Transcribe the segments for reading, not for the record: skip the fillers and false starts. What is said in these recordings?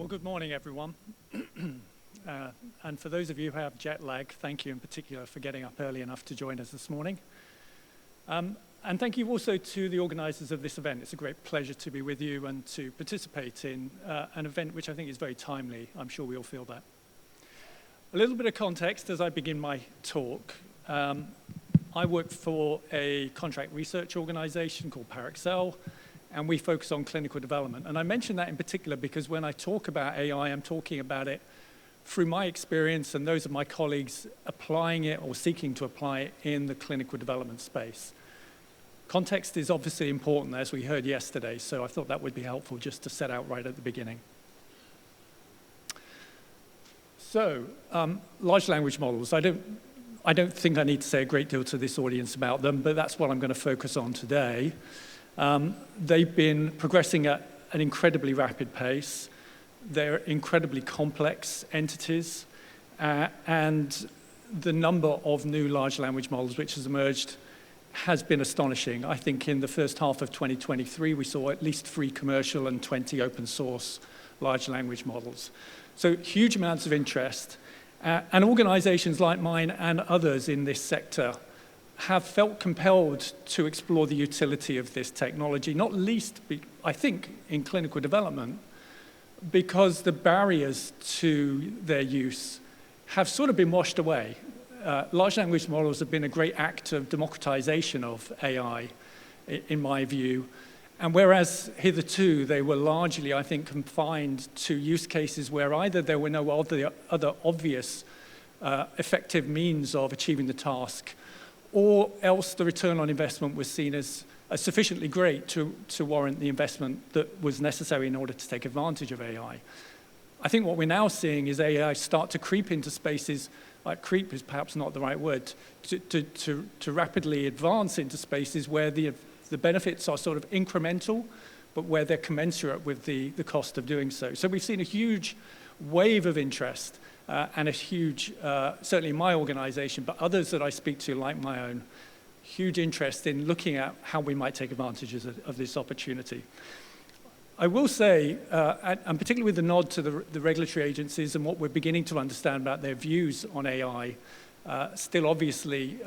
Well, good morning, everyone. And for those of you who have jet lag, thank you in particular for getting up early enough to join us this morning. And thank you also to the organizers of this event. It's a great pleasure to be with you and to participate in an event which I think is very timely. I'm sure we all feel that. A little bit of context as I begin my talk. I work for a contract research organization called Parexel, and we focus on clinical development. And I mention that in particular because when I talk about AI, I'm talking about it through my experience and those of my colleagues applying it or seeking to apply it in the clinical development space. Context is obviously important, as we heard yesterday, so I thought that would be helpful just to set out right at the beginning. So, large language models. I don't think I need to say a great deal to this audience about them, but that's what I'm going to focus on today. They've been progressing at an incredibly rapid pace. They're incredibly complex entities, and the number of new large language models which has emerged has been astonishing. I think in the first half of 2023, we saw at least 3 commercial and 20 open source large language models. So huge amounts of interest, and organizations like mine and others in this sector have felt compelled to explore the utility of this technology, not least, I think, in clinical development, because the barriers to their use have sort of been washed away. Large language models have been a great act of democratization of AI, in my view, and whereas hitherto they were largely, I think, confined to use cases where either there were no other obvious effective means of achieving the task, or else the return on investment was seen as sufficiently great to warrant the investment that was necessary in order to take advantage of AI. I think what we're now seeing is AI start to creep into spaces, like creep is perhaps not the right word, to rapidly advance into spaces where the benefits are sort of incremental, but where they're commensurate with the cost of doing so. So we've seen a huge wave of interest and a huge, certainly in my organization, but others that I speak to like my own, huge interest in looking at how we might take advantage of this opportunity. I will say, and particularly with the nod to the regulatory agencies and what we're beginning to understand about their views on AI, still obviously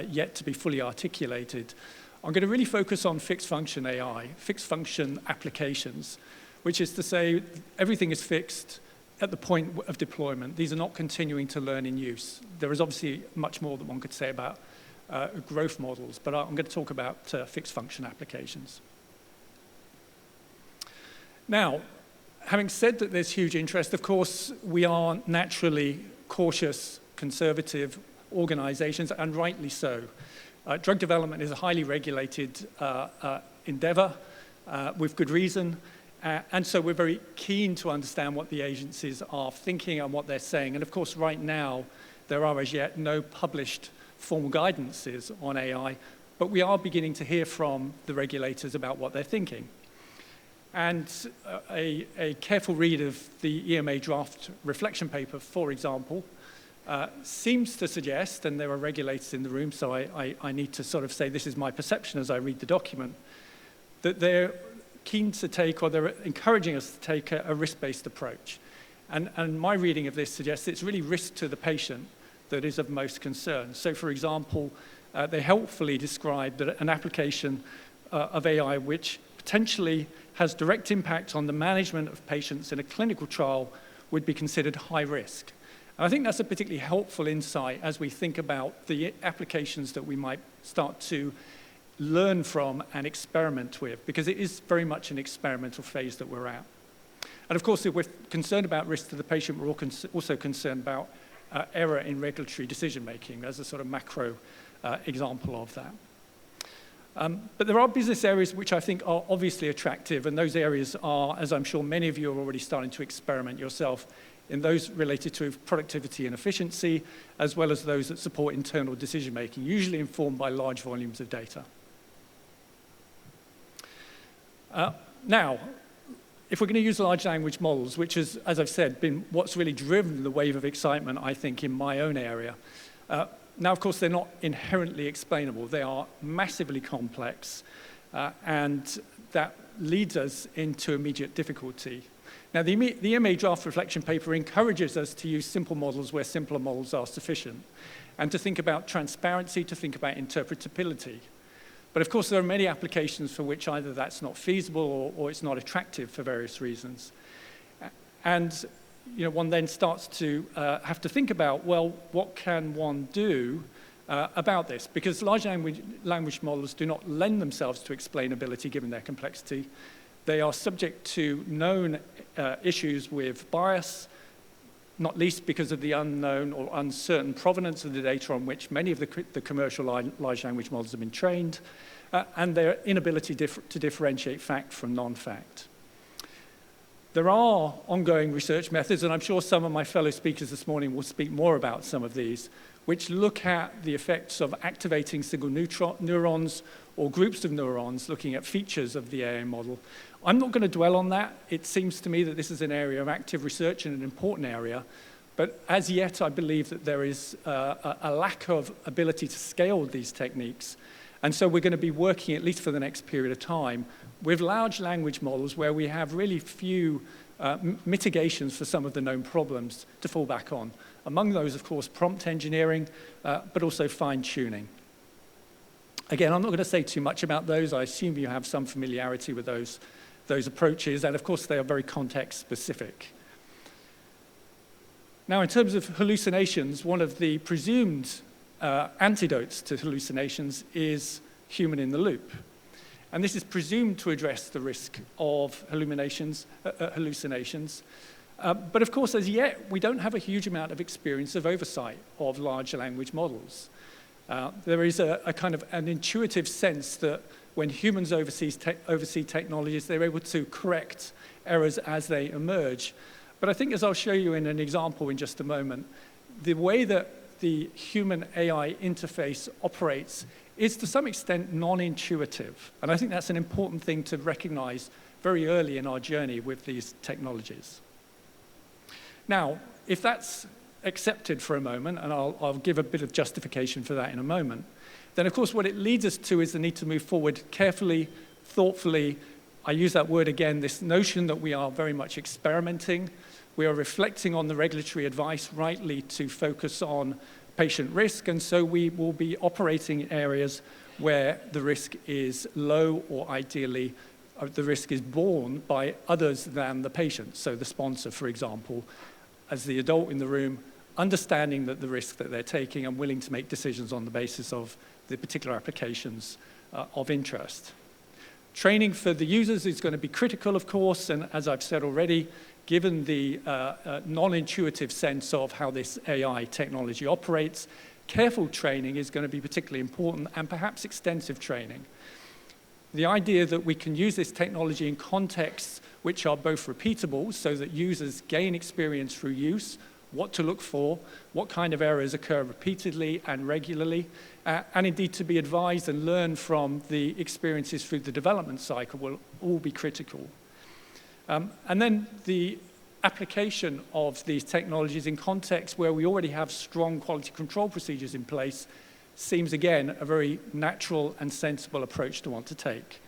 yet to be fully articulated, I'm going to really focus on fixed function AI, fixed function applications, which is to say everything is fixed at the point of deployment. These are not continuing to learn in use. There is obviously much more that one could say about growth models, but I'm going to talk about fixed function applications. Now, having said that there's huge interest, of course, we are naturally cautious, conservative organizations, and rightly so. Drug development is a highly regulated endeavor with good reason. And so we're very keen to understand what the agencies are thinking and what they're saying. And of course, right now, there are as yet no published formal guidances on AI, but we are beginning to hear from the regulators about what they're thinking. And a careful read of the EMA draft reflection paper, for example, seems to suggest, and there are regulators in the room, so I need to sort of say this is my perception as I read the document, that they're keen to take, or they're encouraging us to take a risk-based approach. And my reading of this suggests it's really risk to the patient that is of most concern. So for example, they helpfully describe that an application of AI which potentially has direct impact on the management of patients in a clinical trial would be considered high risk. And I think that's a particularly helpful insight as we think about the applications that we might start to learn from and experiment with, because it is very much an experimental phase that we're at. And of course, if we're concerned about risk to the patient, we're also concerned about error in regulatory decision-making as a sort of macro example of that. But there are business areas which I think are obviously attractive, and those areas are, as I'm sure many of you are already starting to experiment yourself, in those related to productivity and efficiency, as well as those that support internal decision-making, usually informed by large volumes of data. Now, if we're going to use large language models, which is, as I've said, been what's really driven the wave of excitement, I think, in my own area. Now, of course, they're not inherently explainable. They are massively complex, and that leads us into immediate difficulty. Now, the EMA draft reflection paper encourages us to use simple models where simpler models are sufficient, and to think about transparency, to think about interpretability. But of course, there are many applications for which either that's not feasible or it's not attractive for various reasons. And one then starts to have to think about, well, what can one do about this? Because large language models do not lend themselves to explainability given their complexity. They are subject to known issues with bias, not least because of the unknown or uncertain provenance of the data on which many of the commercial large language models have been trained, and their inability to differentiate fact from non-fact. There are ongoing research methods, and I'm sure some of my fellow speakers this morning will speak more about some of these, which look at the effects of activating single neurons or groups of neurons, looking at features of the AI model. I'm not going to dwell on that. It seems to me that this is an area of active research and an important area, but as yet I believe that there is a lack of ability to scale these techniques. And so we're going to be working, at least for the next period of time, with large language models where we have really few mitigations for some of the known problems to fall back on. Among those, of course, prompt engineering, but also fine-tuning. Again, I'm not going to say too much about those. I assume you have some familiarity with those approaches, and of course, they are very context-specific. Now, in terms of hallucinations, one of the presumed antidotes to hallucinations is human in the loop. And this is presumed to address the risk of hallucinations. But of course, as yet, we don't have a huge amount of experience of oversight of large language models. There is a kind of an intuitive sense that when humans oversee technologies, they're able to correct errors as they emerge. But I think, as I'll show you in an example in just a moment, the way that the human-AI interface operates is to some extent non-intuitive. And I think that's an important thing to recognize very early in our journey with these technologies. Now, if that's accepted for a moment, and I'll give a bit of justification for that in a moment, then of course what it leads us to is the need to move forward carefully, thoughtfully. I use that word again, this notion that we are very much experimenting. We are reflecting on the regulatory advice rightly to focus on patient risk, and so we will be operating in areas where the risk is low, or ideally the risk is borne by others than the patient. So the sponsor, for example, as the adult in the room, understanding that the risk that they're taking and willing to make decisions on the basis of the particular applications of interest. Training for the users is going to be critical, of course, and as I've said already, given the non-intuitive sense of how this AI technology operates, careful training is going to be particularly important, and perhaps extensive training. The idea that we can use this technology in contexts which are both repeatable, so that users gain experience through use, what to look for, what kind of errors occur repeatedly and regularly, and indeed to be advised and learn from the experiences through the development cycle will all be critical. And then the application of these technologies in contexts where we already have strong quality control procedures in place seems, again, a very natural and sensible approach to want to take.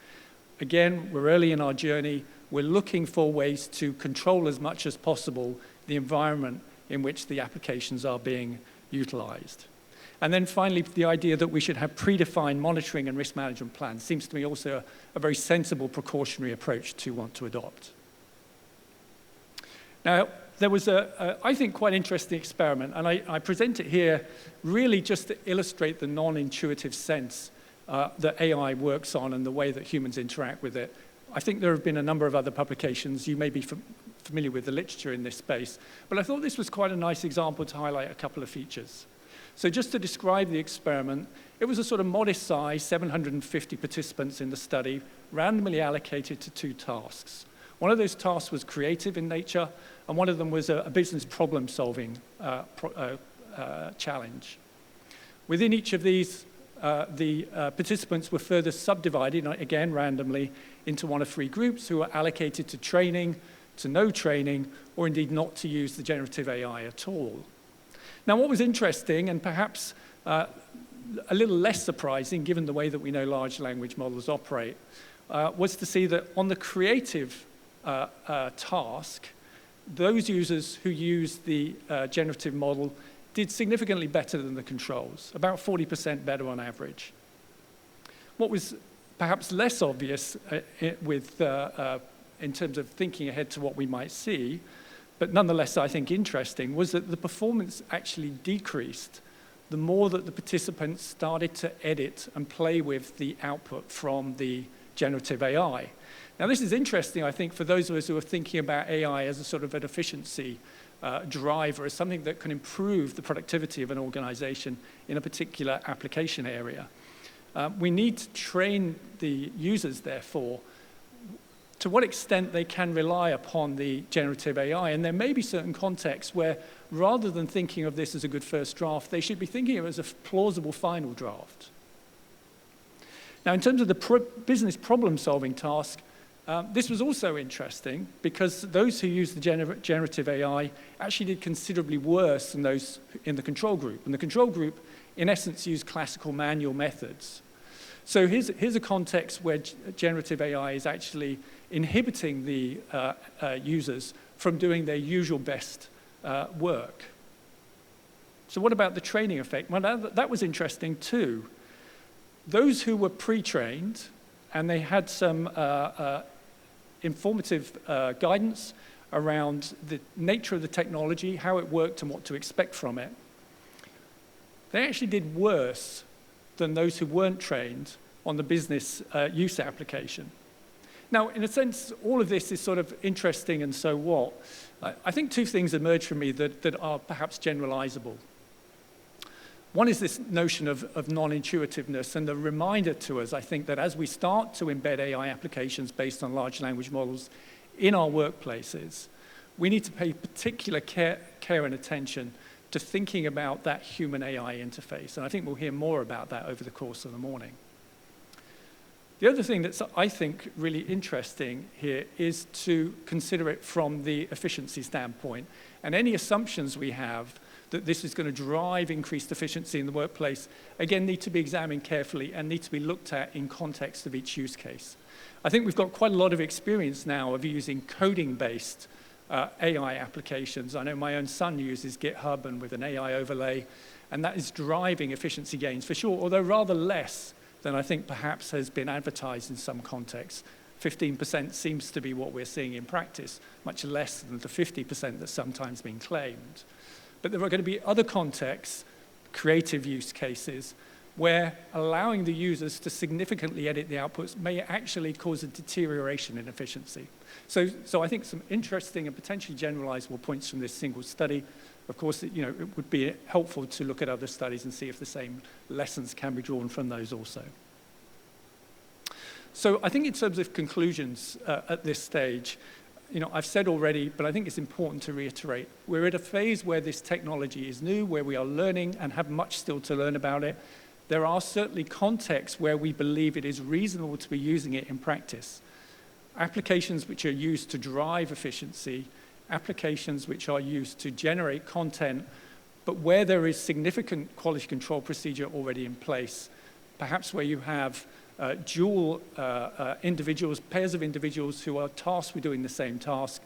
Again, we're early in our journey. We're looking for ways to control as much as possible the environment in which the applications are being utilized. And then finally, the idea that we should have predefined monitoring and risk management plans seems to me also a very sensible precautionary approach to want to adopt. Now, there was I think, quite interesting experiment, and I present it here really just to illustrate the non-intuitive sense that AI works on and the way that humans interact with it. I think there have been a number of other publications. You may be familiar with the literature in this space, but I thought this was quite a nice example to highlight a couple of features. So just to describe the experiment, it was a sort of modest size, 750 participants in the study, randomly allocated to 2 tasks. One of those tasks was creative in nature, and one of them was a business problem-solving challenge. Within each of these, the participants were further subdivided, again randomly, into one of 3 groups who were allocated to training, to no training, or indeed not to use the generative AI at all. Now, what was interesting, and perhaps a little less surprising given the way that we know large language models operate, was to see that on the creative task, those users who used the generative model did significantly better than the controls, about 40% better on average. What was perhaps less obvious in terms of thinking ahead to what we might see, but nonetheless I think interesting, was that the performance actually decreased the more that the participants started to edit and play with the output from the generative AI. Now this is interesting, I think, for those of us who are thinking about AI as a sort of an efficiency driver, as something that can improve the productivity of an organization in a particular application area. We need to train the users, therefore, to what extent they can rely upon the generative AI. And there may be certain contexts where, rather than thinking of this as a good first draft, they should be thinking of it as a plausible final draft. Now, in terms of the business problem-solving task, this was also interesting because those who used the generative AI actually did considerably worse than those in the control group. And the control group, in essence, used classical manual methods. So here's a context where generative AI is actually inhibiting the users from doing their usual best work. So what about the training effect? Well, that was interesting too. Those who were pre-trained and they had some informative guidance around the nature of the technology, how it worked and what to expect from it, they actually did worse than those who weren't trained on the business use application. Now, in a sense, all of this is sort of interesting, and so what? I think two things emerge for me that are perhaps generalizable. One is this notion of non-intuitiveness, and the reminder to us, I think, that as we start to embed AI applications based on large language models in our workplaces, we need to pay particular care and attention to thinking about that human-AI interface. And I think we'll hear more about that over the course of the morning. The other thing that's, I think, really interesting here is to consider it from the efficiency standpoint. And any assumptions we have that this is going to drive increased efficiency in the workplace, again, need to be examined carefully and need to be looked at in context of each use case. I think we've got quite a lot of experience now of using coding-based AI applications. I know my own son uses GitHub and with an AI overlay, and that is driving efficiency gains for sure, although rather less than I think perhaps has been advertised in some contexts. 15% seems to be what we're seeing in practice, much less than the 50% that's sometimes been claimed. But there are going to be other contexts, creative use cases, where allowing the users to significantly edit the outputs may actually cause a deterioration in efficiency. So I think some interesting and potentially generalizable points from this single study. Of course, it would be helpful to look at other studies and see if the same lessons can be drawn from those also. So I think in terms of conclusions at this stage, I've said already, but I think it's important to reiterate, we're at a phase where this technology is new, where we are learning and have much still to learn about it. There are certainly contexts where we believe it is reasonable to be using it in practice. Applications which are used to drive efficiency, applications which are used to generate content, but where there is significant quality control procedure already in place, perhaps where you have dual individuals, pairs of individuals who are tasked with doing the same task,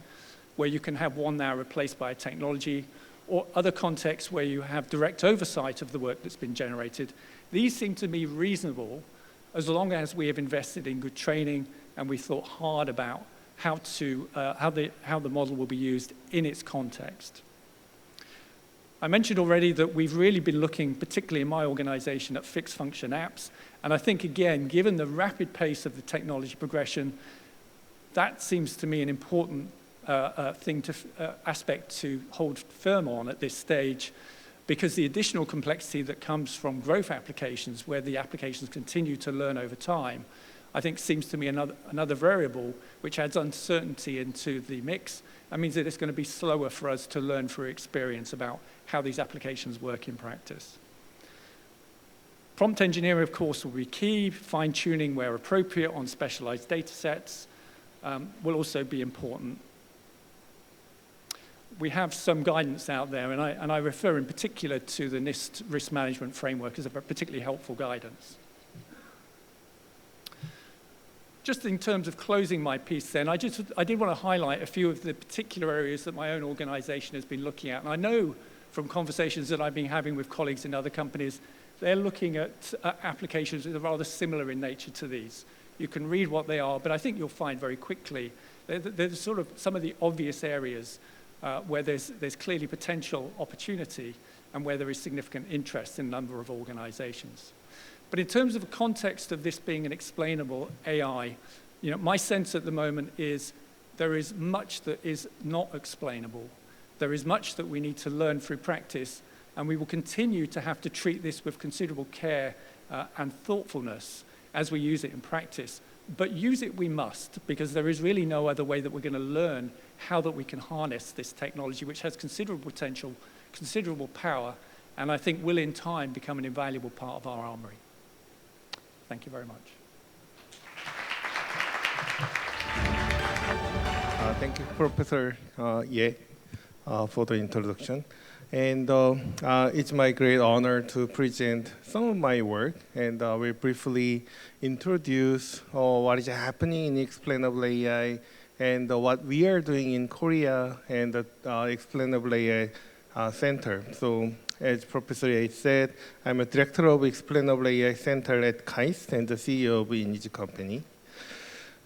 where you can have one now replaced by a technology, or other contexts where you have direct oversight of the work that's been generated. These seem to be reasonable as long as we have invested in good training and we thought hard about how the model will be used in its context. I mentioned already that we've really been looking, particularly in my organization, at fixed function apps. And I think, again, given the rapid pace of the technology progression, that seems to me an important aspect to hold firm on at this stage, because the additional complexity that comes from growth applications, where the applications continue to learn over time, I think seems to me another variable which adds uncertainty into the mix. That means that it's going to be slower for us to learn through experience about how these applications work in practice. Prompt engineering, of course, will be key. Fine-tuning where appropriate on specialized data sets will also be important. We have some guidance out there, and I refer in particular to the NIST risk management framework as a particularly helpful guidance. just in terms of closing my piece then, I did want to highlight a few of the particular areas that my own organization has been looking at. And I know from conversations that I've been having with colleagues in other companies, they're looking at applications that are rather similar in nature to these. You can read what they are, but I think you'll find very quickly there's sort of some of the obvious areas where there's clearly potential opportunity and where there is significant interest in a number of organizations. But in terms of the context of this being an explainable AI, my sense at the moment is there is much that is not explainable. There is much that we need to learn through practice, and we will continue to have to treat this with considerable care and thoughtfulness as we use it in practice. But use it we must, because there is really no other way that we're going to learn how that we can harness this technology, which has considerable potential, considerable power, and I think will in time become an invaluable part of our armory. Thank you very much. Thank you, Professor Ye, for the introduction. And it's my great honor to present some of my work, and I will briefly introduce what is happening in Explainable AI and what we are doing in Korea and the Explainable AI Center. So, as Professor Ye said, I'm a director of Explainable AI Center at KAIST and the CEO of Insititue company.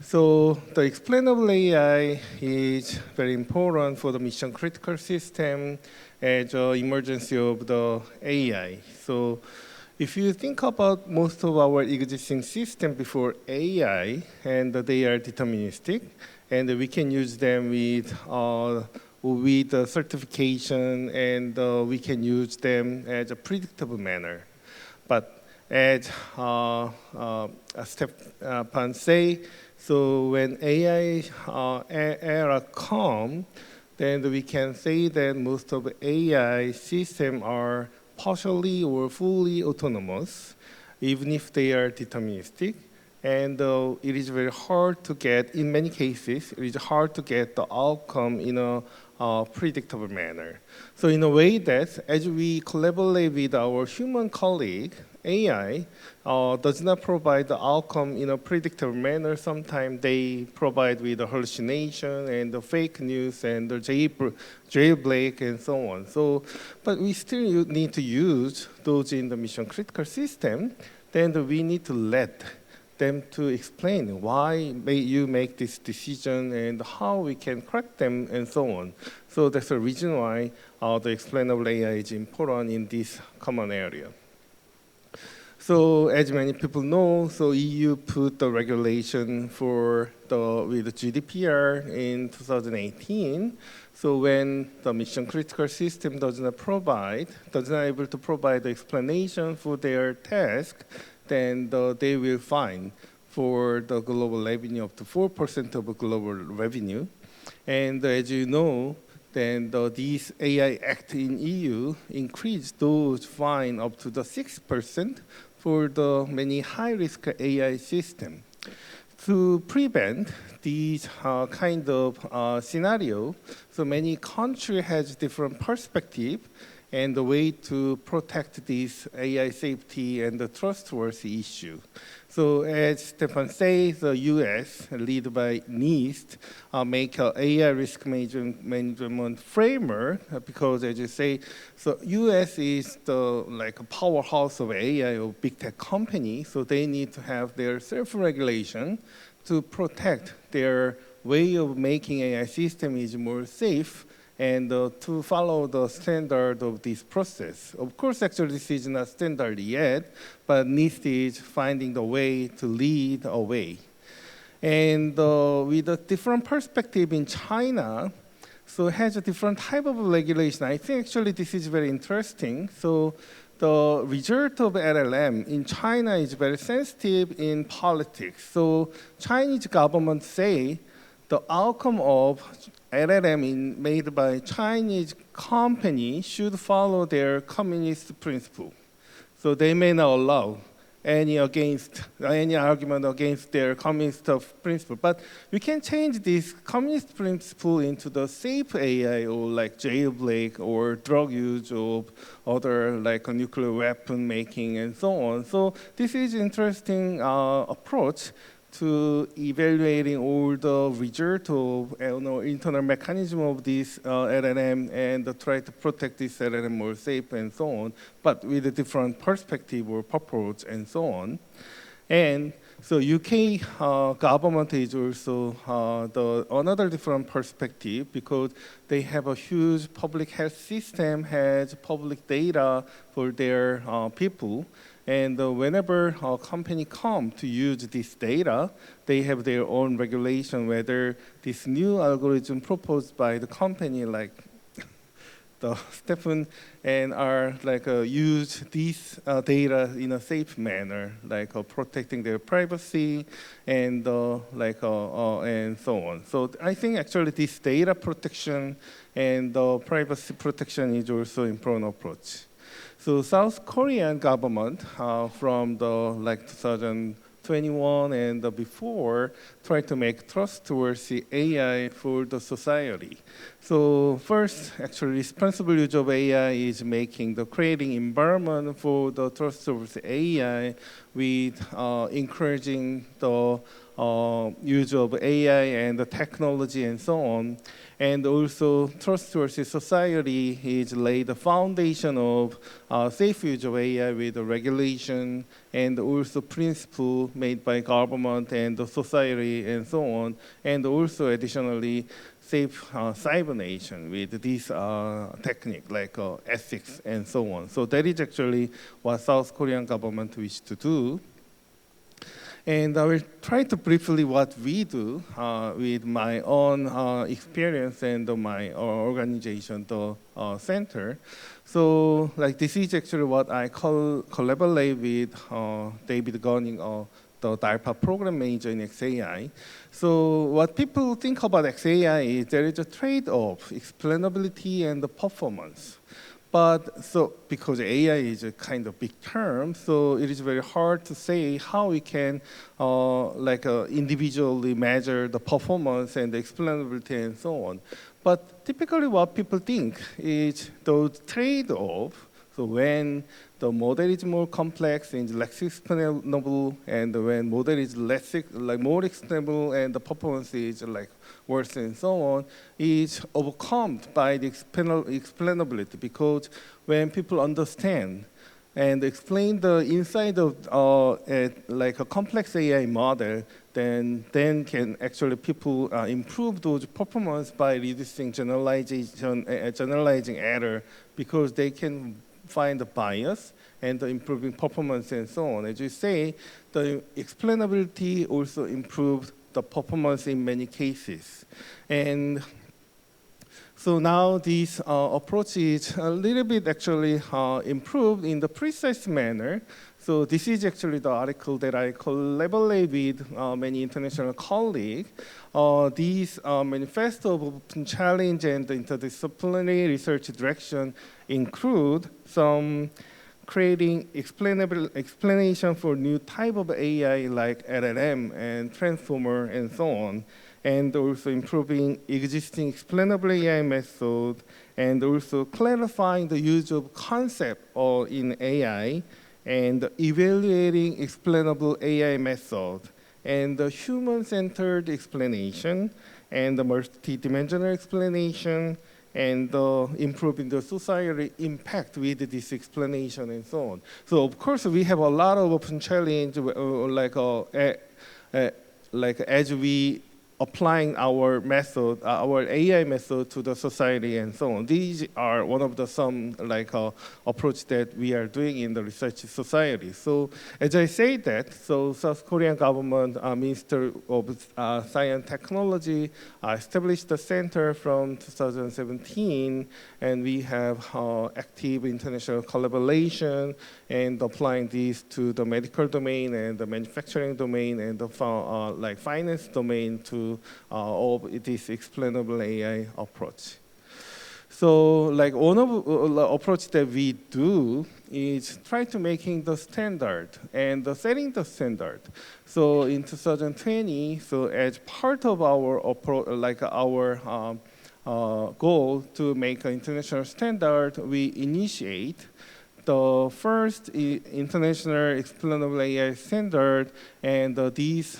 So the explainable AI is very important for the mission critical system as an emergency of the AI. So if you think about most of our existing system before AI, and they are deterministic, and we can use them with certification, and we can use them as a predictable manner. But as Stefan say, so when AI era come, then we can say that most of AI systems are partially or fully autonomous, even if they are deterministic. And it is very hard to get, in many cases, it is hard to get the outcome in a predictable manner. So in a way that as we collaborate with our human colleague, AI does not provide the outcome in a predictable manner. Sometimes they provide with the hallucination and the fake news and the jailbreak and so on. So, but we still need to use those in the mission critical system. Then we need to let them to explain why you make this decision and how we can correct them and so on. So that's the reason why the explainable AI is important in this common area. So as many people know, so EU put the regulation for with the GDPR in 2018. So when the mission critical system does not able to provide the explanation for their task, then they will fine for the global revenue up to 4% of global revenue. And as you know, then these AI Act in EU increased those fine up to the 6% for the many high-risk AI system. To prevent these kind of scenario, so many countries has different perspective and the way to protect this AI safety and the trustworthy issue. So as Stefan says, the US, led by NIST, make an AI risk management framework because as you say, so US is like a powerhouse of AI or big tech company, so they need to have their self-regulation to protect their way of making AI system is more safe and to follow the standard of this process. Of course, actually, this is not standard yet, but NIST is finding the way to lead a way. And with a different perspective in China, so it has a different type of regulation. I think actually this is very interesting. So the result of LLM in China is very sensitive in politics. So Chinese government say the outcome of LLM made by Chinese company should follow their communist principle. So they may not allow any argument against their communist principle. But we can change this communist principle into the safe AI or like jailbreak or drug use or other like a nuclear weapon making and so on. So this is interesting approach to evaluating all the result of internal mechanism of this LLM and try to protect this LLM more safe and so on, but with a different perspective or purpose and so on. And so UK government is also another different perspective because they have a huge public health system, has public data for their people. And whenever a company comes to use this data, they have their own regulation, whether this new algorithm proposed by the company, like the Stephen, and are like use this data in a safe manner, like protecting their privacy and and so on. So I think actually this data protection and privacy protection is also important approach. So South Korean government from the 2021 and before tried to make trustworthy AI for the society. So first, actually, responsible use of AI is creating environment for the trustworthy AI with encouraging the use of AI and the technology and so on. And also, trustworthy society is laid the foundation of safe use of AI with the regulation and also principle made by government and the society and so on. And also, additionally, safe cyber nation with this technique like ethics and so on. So that is actually what South Korean government wish to do. And I will try to briefly what we do with my own experience and my organization, the center. So this is actually what I collaborate with David Ghane, the DARPA program manager in XAI. So what people think about XAI is there is a trade-off, explainability and the performance. But so because AI is a kind of big term, so it is very hard to say how we can individually measure the performance and the explainability and so on. But typically what people think is those trade-off. So when the model is more complex and less explainable, and when model is more explainable and the performance is worse and so on, is overcome by the explainability, because when people understand and explain the inside of a complex AI model, then can actually people improve those performance by reducing generalizing error, because they can find the bias and the improving performance and so on. As you say, the explainability also improved the performance in many cases. And so now this approach is a little bit actually improved in the precise manner. So this is actually the article that I collaborate with many international colleagues. These manifesto of open challenge and interdisciplinary research direction include some creating explanation for new type of AI like LLM and transformer and so on, and also improving existing explainable AI method, and also clarifying the use of concept in AI, and evaluating explainable AI method, and the human-centered explanation, and the multidimensional explanation, and improving the society impact with this explanation and so on. So of course we have a lot of open challenge, as we applying our method, our AI method to the society and so on. These are one of the some approach that we are doing in the research society. So as I say that, so South Korean government, Minister of Science and Technology established the center from 2017, and we have active international collaboration and applying this to the medical domain and the manufacturing domain and the finance domain to of this explainable AI approach. So one of the approach that we do is try to making the standard and setting the standard. So in 2020, so as part of our goal to make an international standard, we initiate the first international explainable AI standard, and this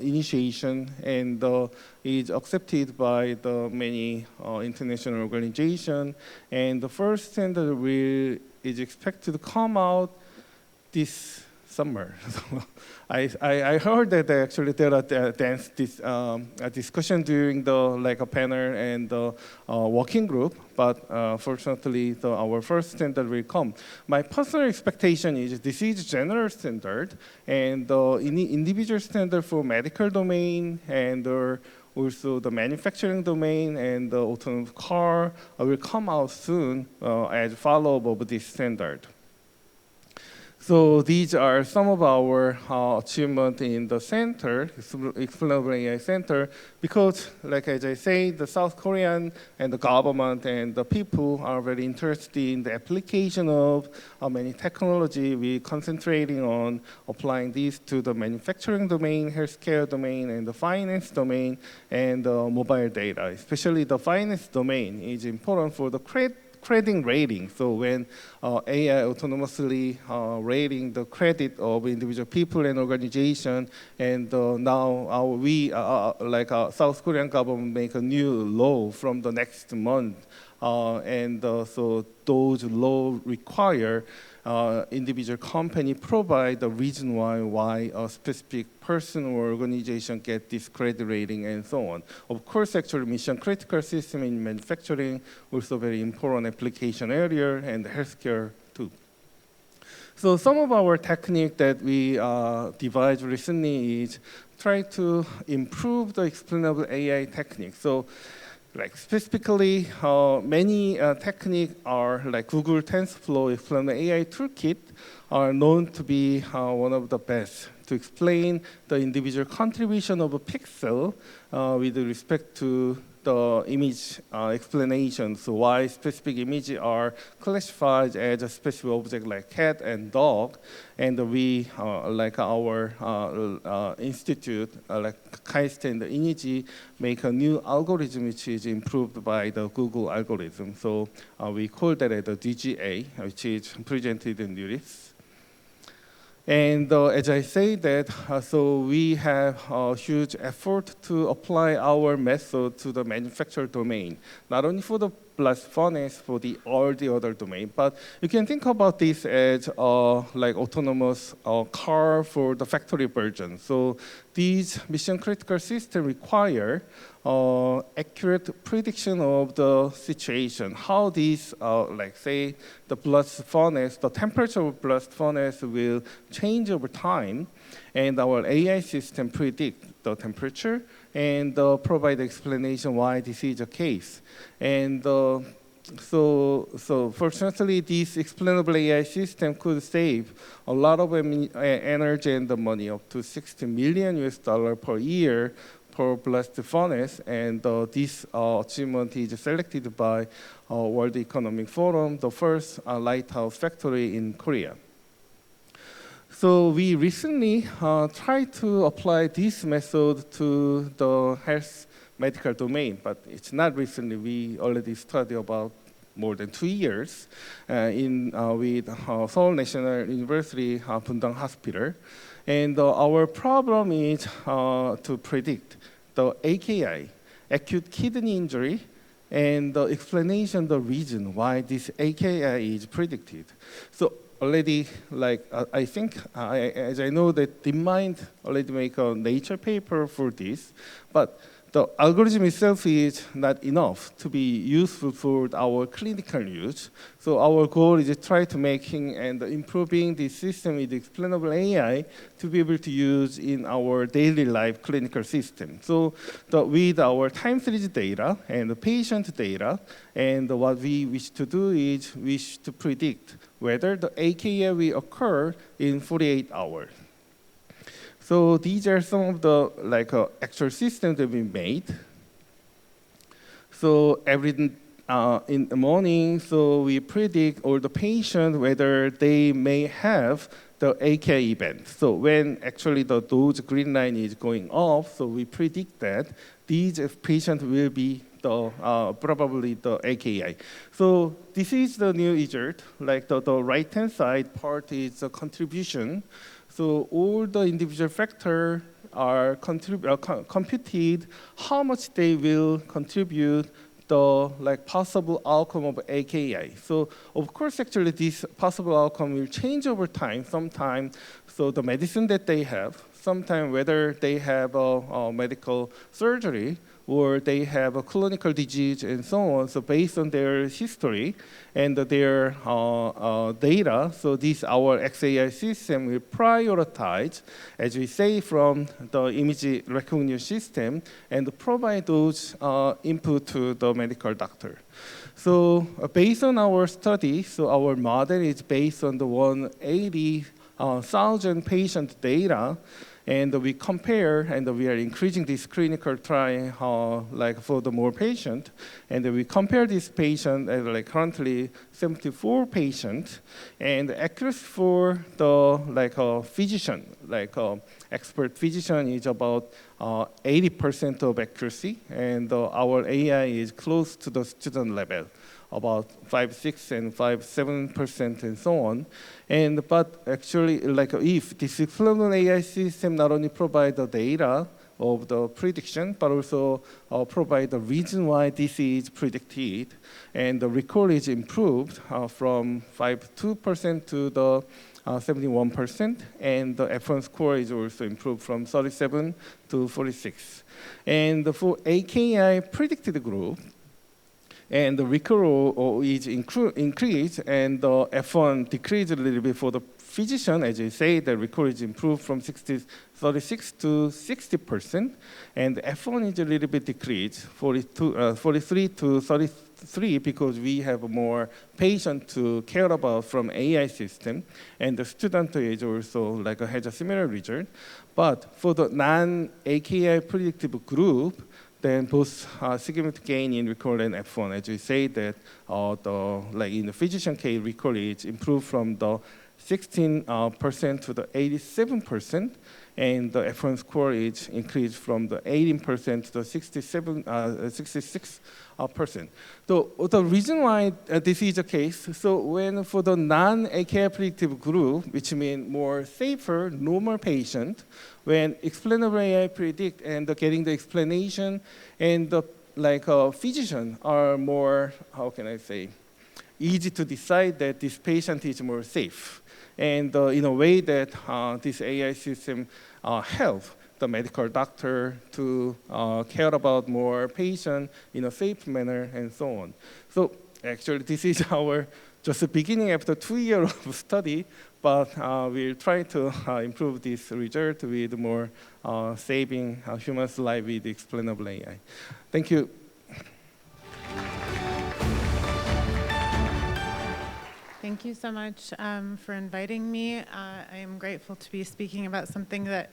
initiation and is accepted by the many international organizations. And the first standard is expected to come out this summer. I heard that actually there are a discussion during the a panel and the working group, but fortunately our first standard will come. My personal expectation is this is general standard, and the individual standard for medical domain and also the manufacturing domain and the autonomous car will come out soon as follow-up of this standard. So these are some of our achievements in the center, Explainable AI Center, because, like as I say, the South Korean and the government and the people are very interested in the application of many technology. We're concentrating on applying these to the manufacturing domain, healthcare domain, and the finance domain, and mobile data. Especially the finance domain is important for the credit rating. So when AI autonomously rating the credit of individual people and organization, and now we, South Korean government, make a new law from the next month, and so those laws require individual company provide the reason why a specific person or organization get this credit rating and so on. Of course, actually, mission critical system in manufacturing also very important application area, and healthcare too. So some of our technique that we devised recently is try to improve the explainable AI technique. So like specifically, many techniques are like Google TensorFlow Explainable AI Toolkit are known to be one of the best to explain the individual contribution of a pixel with respect to the image explanation. So why specific images are classified as a specific object like cat and dog, and we like our institute like KAIST and Insititue make a new algorithm which is improved by the Google algorithm. So we call that the DGA, which is presented in LLMs. And as I say that, so we have a huge effort to apply our method to the manufacturer domain, not only for the blast furnace, for all the other domain, but you can think about this as like autonomous car for the factory version. So these mission critical systems require accurate prediction of the situation, how these, like say, the blast furnace, the temperature of blast furnace will change over time, and our AI system predict the temperature and provide explanation why this is the case. And so fortunately, this explainable AI system could save a lot of energy and the money, up to $60 million per year per blast furnace, and this achievement is selected by World Economic Forum, the first lighthouse factory in Korea. So we recently tried to apply this method to the health medical domain, but it's not recently. We already studied about more than 2 years with Seoul National University Bundang Hospital. And our problem is to predict the AKI, acute kidney injury, and the explanation, the reason why this AKI is predicted. So already, like I think, as I know that DeepMind already make a Nature paper for this, but the algorithm itself is not enough to be useful for our clinical use. So our goal is to try to making and improving the system with explainable AI to be able to use in our daily life clinical system. So with our time series data and the patient data, and what we wish to do is wish to predict whether the AKI will occur in 48 hours. So these are some of the actual systems that we made. So every in the morning, so we predict all the patients whether they may have the AKI event. So when actually those green line is going off, so we predict that these patients will be probably the AKI. So this is the new result. Like the right-hand side part is the contribution. So all the individual factors are computed how much they will contribute the possible outcome of AKI. So of course, actually, this possible outcome will change over time. Sometimes, so the medicine that they have, sometimes whether they have a medical surgery or they have a clinical disease and so on. So based on their history and their data, so this our XAI system will prioritize, as we say, from the image recognition system and provide those input to the medical doctor. So based on our study, so our model is based on the 180,000 patient data. And we compare, and we are increasing this clinical trial for the more patient. And we compare this patient as currently 74 patients. And accuracy for the physician, expert physician is about 80% of accuracy. And our AI is close to the student level, about 5.6 and 5.7% and so on. But actually, if this explainable AI system not only provide the data of the prediction, but also provide the reason why this is predicted, and the recall is improved from 5.2% to the 71%, and the F1 score is also improved from 37 to 46. And for AKI predicted group, and the recall is increased, and the F1 decreased a little bit for the physician. As you say, the recall is improved from 36 to 60%, and the F1 is a little bit decreased, 43 to 33, because we have more patients to care about from AI system, and the student is also has a similar result. But for the non-AKI predictive group, then both significant gain in recall and F1, as we say that in the physician case, recall is improved from the 16% to the 87%, and the F1 score is increased from the 18% to the 66%. The reason why this is the case, so when for the non-AKI predictive group, which means more safer, normal patient, when explainable AI predict and getting the explanation, and the physician are more, how can I say, easy to decide that this patient is more safe. And in a way that this AI system help the medical doctor to care about more patient in a safe manner and so on. So actually, this is our just the beginning after 2 years of study, but we'll try to improve this result with more saving humans' life with explainable AI. Thank you. Thank you so much for inviting me. I am grateful to be speaking about something that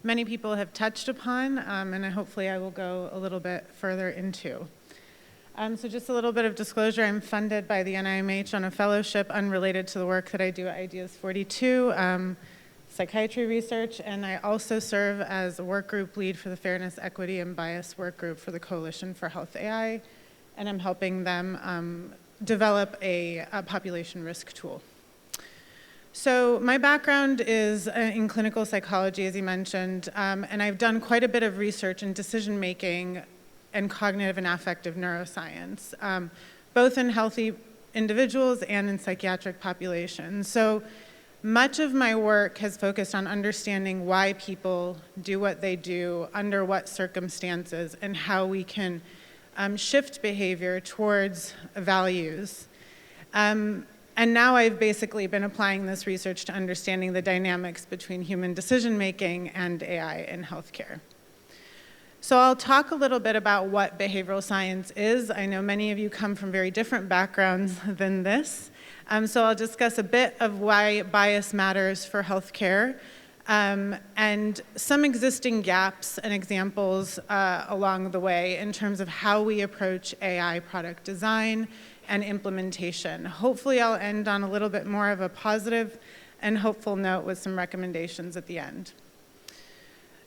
many people have touched upon, and hopefully I will go a little bit further into. So just a little bit of disclosure, I'm funded by the NIMH on a fellowship unrelated to the work that I do at Ideas 42, psychiatry research, and I also serve as a work group lead for the Fairness, Equity, and Bias work group for the Coalition for Health AI, and I'm helping them develop a population risk tool. So my background is in clinical psychology, as you mentioned, and I've done quite a bit of research in decision-making and cognitive and affective neuroscience, both in healthy individuals and in psychiatric populations. So much of my work has focused on understanding why people do what they do, under what circumstances, and how we can shift behavior towards values. And now I've basically been applying this research to understanding the dynamics between human decision-making and AI in healthcare. So I'll talk a little bit about what behavioral science is. I know many of you come from very different backgrounds than this. So I'll discuss a bit of why bias matters for healthcare, and some existing gaps and examples along the way in terms of how we approach AI product design and implementation. Hopefully I'll end on a little bit more of a positive and hopeful note with some recommendations at the end.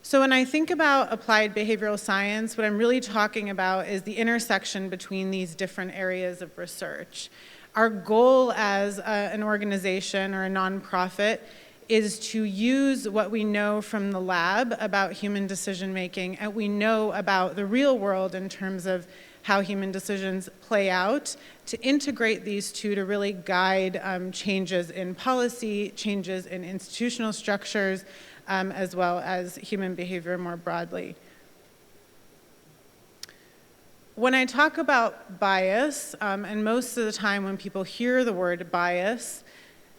So when I think about applied behavioral science, what I'm really talking about is the intersection between these different areas of research. Our goal as an organization or a nonprofit is to use what we know from the lab about human decision making and we know about the real world in terms of how human decisions play out, to integrate these two to really guide changes in policy, changes in institutional structures, as well as human behavior more broadly. When I talk about bias, and most of the time when people hear the word bias,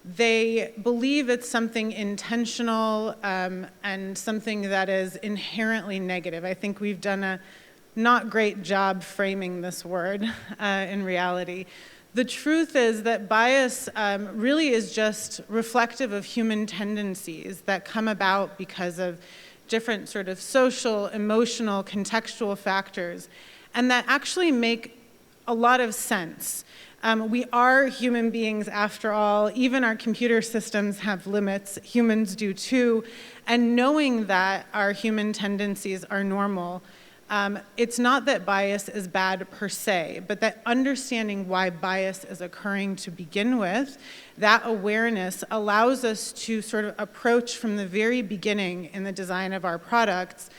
they believe it's something intentional and something that is inherently negative. I think we've done a not great job framing this word in reality. The truth is that bias really is just reflective of human tendencies that come about because of different sort of social, emotional, contextual factors, and that actually make a lot of sense. We are human beings after all. Even our computer systems have limits. Humans do too. And knowing that our human tendencies are normal, it's not that bias is bad per se, but that understanding why bias is occurring to begin with, that awareness allows us to sort of approach from the very beginning in the design of our products,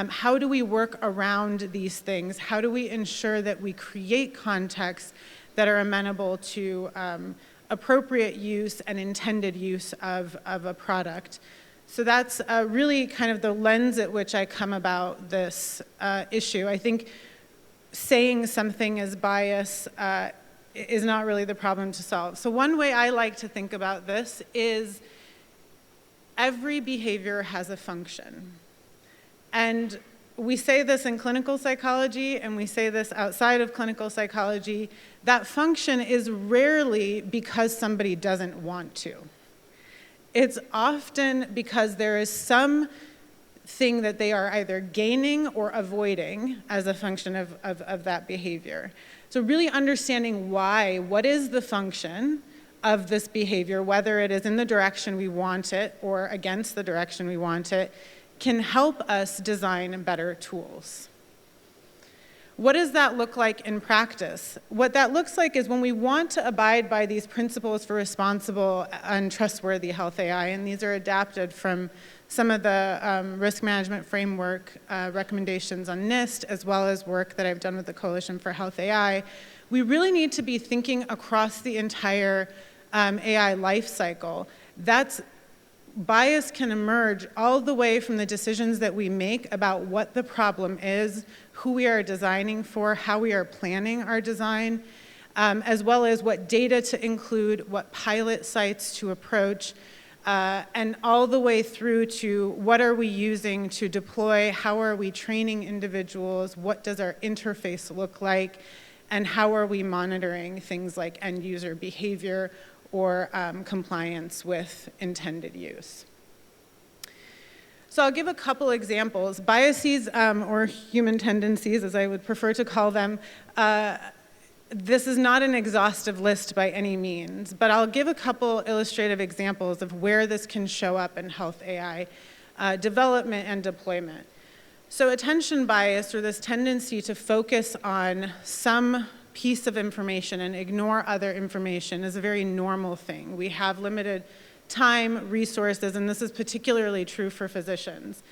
how do we work around these things? How do we ensure that we create contexts that are amenable to appropriate use and intended use of a product? So that's really kind of the lens at which I come about this issue. I think saying something is bias is not really the problem to solve. So one way I like to think about this is every behavior has a function. And we say this in clinical psychology, and we say this outside of clinical psychology. That function is rarely because somebody doesn't want to. It's often because there is some thing that they are either gaining or avoiding as a function of that behavior. So really understanding why, what is the function of this behavior, whether it is in the direction we want it or against the direction we want it, can help us design better tools. What does that look like in practice? What that looks like is when we want to abide by these principles for responsible and trustworthy health AI, and these are adapted from some of the risk management framework recommendations on NIST, as well as work that I've done with the Coalition for Health AI, we really need to be thinking across the entire AI life cycle. Bias can emerge all the way from the decisions that we make about what the problem is, who we are designing for, how we are planning our design, as well as what data to include, what pilot sites to approach, and all the way through to what are we using to deploy, how are we training individuals, what does our interface look like, and how are we monitoring things like end user behavior or compliance with intended use. So I'll give a couple examples. Biases, or human tendencies, as I would prefer to call them, this is not an exhaustive list by any means, but I'll give a couple illustrative examples of where this can show up in health AI development and deployment. So attention bias, or this tendency to focus on some piece of information and ignore other information, is a very normal thing. We have limited time, resources, and this is particularly true for physicians.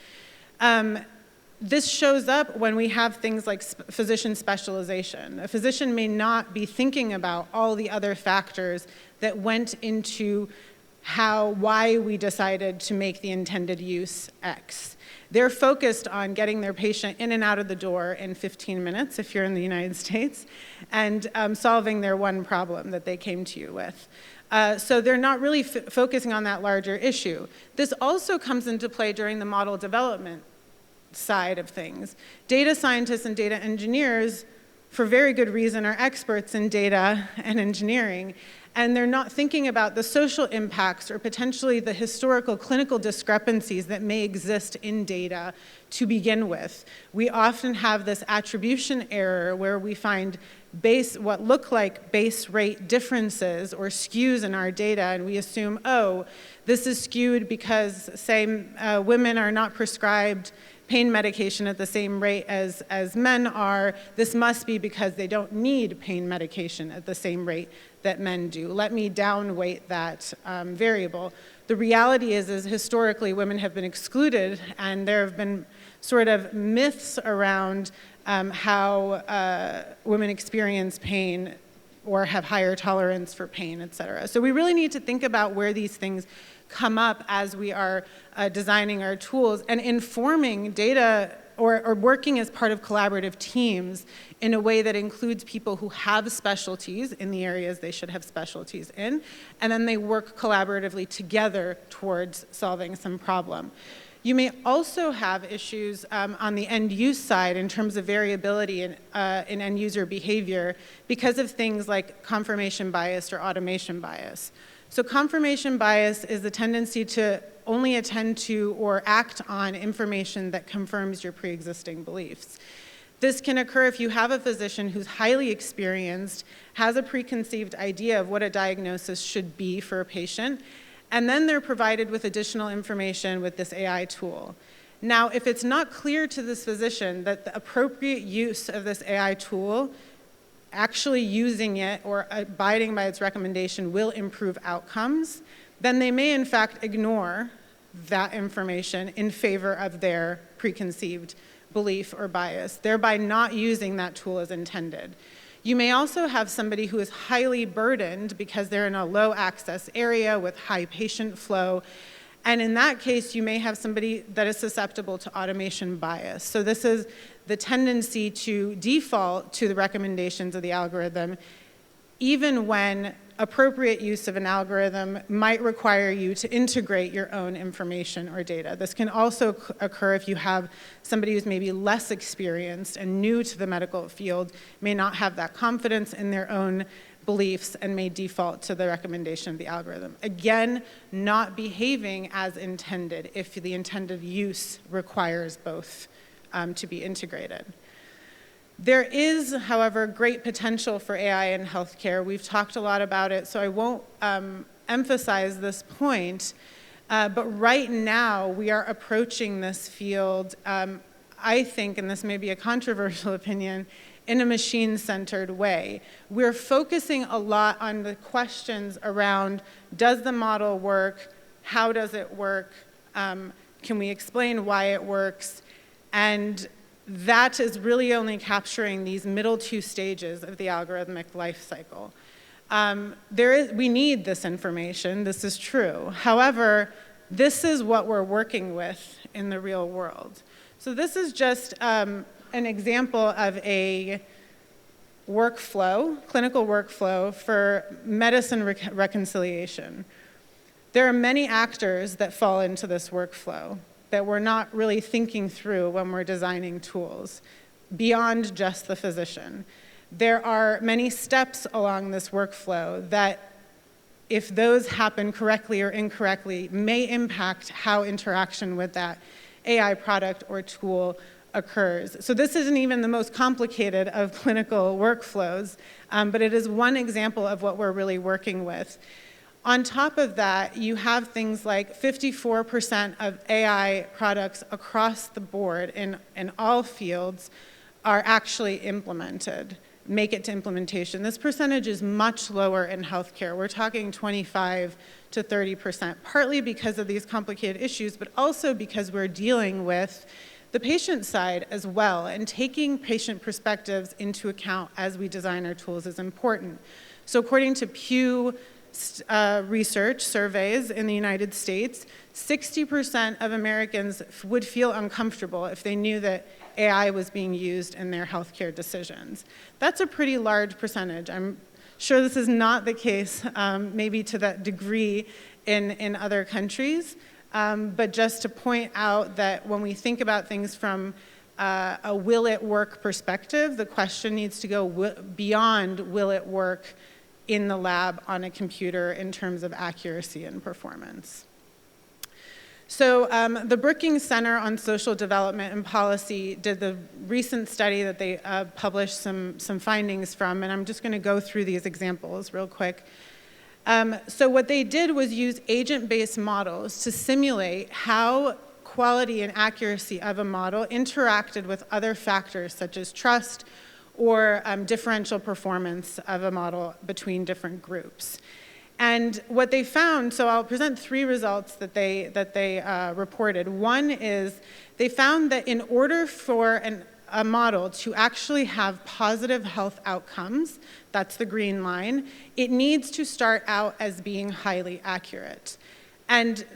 This shows up when we have things like physician specialization. A physician may not be thinking about all the other factors that went into why we decided to make the intended use X. They're focused on getting their patient in and out of the door in 15 minutes, if you're in the United States, and solving their one problem that they came to you with. So they're not really focusing on that larger issue. This also comes into play during the model development side of things. Data scientists and data engineers, for very good reason, are experts in data and engineering, and they're not thinking about the social impacts or potentially the historical clinical discrepancies that may exist in data to begin with. We often have this attribution error where we find what look like base rate differences or skews in our data, and we assume, oh, This is skewed because, say, women are not prescribed pain medication at the same rate as men are. This must be because they don't need pain medication at the same rate that men do. Let me downweight that variable. The reality is historically women have been excluded, and there have been sort of myths around how women experience pain or have higher tolerance for pain, et cetera. So we really need to think about where these things come up as we are designing our tools and informing data or working as part of collaborative teams in a way that includes people who have specialties in the areas they should have specialties in, and then they work collaboratively together towards solving some problem. You may also have issues on the end use side in terms of variability in end user behavior because of things like confirmation bias or automation bias. So confirmation bias is the tendency to only attend to or act on information that confirms your pre-existing beliefs. This can occur if you have a physician who's highly experienced, has a preconceived idea of what a diagnosis should be for a patient, and then they're provided with additional information with this AI tool. Now, if it's not clear to this physician that the appropriate use of this AI tool, actually using it or abiding by its recommendation will improve outcomes, then they may in fact ignore that information in favor of their preconceived belief or bias, thereby not using that tool as intended. You may also have somebody who is highly burdened because they're in a low access area with high patient flow. And in that case, you may have somebody that is susceptible to automation bias. So this is the tendency to default to the recommendations of the algorithm, even when appropriate use of an algorithm might require you to integrate your own information or data. This can also occur if you have somebody who's maybe less experienced and new to the medical field, may not have that confidence in their own beliefs and may default to the recommendation of the algorithm. Again, not behaving as intended if the intended use requires both to be integrated. There is, however, great potential for AI in healthcare. We've talked a lot about it, so I won't emphasize this point. But right now, we are approaching this field, I think, and this may be a controversial opinion, in a machine-centered way. We're focusing a lot on the questions around, does the model work? How does it work? Can we explain why it works? And that is really only capturing these middle two stages of the algorithmic life cycle. We need this information, this is true. However, this is what we're working with in the real world. So this is just an example of a workflow, clinical workflow for medicine reconciliation. There are many actors that fall into this workflow that we're not really thinking through when we're designing tools, beyond just the physician. There are many steps along this workflow that, if those happen correctly or incorrectly, may impact how interaction with that AI product or tool occurs. So this isn't even the most complicated of clinical workflows, but it is one example of what we're really working with. On top of that, you have things like 54% of AI products across the board in all fields are actually implemented, make it to implementation. This percentage is much lower in healthcare. We're talking 25 to 30%, partly because of these complicated issues, but also because we're dealing with the patient side as well, and taking patient perspectives into account as we design our tools is important. So according to Pew research surveys in the United States, 60% of Americans would feel uncomfortable if they knew that AI was being used in their healthcare decisions. That's a pretty large percentage. I'm sure this is not the case, maybe to that degree in other countries, but just to point out that when we think about things from a will it work perspective, the question needs to go beyond will it work in the lab on a computer in terms of accuracy and performance. So the Brookings Center on Social Development and Policy did the recent study that they published some findings from, and I'm just going to go through these examples real quick. So what they did was use agent-based models to simulate how quality and accuracy of a model interacted with other factors such as trust or differential performance of a model between different groups. And what they found, so I'll present 3 results that they reported. One is they found that in order for a model to actually have positive health outcomes, that's the green line, it needs to start out as being highly accurate. And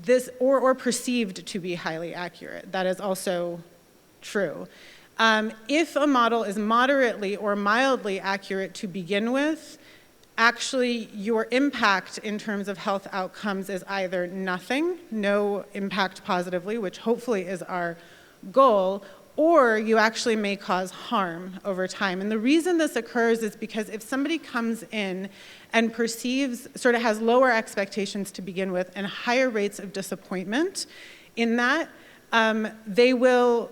this, or perceived to be highly accurate, that is also true. If a model is moderately or mildly accurate to begin with, actually your impact in terms of health outcomes is either nothing, no impact positively, which hopefully is our goal, or you actually may cause harm over time. And the reason this occurs is because if somebody comes in and perceives, sort of has lower expectations to begin with and higher rates of disappointment in that, they will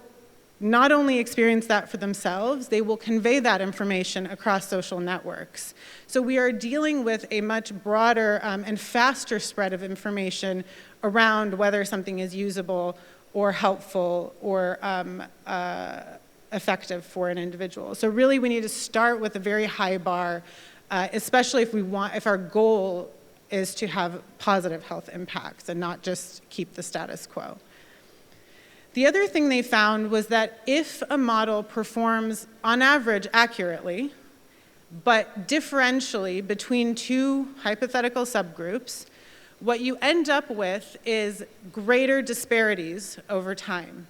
not only experience that for themselves, they will convey that information across social networks. So we are dealing with a much broader and faster spread of information around whether something is usable or helpful or effective for an individual. So really we need to start with a very high bar, especially if our goal is to have positive health impacts and not just keep the status quo. The other thing they found was that if a model performs, on average, accurately, but differentially between 2 hypothetical subgroups, what you end up with is greater disparities over time.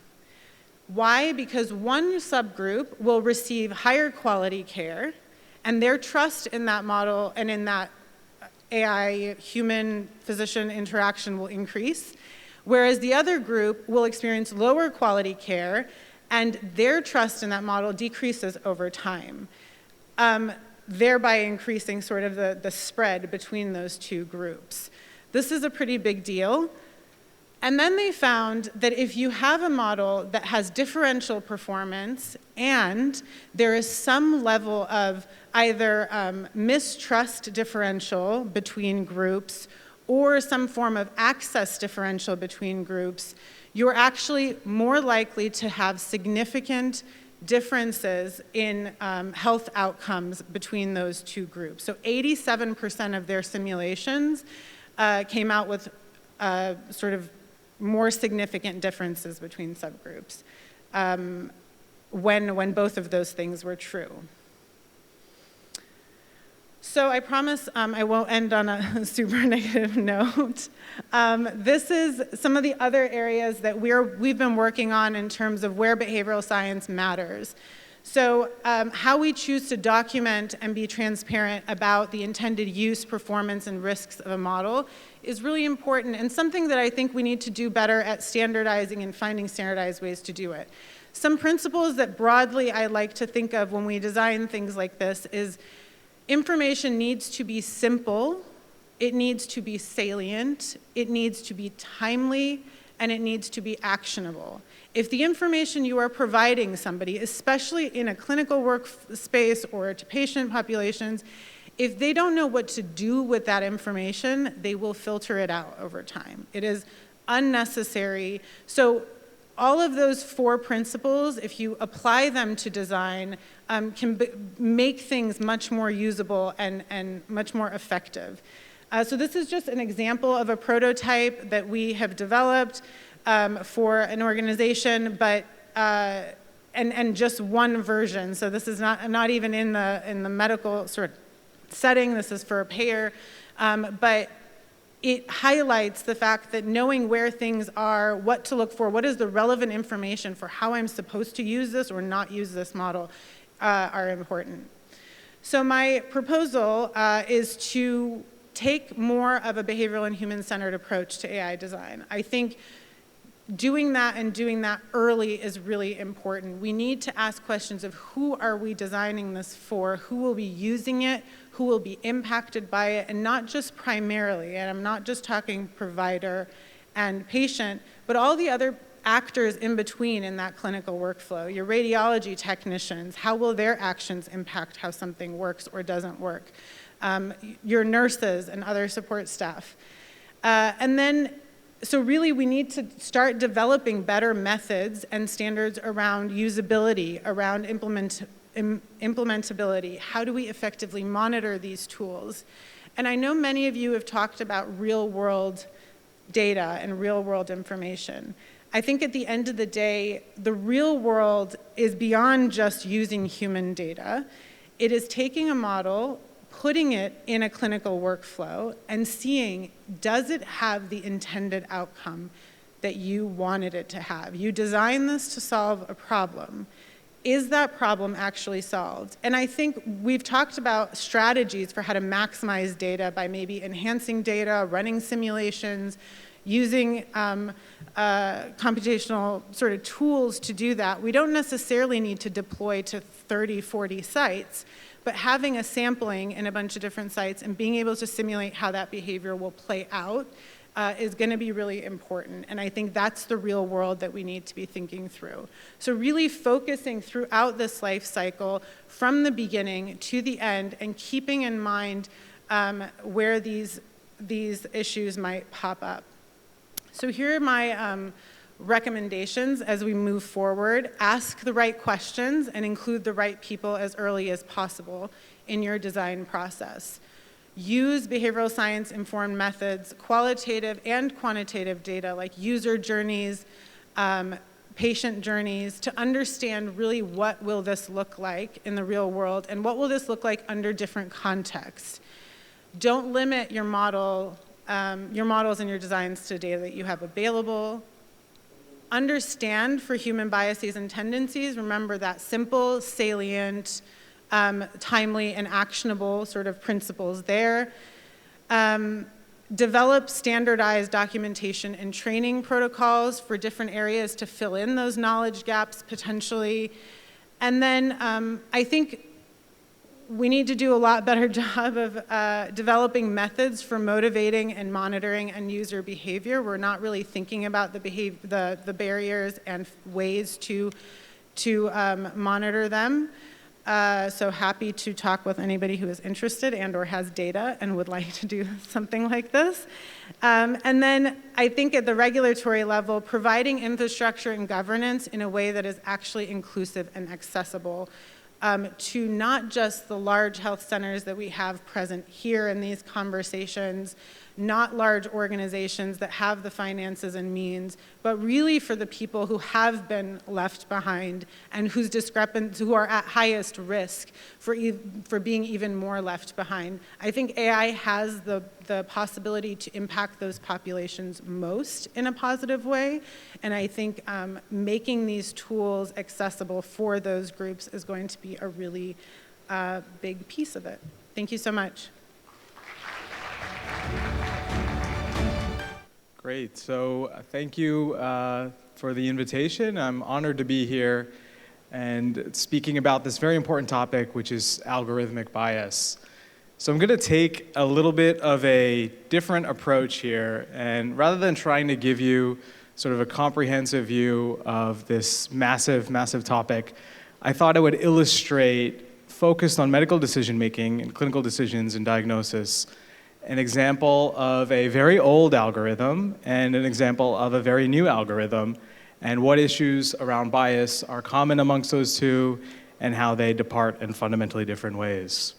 Why? Because one subgroup will receive higher quality care, and their trust in that model and in that AI human-physician interaction will increase, whereas the other group will experience lower quality care, and their trust in that model decreases over time, thereby increasing sort of the spread between those 2 groups. This is a pretty big deal. And then they found that if you have a model that has differential performance and there is some level of either mistrust differential between groups or some form of access differential between groups, you're actually more likely to have significant differences in health outcomes between those 2 groups. So 87% of their simulations came out with sort of more significant differences between subgroups when both of those things were true. So I promise I won't end on a super negative note. This is some of the other areas that we've been working on in terms of where behavioral science matters. So how we choose to document and be transparent about the intended use, performance, and risks of a model is really important and something that I think we need to do better at standardizing and finding standardized ways to do it. Some principles that broadly I like to think of when we design things like this is information needs to be simple, it needs to be salient, it needs to be timely, and it needs to be actionable. If the information you are providing somebody, especially in a clinical workspace or to patient populations, if they don't know what to do with that information, they will filter it out over time. It is unnecessary. So all of those 4 principles, if you apply them to design, can make things much more usable and much more effective. So this is just an example of a prototype that we have developed for an organization, but and just one version. So this is not even in the medical sort of setting. This is for a payer, but it highlights the fact that knowing where things are, what to look for, what is the relevant information for how I'm supposed to use this or not use this model are important. So my proposal is to take more of a behavioral and human-centered approach to AI design. I think doing that and doing that early is really important. We need to ask questions of who are we designing this for, who will be using it, who will be impacted by it, and not just primarily, and I'm not just talking provider and patient, but all the other actors in between in that clinical workflow. Your radiology technicians, how will their actions impact how something works or doesn't work? your nurses and other support staff. So really we need to start developing better methods and standards around usability, around implementability. How do we effectively monitor these tools? And I know many of you have talked about real-world data and real-world information. I think at the end of the day, the real world is beyond just using human data. It is taking a model, putting it in a clinical workflow, and seeing, does it have the intended outcome that you wanted it to have? You designed this to solve a problem. Is that problem actually solved? And I think we've talked about strategies for how to maximize data by maybe enhancing data, running simulations, using computational sort of tools to do that. We don't necessarily need to deploy to 30, 40 sites, but having a sampling in a bunch of different sites and being able to simulate how that behavior will play out is going to be really important. And I think that's the real world that we need to be thinking through. So really focusing throughout this life cycle from the beginning to the end and keeping in mind where these issues might pop up. So here are my recommendations as we move forward. Ask the right questions and include the right people as early as possible in your design process. Use behavioral science informed methods, qualitative and quantitative data like user journeys, patient journeys, to understand really what will this look like in the real world and what will this look like under different contexts. Don't limit your models and your designs to data that you have available. Understand for human biases and tendencies. Remember that simple, salient, timely, and actionable sort of principles there. Develop standardized documentation and training protocols for different areas to fill in those knowledge gaps potentially. And then I think we need to do a lot better job of developing methods for motivating and monitoring end user behavior. We're not really thinking about the barriers and ways to monitor them. So happy to talk with anybody who is interested and or has data and would like to do something like this. And then I think at the regulatory level, providing infrastructure and governance in a way that is actually inclusive and accessible to not just the large health centers that we have present here in these conversations, not large organizations that have the finances and means, but really for the people who have been left behind and who are at highest risk for being even more left behind. I think AI has the possibility to impact those populations most in a positive way, and I think making these tools accessible for those groups is going to be a really big piece of it. Thank you so much. Great. So thank you for the invitation. I'm honored to be here and speaking about this very important topic, which is algorithmic bias. So I'm going to take a little bit of a different approach here, and rather than trying to give you sort of a comprehensive view of this massive, massive topic, I thought I would illustrate, focused on medical decision-making and clinical decisions and diagnosis, an example of a very old algorithm and an example of a very new algorithm, and what issues around bias are common amongst those two and how they depart in fundamentally different ways.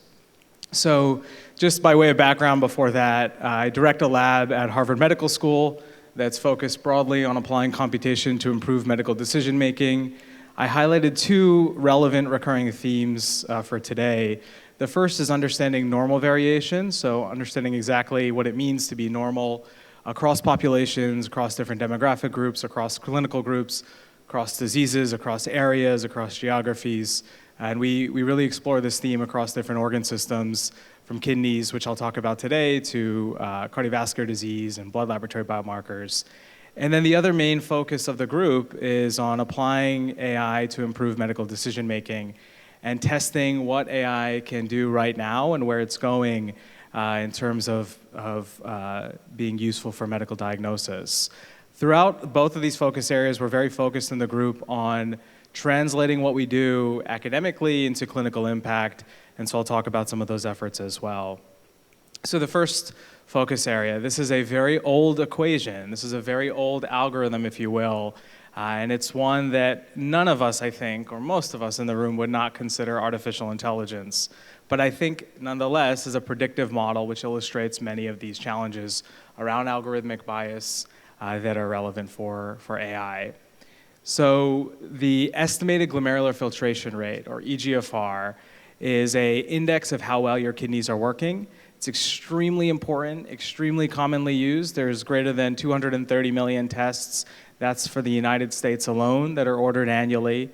So just by way of background before that, I direct a lab at Harvard Medical School that's focused broadly on applying computation to improve medical decision making. I highlighted two relevant recurring themes for today. The first is understanding normal variation, so understanding exactly what it means to be normal across populations, across different demographic groups, across clinical groups, across diseases, across areas, across geographies. And we really explore this theme across different organ systems, from kidneys, which I'll talk about today, to cardiovascular disease and blood laboratory biomarkers. And then the other main focus of the group is on applying AI to improve medical decision making and testing what AI can do right now and where it's going in terms of being useful for medical diagnosis. Throughout both of these focus areas, we're very focused in the group on translating what we do academically into clinical impact, and so I'll talk about some of those efforts as well. So the first focus area, this is a very old equation. This is a very old algorithm, if you will. And it's one that none of us, I think, or most of us in the room would not consider artificial intelligence. But I think, nonetheless, is a predictive model which illustrates many of these challenges around algorithmic bias that are relevant for AI. So the estimated glomerular filtration rate, or eGFR, is an index of how well your kidneys are working. It's extremely important, extremely commonly used. There's greater than 230 million tests. That's for the United States alone that are ordered annually.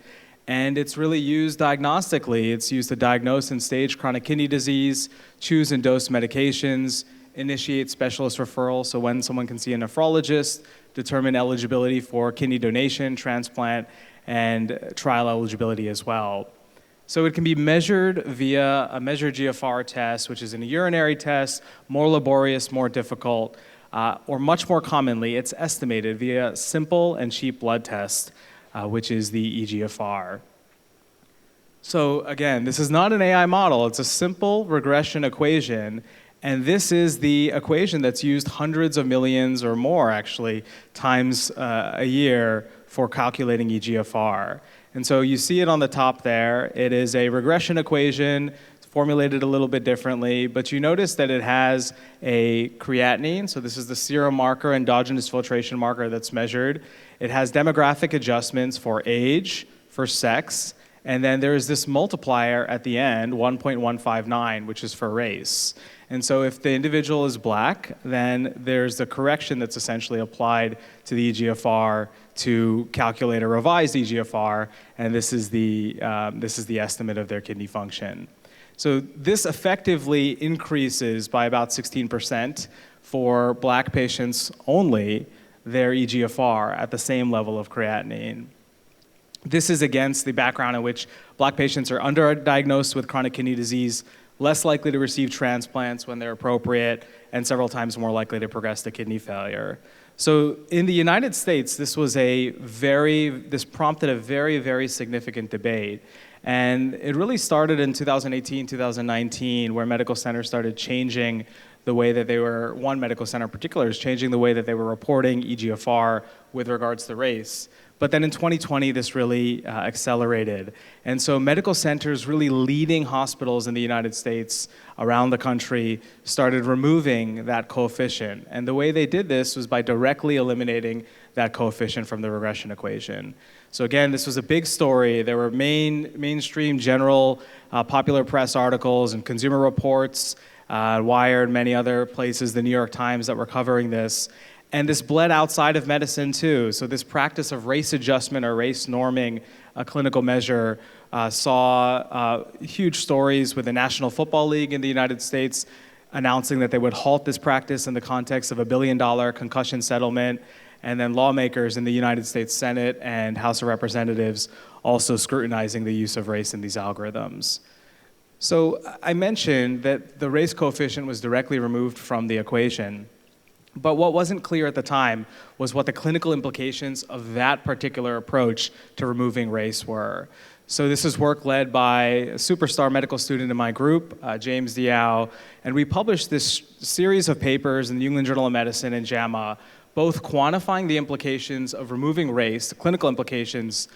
And it's really used diagnostically. It's used to diagnose and stage chronic kidney disease, choose and dose medications, initiate specialist referral, so when someone can see a nephrologist, determine eligibility for kidney donation, transplant, and trial eligibility as well. So it can be measured via a measured GFR test, which is a urinary test, more laborious, more difficult, or much more commonly, it's estimated via a simple and cheap blood test, which is the eGFR. So again, this is not an AI model. It's a simple regression equation. And this is the equation that's used hundreds of millions or more, actually, times a year for calculating eGFR. And so you see it on the top there. It is a regression equation. It's formulated a little bit differently, but you notice that it has a creatinine. So this is the serum marker, endogenous filtration marker that's measured. It has demographic adjustments for age, for sex, and then there is this multiplier at the end, 1.159, which is for race. And so if the individual is black, then there's the correction that's essentially applied to the eGFR to calculate a revised eGFR, and this is the estimate of their kidney function. So this effectively increases by about 16% for black patients only their eGFR at the same level of creatinine. This is against the background in which black patients are underdiagnosed with chronic kidney disease, less likely to receive transplants when they're appropriate, and several times more likely to progress to kidney failure. So in the United States, this prompted a very, very significant debate. And it really started in 2018, 2019, where medical centers started changing the way that one medical center in particular is changing the way that they were reporting eGFR with regards to race. But then in 2020, this really accelerated. And so medical centers, really leading hospitals in the United States, around the country, started removing that coefficient. And the way they did this was by directly eliminating that coefficient from the regression equation. So again, this was a big story. There were mainstream general popular press articles and Consumer Reports, Wired, many other places, the New York Times, that were covering this. And this bled outside of medicine too. So this practice of race adjustment or race norming a clinical measure saw huge stories with the National Football League in the United States announcing that they would halt this practice in the context of $1 billion concussion settlement, and then lawmakers in the United States Senate and House of Representatives also scrutinizing the use of race in these algorithms. So I mentioned that the race coefficient was directly removed from the equation. But what wasn't clear at the time was what the clinical implications of that particular approach to removing race were. So this is work led by a superstar medical student in my group, James Diao, and we published this series of papers in the New England Journal of Medicine and JAMA, both quantifying the implications of removing race, the clinical implications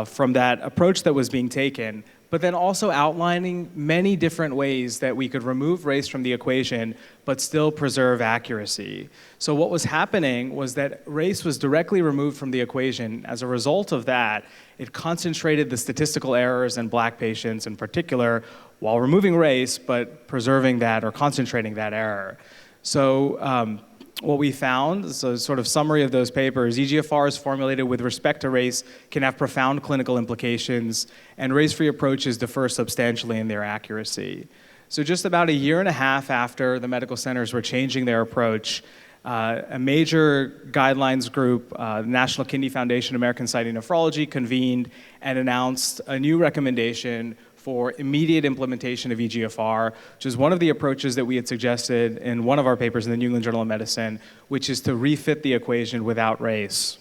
from that approach that was being taken, but then also outlining many different ways that we could remove race from the equation but still preserve accuracy. So what was happening was that race was directly removed from the equation. As a result of that, it concentrated the statistical errors in black patients in particular while removing race but preserving that or concentrating that error. So what we found, so sort of summary of those papers, eGFRs formulated with respect to race can have profound clinical implications, and race-free approaches differ substantially in their accuracy. So just about a year and a half after the medical centers were changing their approach, a major guidelines group, the National Kidney Foundation, American Society of Nephrology, convened and announced a new recommendation for immediate implementation of eGFR, which is one of the approaches that we had suggested in one of our papers in the New England Journal of Medicine, which is to refit the equation without race.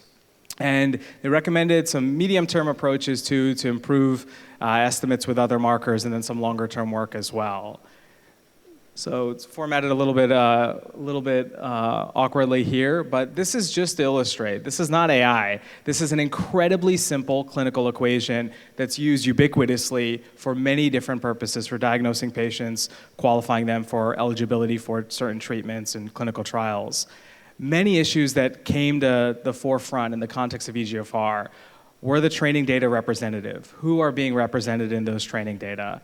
And they recommended some medium-term approaches to improve estimates with other markers, and then some longer-term work as well. So it's formatted a little bit awkwardly here, but this is just to illustrate. This is not AI. This is an incredibly simple clinical equation that's used ubiquitously for many different purposes, for diagnosing patients, qualifying them for eligibility for certain treatments and clinical trials. Many issues that came to the forefront in the context of EGFR were the training data representative. Who are being represented in those training data?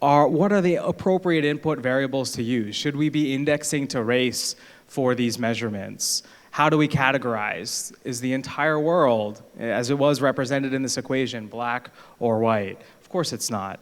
What are the appropriate input variables to use? Should we be indexing to race for these measurements? How do we categorize? Is the entire world, as it was represented in this equation, black or white? Of course it's not.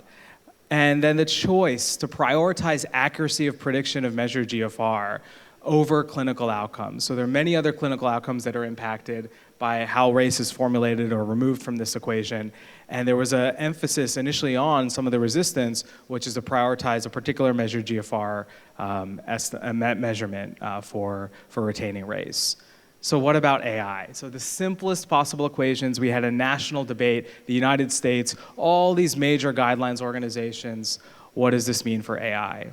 And then the choice to prioritize accuracy of prediction of measured GFR over clinical outcomes. So there are many other clinical outcomes that are impacted by how race is formulated or removed from this equation. And there was an emphasis initially on some of the resistance, which is to prioritize a particular measured GFR measurement for retaining race. So what about AI? So the simplest possible equations, we had a national debate, the United States, all these major guidelines organizations. What does this mean for AI?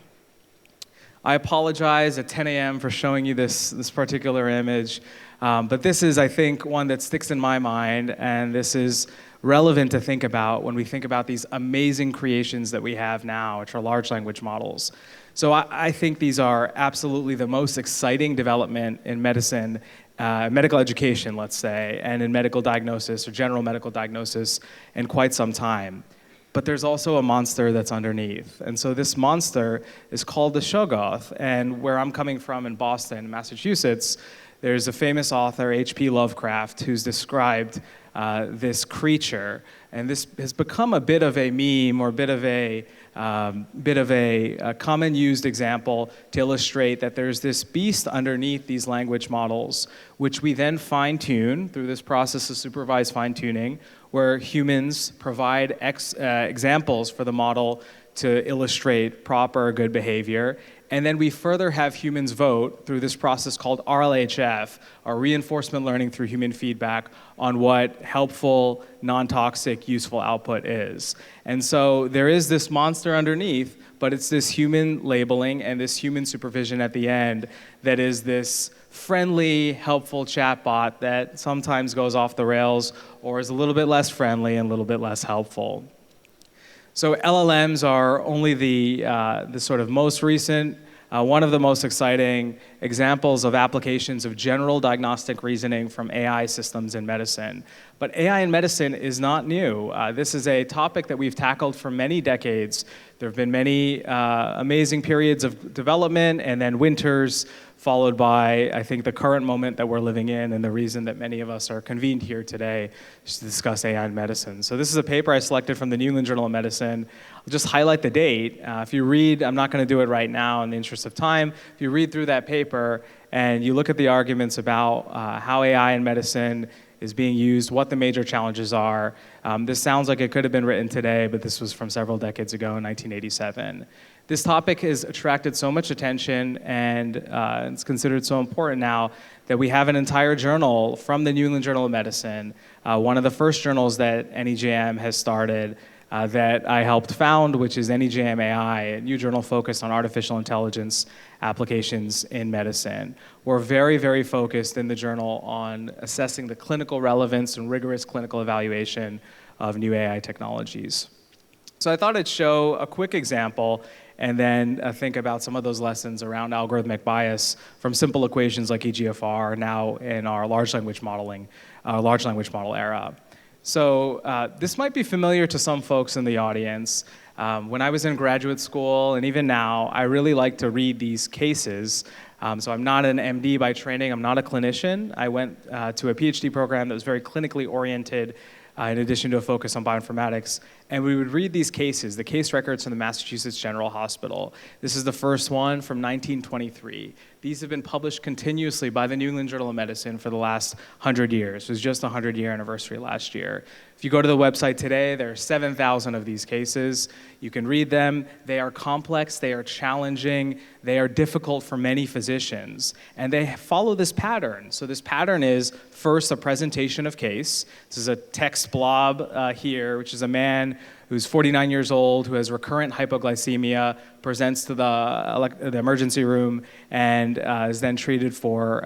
I apologize at 10 a.m. for showing you this particular image, but this is, I think, one that sticks in my mind, and this is relevant to think about when we think about these amazing creations that we have now, which are large language models. So I think these are absolutely the most exciting development in medicine, medical education, let's say, and in medical diagnosis or general medical diagnosis in quite some time. But there's also a monster that's underneath. And so this monster is called the Shoggoth. And where I'm coming from in Boston, Massachusetts, there's a famous author, H.P. Lovecraft, who's described this creature. And this has become a bit of a meme or a bit of a common used example to illustrate that there's this beast underneath these language models, which we then fine-tune through this process of supervised fine-tuning, where humans provide examples for the model to illustrate proper good behavior. And then we further have humans vote through this process called RLHF, or reinforcement learning through human feedback, on what helpful, non-toxic, useful output is. And so there is this monster underneath, but it's this human labeling and this human supervision at the end that is this friendly, helpful chatbot that sometimes goes off the rails or is a little bit less friendly and a little bit less helpful. So LLMs are only the sort of most recent, one of the most exciting examples of applications of general diagnostic reasoning from AI systems in medicine. But AI in medicine is not new. This is a topic that we've tackled for many decades. There have been many amazing periods of development and then winters, followed by, I think, the current moment that we're living in and the reason that many of us are convened here today to discuss AI in medicine. So this is a paper I selected from the New England Journal of Medicine. I'll just highlight the date. If you read, I'm not going to do it right now in the interest of time, if you read through that paper and you look at the arguments about how AI in medicine is being used, what the major challenges are. This sounds like it could have been written today, but this was from several decades ago in 1987. This topic has attracted so much attention and it's considered so important now that we have an entire journal from the New England Journal of Medicine, one of the first journals that NEJM has started that I helped found, which is NEJM AI, a new journal focused on artificial intelligence applications in medicine. We're very, very focused in the journal on assessing the clinical relevance and rigorous clinical evaluation of new AI technologies. So I thought I'd show a quick example and then think about some of those lessons around algorithmic bias from simple equations like EGFR now in our large language model era. So this might be familiar to some folks in the audience. When I was in graduate school, and even now, I really like to read these cases. So I'm not an MD by training, I'm not a clinician. I went to a PhD program that was very clinically oriented, in addition to a focus on bioinformatics. And we would read these cases, the case records from the Massachusetts General Hospital. This is the first one from 1923. These have been published continuously by the New England Journal of Medicine for the last 100 years. It was just the 100-year anniversary last year. If you go to the website today, there are 7,000 of these cases. You can read them. They are complex, they are challenging, they are difficult for many physicians. And they follow this pattern. So this pattern is first a presentation of case. This is a text blob here, which is a man who's 49 years old, who has recurrent hypoglycemia, presents to the emergency room, and is then treated for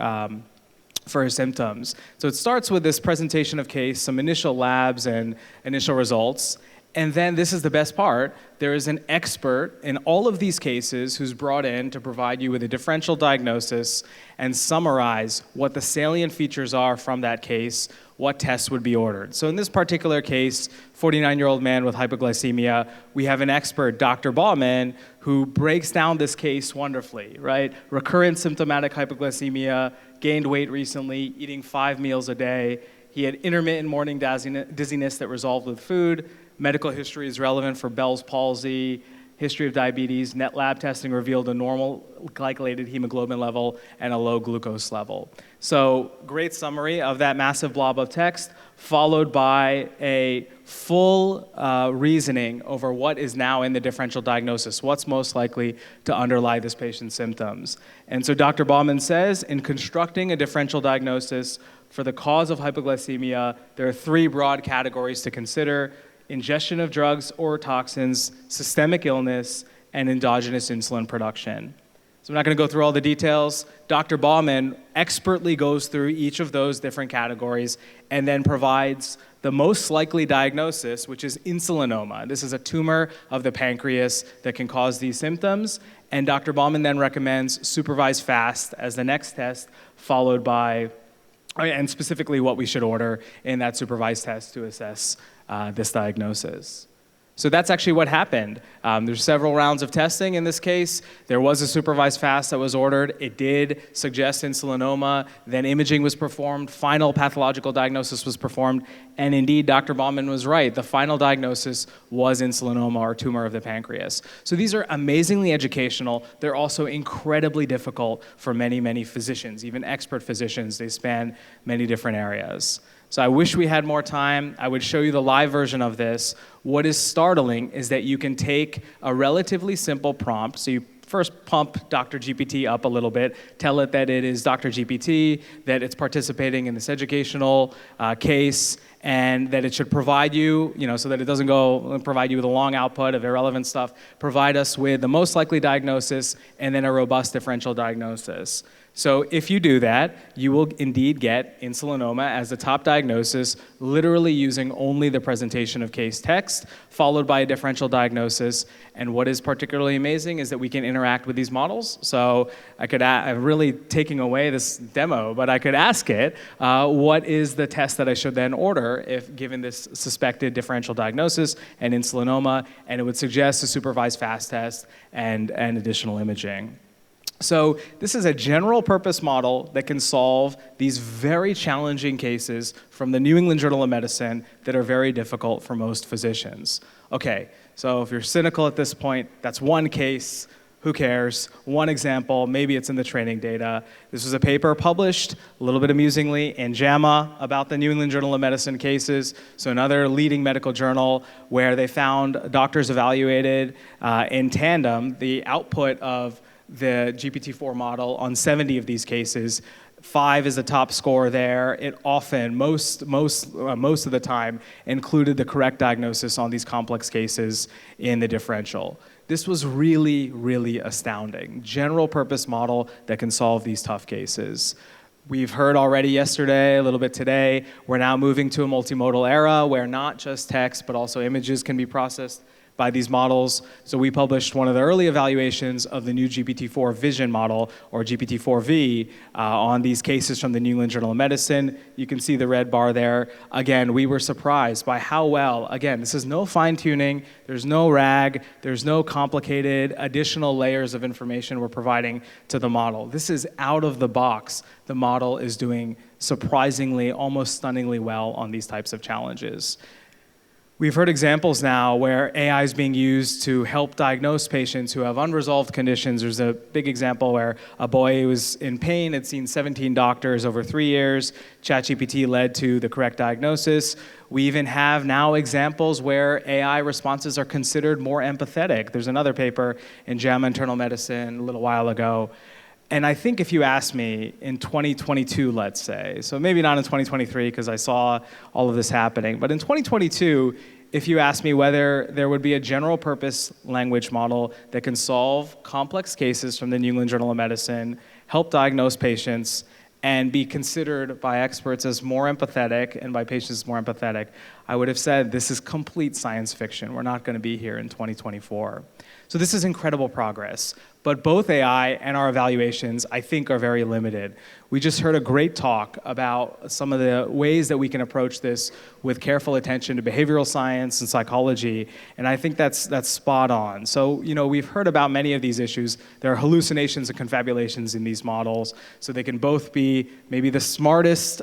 her symptoms. So it starts with this presentation of case, some initial labs and initial results. And then this is the best part. There is an expert in all of these cases who's brought in to provide you with a differential diagnosis and summarize what the salient features are from that case, what tests would be ordered. So in this particular case, 49-year-old man with hypoglycemia, we have an expert, Dr. Baumann, who breaks down this case wonderfully, right? Recurrent symptomatic hypoglycemia, gained weight recently, eating 5 meals a day. He had intermittent morning dizziness that resolved with food. Medical history is relevant for Bell's palsy, history of diabetes. Net lab testing revealed a normal glycolated hemoglobin level and a low glucose level. So great summary of that massive blob of text, followed by a full reasoning over what is now in the differential diagnosis, what's most likely to underlie this patient's symptoms. And so Dr. Baumann says, in constructing a differential diagnosis for the cause of hypoglycemia, there are 3 broad categories to consider: ingestion of drugs or toxins, systemic illness, and endogenous insulin production. So I'm not going to go through all the details. Dr. Baumann expertly goes through each of those different categories and then provides the most likely diagnosis, which is insulinoma. This is a tumor of the pancreas that can cause these symptoms. And Dr. Baumann then recommends supervised fast as the next test, followed by, and specifically what we should order in that supervised test to assess this diagnosis. So that's actually what happened. There's several rounds of testing in this case. There was a supervised fast that was ordered. It did suggest insulinoma. Then imaging was performed. Final pathological diagnosis was performed. And indeed, Dr. Baumann was right. The final diagnosis was insulinoma, or tumor of the pancreas. So these are amazingly educational. They're also incredibly difficult for many, many physicians, even expert physicians. They span many different areas. So I wish we had more time. I would show you the live version of this. What is startling is that you can take a relatively simple prompt. So you first pump Dr. GPT up a little bit, tell it that it is Dr. GPT, that it's participating in this educational case, and that it should provide you, so that it doesn't go and provide you with a long output of irrelevant stuff, provide us with the most likely diagnosis and then a robust differential diagnosis. So if you do that, you will indeed get insulinoma as the top diagnosis, literally using only the presentation of case text, followed by a differential diagnosis. And what is particularly amazing is that we can interact with these models. So I could, I'm really taking away this demo, but I could ask it, what is the test that I should then order if given this suspected differential diagnosis and insulinoma, and it would suggest a supervised fast test and additional imaging. So this is a general purpose model that can solve these very challenging cases from the New England Journal of Medicine that are very difficult for most physicians. Okay, so if you're cynical at this point, that's one case, who cares? One example, maybe it's in the training data. This was a paper published, a little bit amusingly, in JAMA about the New England Journal of Medicine cases, so another leading medical journal where they found doctors evaluated in tandem the output of the GPT-4 model on 70 of these cases. 5 is the top score there. It often, most of the time, included the correct diagnosis on these complex cases in the differential. This was really, really astounding. General purpose model that can solve these tough cases. We've heard already yesterday, a little bit today, we're now moving to a multimodal era where not just text, but also images can be processed by these models. So we published one of the early evaluations of the new GPT-4 vision model, or GPT-4V, on these cases from the New England Journal of Medicine. You can see the red bar there. Again, we were surprised by how well, again, this is no fine-tuning, there's no RAG, there's no complicated additional layers of information we're providing to the model. This is out of the box. The model is doing surprisingly, almost stunningly well on these types of challenges. We've heard examples now where AI is being used to help diagnose patients who have unresolved conditions. There's a big example where a boy who was in pain had seen 17 doctors over 3 years. ChatGPT led to the correct diagnosis. We even have now examples where AI responses are considered more empathetic. There's another paper in JAMA Internal Medicine a little while ago. And I think if you ask me in 2022, let's say, so maybe not in 2023 because I saw all of this happening, but in 2022, if you ask me whether there would be a general purpose language model that can solve complex cases from the New England Journal of Medicine, help diagnose patients, and be considered by experts as more empathetic and by patients as more empathetic, I would have said this is complete science fiction. We're not going to be here in 2024. So this is incredible progress. But both AI and our evaluations, I think, are very limited. We just heard a great talk about some of the ways that we can approach this with careful attention to behavioral science and psychology, and I think that's spot on. So, we've heard about many of these issues. There are hallucinations and confabulations in these models, so they can both be maybe the smartest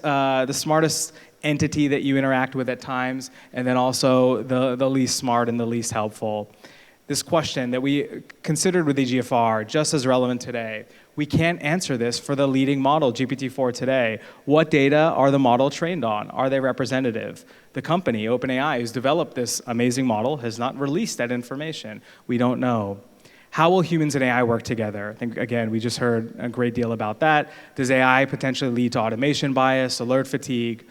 entity that you interact with at times, and then also the least smart and the least helpful. This question that we considered with EGFR, just as relevant today. We can't answer this for the leading model, GPT-4 today. What data are the model trained on? Are they representative? The company, OpenAI, who's developed this amazing model, has not released that information. We don't know. How will humans and AI work together? I think, again, we just heard a great deal about that. Does AI potentially lead to automation bias, alert fatigue?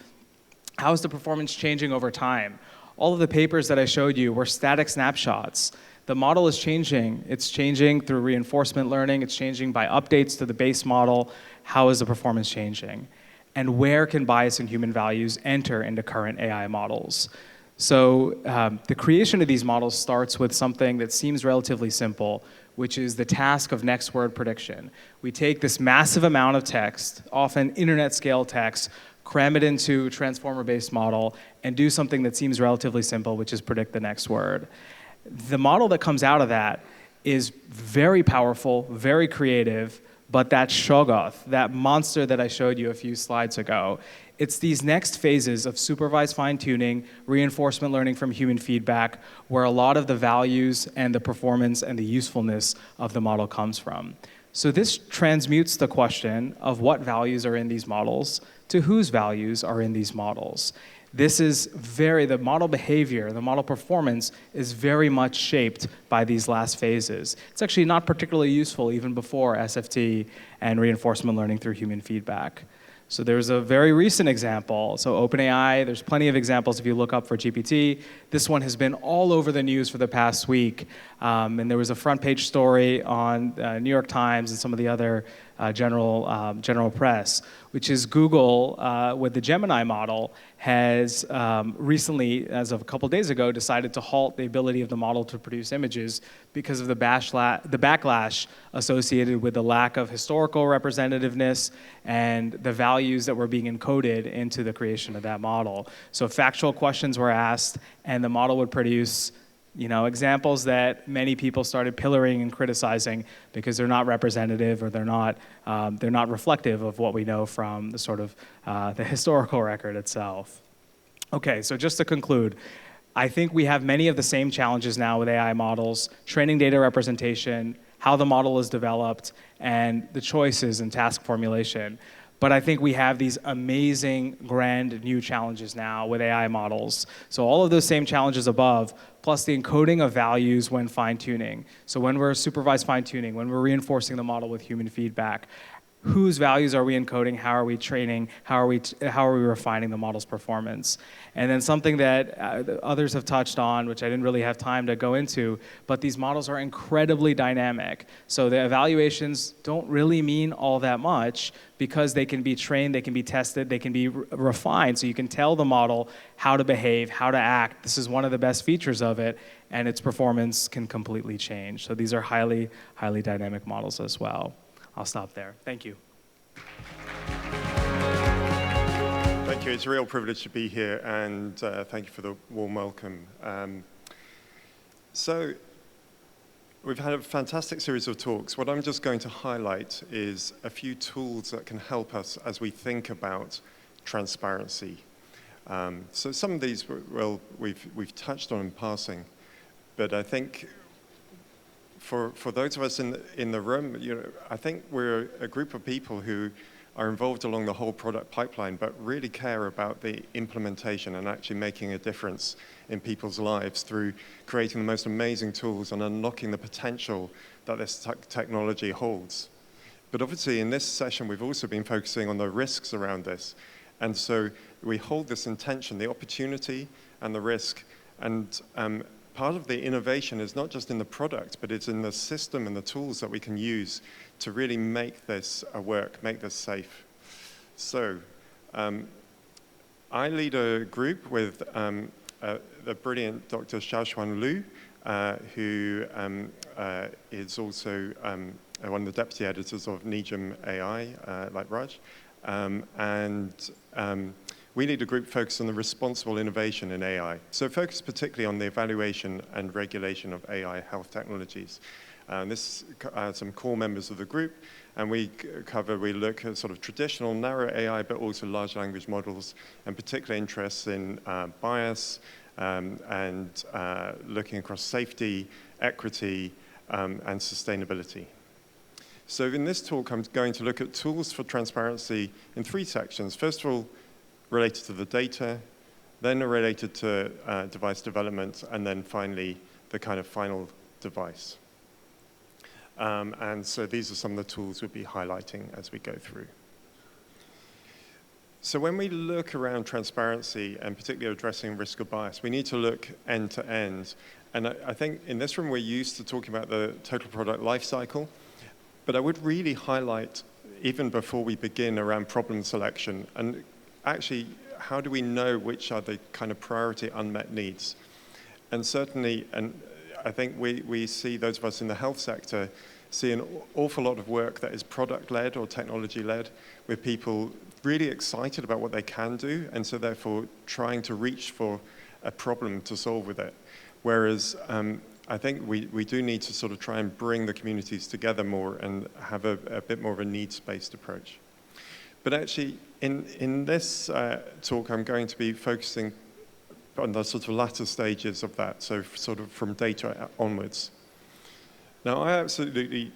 How is the performance changing over time? All of the papers that I showed you were static snapshots. The model is changing. It's changing through reinforcement learning. It's changing by updates to the base model. How is the performance changing? And where can bias and human values enter into current AI models? So the creation of these models starts with something that seems relatively simple, which is the task of next word prediction. We take this massive amount of text, often internet scale text, cram it into a transformer-based model, and do something that seems relatively simple, which is predict the next word. The model that comes out of that is very powerful, very creative, but that Shoggoth, that monster that I showed you a few slides ago, it's these next phases of supervised fine-tuning, reinforcement learning from human feedback, where a lot of the values and the performance and the usefulness of the model comes from. So this transmutes the question of what values are in these models to whose values are in these models. This is the model behavior, the model performance is very much shaped by these last phases. It's actually not particularly useful even before SFT and reinforcement learning through human feedback. So there's a very recent example. So OpenAI, there's plenty of examples if you look up for GPT. This one has been all over the news for the past week. And there was a front page story on New York Times and some of the other general press, which is Google, with the Gemini model, has recently, as of a couple days ago, decided to halt the ability of the model to produce images because of the backlash associated with the lack of historical representativeness and the values that were being encoded into the creation of that model. So factual questions were asked, and the model would produce examples that many people started pillaring and criticizing because they're not representative or they're not reflective of what we know from the sort of the historical record itself. Okay, so just to conclude, I think we have many of the same challenges now with AI models, training data representation, how the model is developed, and the choices and task formulation. But I think we have these amazing, grand new challenges now with AI models. So all of those same challenges above, plus the encoding of values when fine-tuning. So when we're supervised fine-tuning, when we're reinforcing the model with human feedback, whose values are we encoding? How are we training? How are we refining the model's performance? And then something that others have touched on, which I didn't really have time to go into, but these models are incredibly dynamic. So the evaluations don't really mean all that much because they can be trained, they can be tested, they can be refined. So you can tell the model how to behave, how to act. This is one of the best features of it, and its performance can completely change. So these are highly, highly dynamic models as well. I'll stop there. Thank you. Thank you. It's a real privilege to be here, and thank you for the warm welcome. So we've had a fantastic series of talks. What I'm just going to highlight is a few tools that can help us as we think about transparency. So some of these, well, we've touched on in passing, but I think for those of us in the room, I think we're a group of people who are involved along the whole product pipeline, but really care about the implementation and actually making a difference in people's lives through creating the most amazing tools and unlocking the potential that this technology holds. But obviously in this session, we've also been focusing on the risks around this. And so we hold this intention, the opportunity and the risk And part of the innovation is not just in the product, but it's in the system and the tools that we can use to really make this work, make this safe. So I lead a group with the brilliant Dr. Xiaoxuan Liu, who is also one of the deputy editors of Nijam AI, like Raj. We lead a group focused on the responsible innovation in AI. So focused particularly on the evaluation and regulation of AI health technologies. This some core members of the group, and we look at sort of traditional narrow AI, but also large language models, and particular interests in bias, and looking across safety, equity, and sustainability. So in this talk, I'm going to look at tools for transparency in 3 sections. First of all, related to the data, then related to device development, and then finally, the kind of final device. And so these are some of the tools we'll be highlighting as we go through. So when we look around transparency, and particularly addressing risk of bias, we need to look end to end. And I think in this room, we're used to talking about the total product life cycle, but I would really highlight, even before we begin, around problem selection. And actually, how do we know which are the kind of priority unmet needs? And certainly, and I think we see, those of us in the health sector, see an awful lot of work that is product-led or technology-led, with people really excited about what they can do, and so therefore trying to reach for a problem to solve with it. Whereas I think we do need to sort of try and bring the communities together more and have a bit more of a needs-based approach. But actually, in this talk, I'm going to be focusing on the sort of latter stages of that, so sort of from data onwards. Now, I absolutely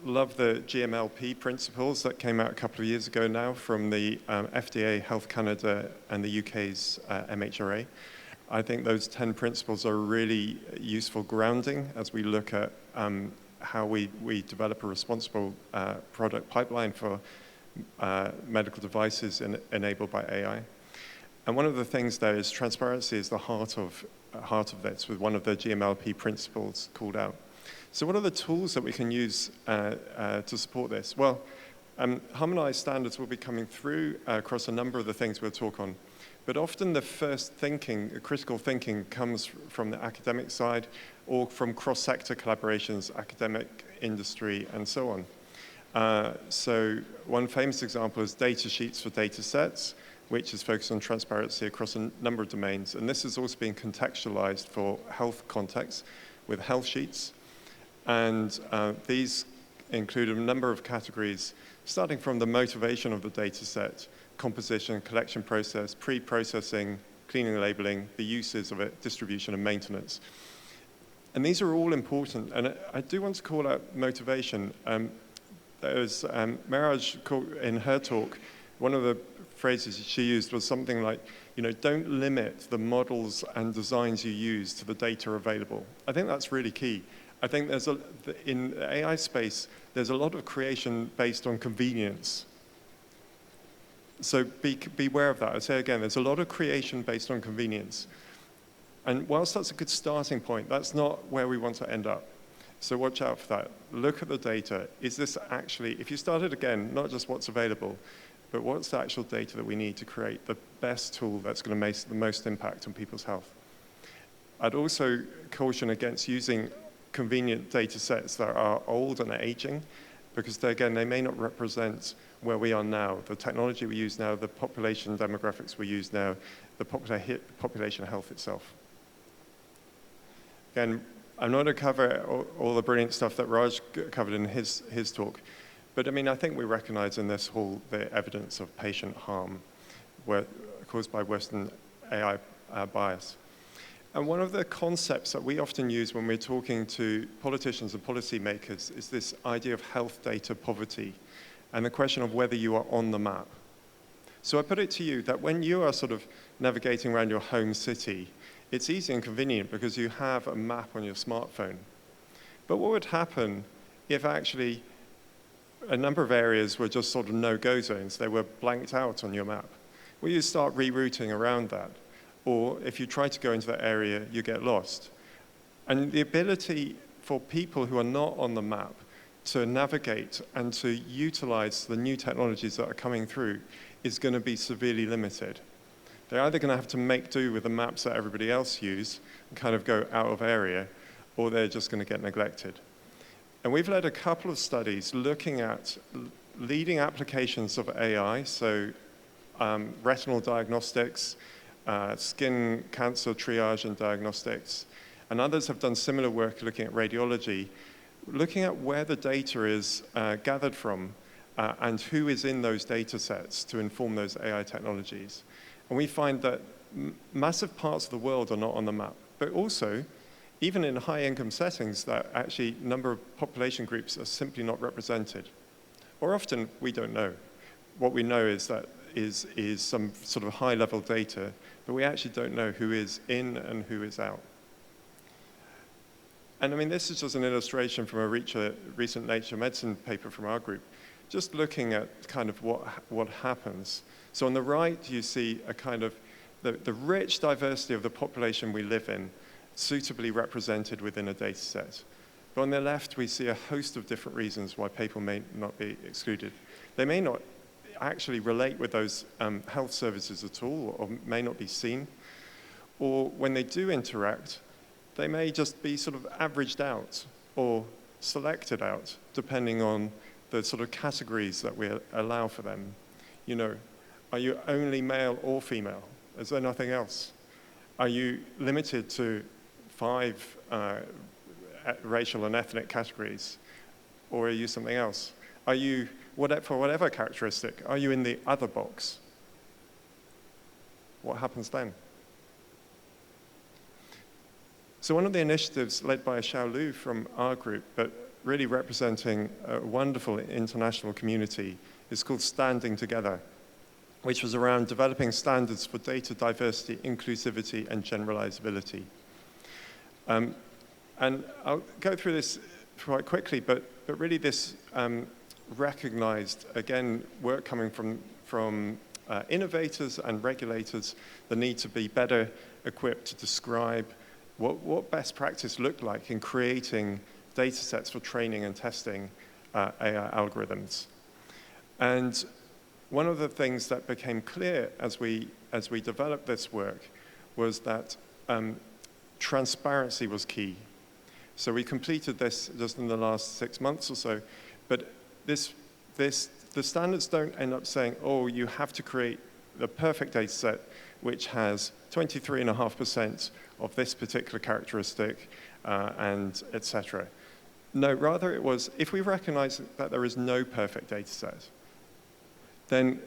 love the GMLP principles that came out a couple of years ago now from the FDA, Health Canada, and the UK's MHRA. I think those 10 principles are really useful grounding as we look at how we develop a responsible product pipeline for medical devices enabled by AI. And one of the things there is transparency is the heart of this, with one of the GMLP principles called out. So what are the tools that we can use to support this? Well, harmonized standards will be coming through across a number of the things we'll talk on. But often the first thinking, critical thinking, comes from the academic side or from cross-sector collaborations, academic, industry, and so on. So one famous example is data sheets for data sets, which is focused on transparency across a number of domains. And this is also being contextualized for health contexts with health sheets. And these include a number of categories, starting from the motivation of the data set, composition, collection process, pre-processing, cleaning and labeling, the uses of it, distribution and maintenance. And these are all important. And I do want to call out motivation. There was Merage in her talk, one of the phrases she used was something like, don't limit the models and designs you use to the data available. I think that's really key. I think in the AI space, there's a lot of creation based on convenience. So beware of that. I say again, there's a lot of creation based on convenience. And whilst that's a good starting point, that's not where we want to end up. So watch out for that. Look at the data. Is this actually, if you started again, not just what's available, but what's the actual data that we need to create the best tool that's going to make the most impact on people's health? I'd also caution against using convenient data sets that are old and are aging, because they may not represent where we are now, the technology we use now, the population demographics we use now, the population health itself. Again, I'm not going to cover all the brilliant stuff that Raj covered in his talk, but I think we recognize in this hall the evidence of patient harm caused by Western AI bias. And one of the concepts that we often use when we're talking to politicians and policymakers is this idea of health data poverty and the question of whether you are on the map. So I put it to you that when you are sort of navigating around your home city, it's easy and convenient because you have a map on your smartphone. But what would happen if actually a number of areas were just sort of no-go zones? They were blanked out on your map. Well, you start rerouting around that. or if you try to go into that area, you get lost. And the ability for people who are not on the map to navigate and to utilize the new technologies that are coming through is going to be severely limited. They're either going to have to make do with the maps that everybody else use and kind of go out of area, or they're just going to get neglected. And we've led a couple of studies looking at leading applications of AI, so retinal diagnostics, skin cancer triage and diagnostics, and others have done similar work looking at radiology, looking at where the data is gathered from and who is in those data sets to inform those AI technologies. And we find that massive parts of the world are not on the map, but also, even in high-income settings, that actually number of population groups are simply not represented. Or often, we don't know. What we know is that is some sort of high-level data, but we actually don't know who is in and who is out. And I mean, this is just an illustration from a recent Nature Medicine paper from our group, just looking at kind of what happens. So on the right, you see a kind of the rich diversity of the population we live in, suitably represented within a data set. But on the left, we see a host of different reasons why people may not be excluded. They may not actually relate with those health services at all, or may not be seen. Or when they do interact, they may just be sort of averaged out or selected out, depending on the sort of categories that we allow for them. You know, are you only male or female? Is there nothing else? Are you limited to 5 racial and ethnic categories? Or are you something else? Are you, for whatever characteristic, are you in the other box? What happens then? So one of the initiatives led by Xiao Lu from our group, but really representing a wonderful international community, is called Standing Together, which was around developing standards for data diversity, inclusivity, and generalizability. And I'll go through this quite quickly, but really this recognized, again, work coming from innovators and regulators, the need to be better equipped to describe what best practice looked like in creating data sets for training and testing AI algorithms. And one of the things that became clear as we developed this work was that transparency was key. So we completed this just in the last 6 months or so, but the standards don't end up saying, oh, you have to create the perfect data set which has 23.5% of this particular characteristic and et cetera. No, rather it was, if we recognize that there is no perfect data set, then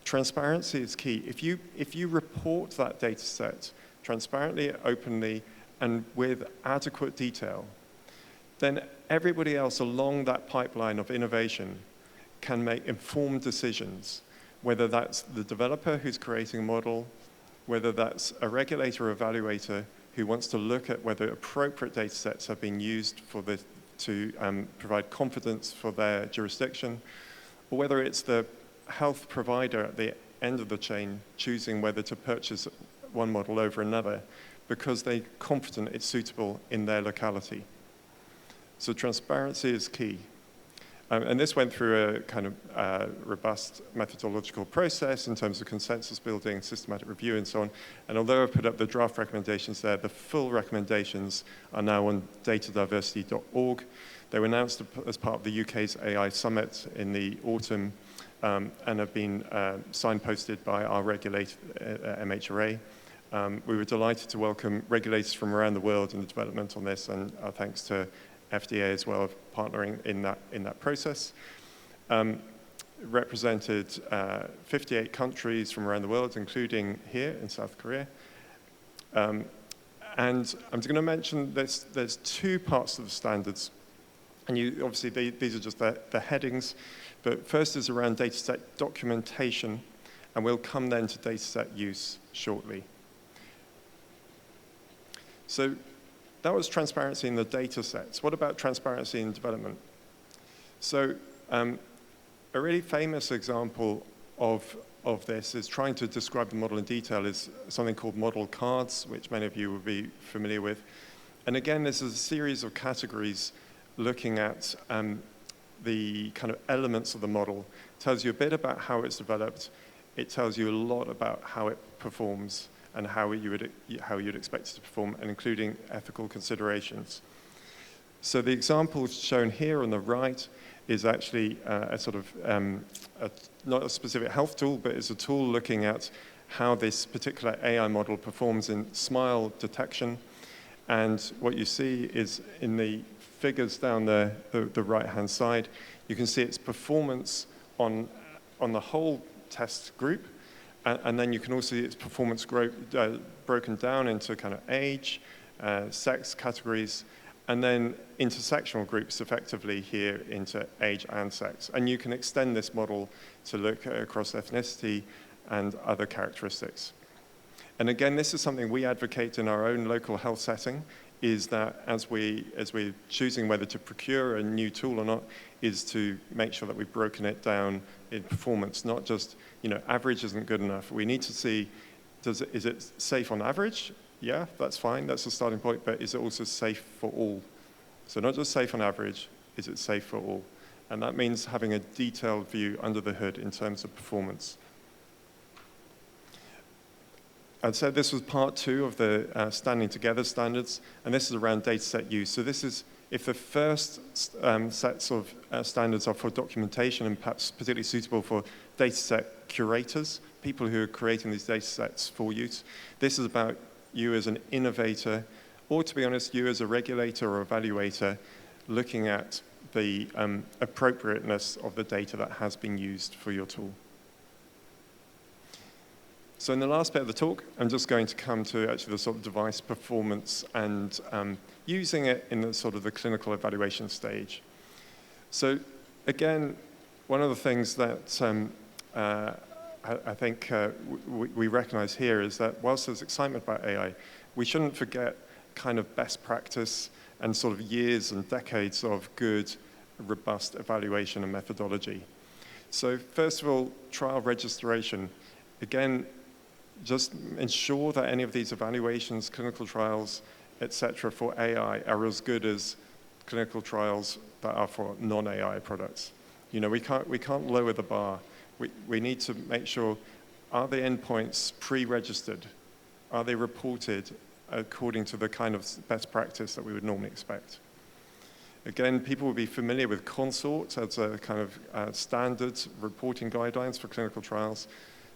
transparency is key. If you report that data set transparently, openly, and with adequate detail, then everybody else along that pipeline of innovation can make informed decisions, whether that's the developer who's creating a model, whether that's a regulator or evaluator who wants to look at whether appropriate data sets have been used to provide confidence for their jurisdiction, or whether it's the health provider at the end of the chain choosing whether to purchase one model over another because they're confident it's suitable in their locality. So transparency is key. And this went through a kind of robust methodological process in terms of consensus building, systematic review, and so on. And although I've put up the draft recommendations there, the full recommendations are now on datadiversity.org. They were announced as part of the UK's AI Summit in the autumn and have been signposted by our regulator, MHRA. We were delighted to welcome regulators from around the world in the development on this, and our thanks to FDA as well of partnering in that process. Represented 58 countries from around the world, including here in South Korea. And I'm just going to mention there's 2 parts of the standards. And obviously, these are just the headings. But first is around dataset documentation. And we'll come then to dataset use shortly. So that was transparency in the data sets. What about transparency in development? So a really famous example of of this is trying to describe the model in detail is something called model cards, which many of you will be familiar with. And again, this is a series of categories looking at the kind of elements of the model. It tells you a bit about how it's developed. It tells you a lot about how it performs and how you'd expect it to perform, and including ethical considerations. So the example shown here on the right is actually a sort of, not a specific health tool, but it's a tool looking at how this particular AI model performs in smile detection. And what you see is in the figures down the right-hand side, you can see its performance on the whole test group, and then you can also see its performance broken down into kind of age, sex categories, and then intersectional groups effectively here into age and sex. And you can extend this model to look across ethnicity and other characteristics. And again, this is something we advocate in our own local health setting, is that as we're choosing whether to procure a new tool or not, is to make sure that we've broken it down in performance, not just, average isn't good enough. We need to see, is it safe on average? Yeah, that's fine, that's the starting point, but is it also safe for all? So not just safe on average, is it safe for all? And that means having a detailed view under the hood in terms of performance. I'd said this was part 2 of the standing together standards, and this is around dataset use. So this is, if the first sets of standards are for documentation and perhaps particularly suitable for dataset curators, people who are creating these datasets for use, this is about you as an innovator, or to be honest, you as a regulator or evaluator, looking at the appropriateness of the data that has been used for your tool. So in the last bit of the talk, I'm just going to come to actually the sort of device performance and using it in the sort of the clinical evaluation stage. So again, one of the things that I think we recognize here is that whilst there's excitement about AI, we shouldn't forget kind of best practice and sort of years and decades of good, robust evaluation and methodology. So first of all, trial registration. Again, just ensure that any of these evaluations, clinical trials, etc., for AI are as good as clinical trials that are for non-AI products. We can't lower the bar. We need to make sure, are the endpoints pre-registered? Are they reported according to the kind of best practice that we would normally expect? Again, people will be familiar with CONSORT as a kind of standard reporting guidelines for clinical trials.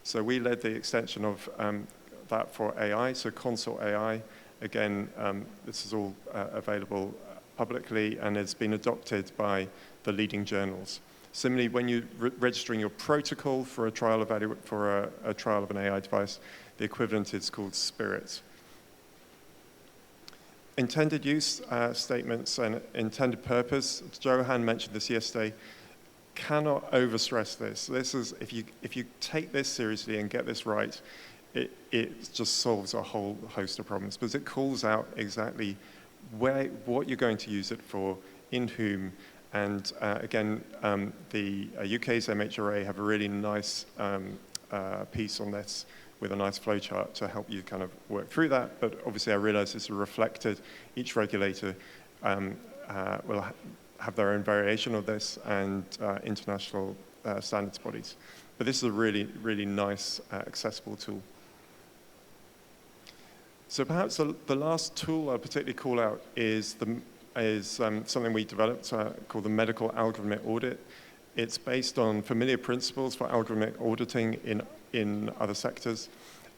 So we led the extension of that for AI, so CONSORT AI. Again, this is all available publicly and has been adopted by the leading journals. Similarly, when you're registering your protocol for a trial of an AI device, the equivalent is called SPIRIT. Intended use statements and intended purpose. Jong-Hong mentioned this yesterday. Cannot overstress this. This is, if you take this seriously and get this right, it just solves a whole host of problems, because it calls out exactly what you're going to use it for, in whom, and again, the UK's MHRA have a really nice piece on this with a nice flowchart to help you kind of work through that. But obviously I realize this is reflected. Each regulator will have their own variation of this, and international standards bodies. But this is a really, really nice, accessible tool. So perhaps the last tool I'll particularly call out is something we developed called the Medical Algorithmic Audit. It's based on familiar principles for algorithmic auditing in other sectors.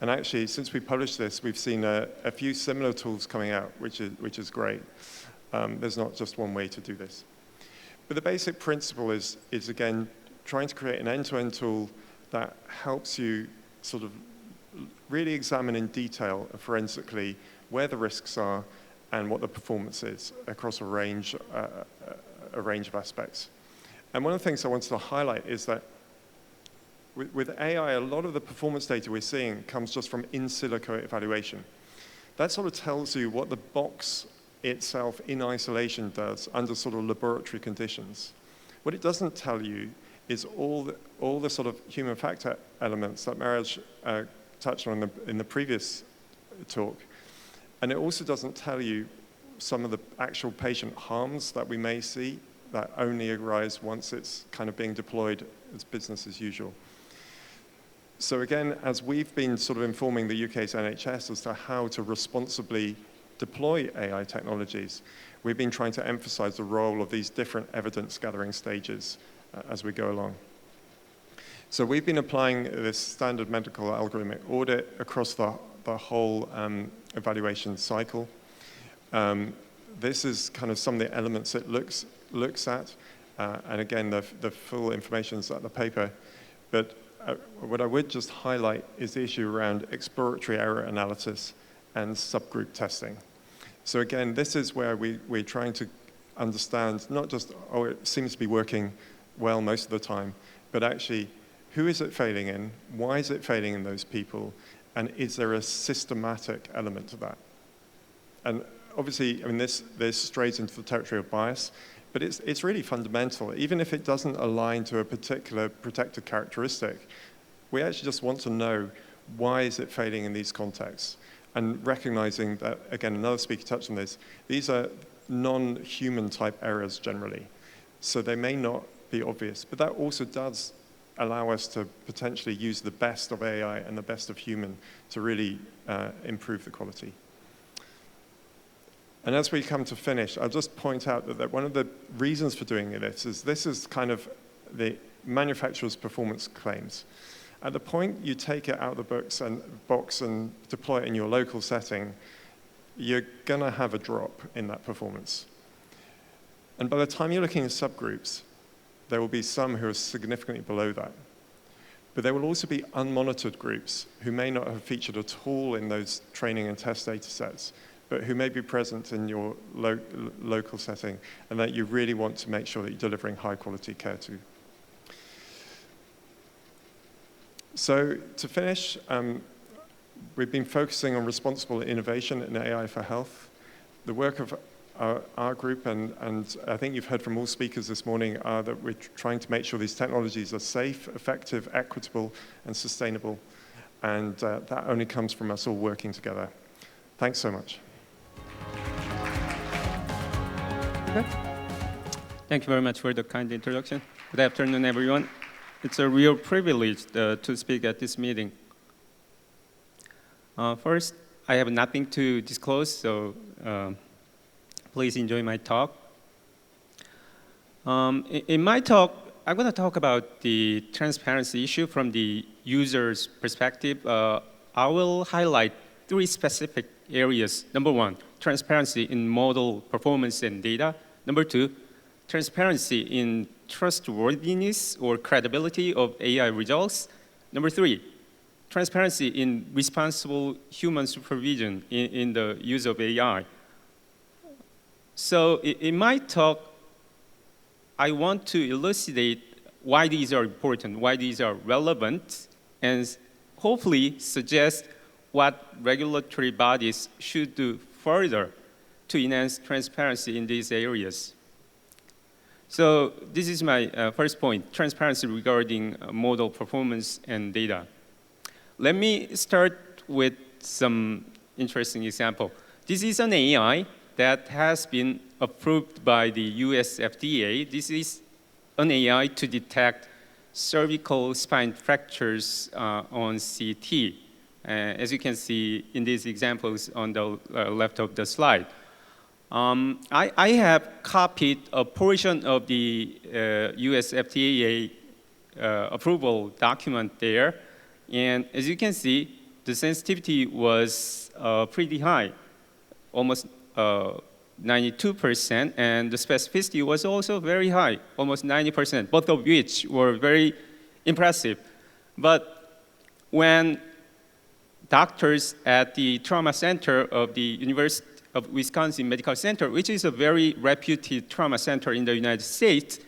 And actually, since we published this, we've seen a few similar tools coming out, which is great. There's not just one way to do this. But the basic principle is again, trying to create an end-to-end tool that helps you sort of really examine in detail and forensically where the risks are and what the performance is across a range of aspects. And one of the things I wanted to highlight is that with AI, a lot of the performance data we're seeing comes just from in silico evaluation. That sort of tells you what the box itself in isolation does under sort of laboratory conditions. What it doesn't tell you is all the sort of human factor elements that Merage touched on in the previous talk. And it also doesn't tell you some of the actual patient harms that we may see that only arise once it's kind of being deployed as business as usual. So again, as we've been sort of informing the UK's NHS as to how to responsibly deploy AI technologies, we've been trying to emphasize the role of these different evidence gathering stages as we go along. So we've been applying this standard medical algorithmic audit across the whole evaluation cycle. This is kind of some of the elements it looks at. And again, the full information is at the paper. But what I would just highlight is the issue around exploratory error analysis and subgroup testing. So again, this is where we're trying to understand not just, oh, it seems to be working well most of the time, but actually, who is it failing in? Why is it failing in those people? And is there a systematic element to that? And obviously, I mean, this strays into the territory of bias, but it's really fundamental. Even if it doesn't align to a particular protected characteristic, we actually just want to know why is it failing in these contexts? And recognizing that, again, another speaker touched on this, these are non-human type errors generally. So they may not be obvious, but that also does allow us to potentially use the best of AI and the best of human to really improve the quality. And as we come to finish, I'll just point out that one of the reasons for doing this is kind of the manufacturer's performance claims. At the point you take it out of the box and deploy it in your local setting, you're going to have a drop in that performance. And by the time you're looking at subgroups, there will be some who are significantly below that. But there will also be unmonitored groups who may not have featured at all in those training and test data sets, but who may be present in your local setting, and that you really want to make sure that you're delivering high quality care to. So to finish, we've been focusing on responsible innovation in AI for health. The work of our group, and I think you've heard from all speakers this morning, are that we're trying to make sure these technologies are safe, effective, equitable, and sustainable. And that only comes from us all working together. Thanks so much. Okay. Thank you very much for the kind introduction. Good afternoon, everyone. It's a real privilege to speak at this meeting. First, I have nothing to disclose, so please enjoy my talk. In my talk, I'm going to talk about the transparency issue from the user's perspective. I will highlight 3 specific areas. Number 1, transparency in model performance and data. Number 2, transparency in trustworthiness or credibility of AI results. Number 3, transparency in responsible human supervision in the use of AI. So in my talk, I want to elucidate why these are important, why these are relevant, and hopefully suggest what regulatory bodies should do further to enhance transparency in these areas. So this is my first point, transparency regarding model performance and data. Let me start with some interesting example. This is an AI that has been approved by the US FDA. This is an AI to detect cervical spine fractures on CT, as you can see in these examples on the left of the slide. I have copied a portion of the US FDA approval document there, and as you can see, the sensitivity was pretty high, almost 92%, and the specificity was also very high, almost 90%, both of which were very impressive. But when doctors at the trauma center of the University of Wisconsin Medical Center, which is a very reputed trauma center in the United States,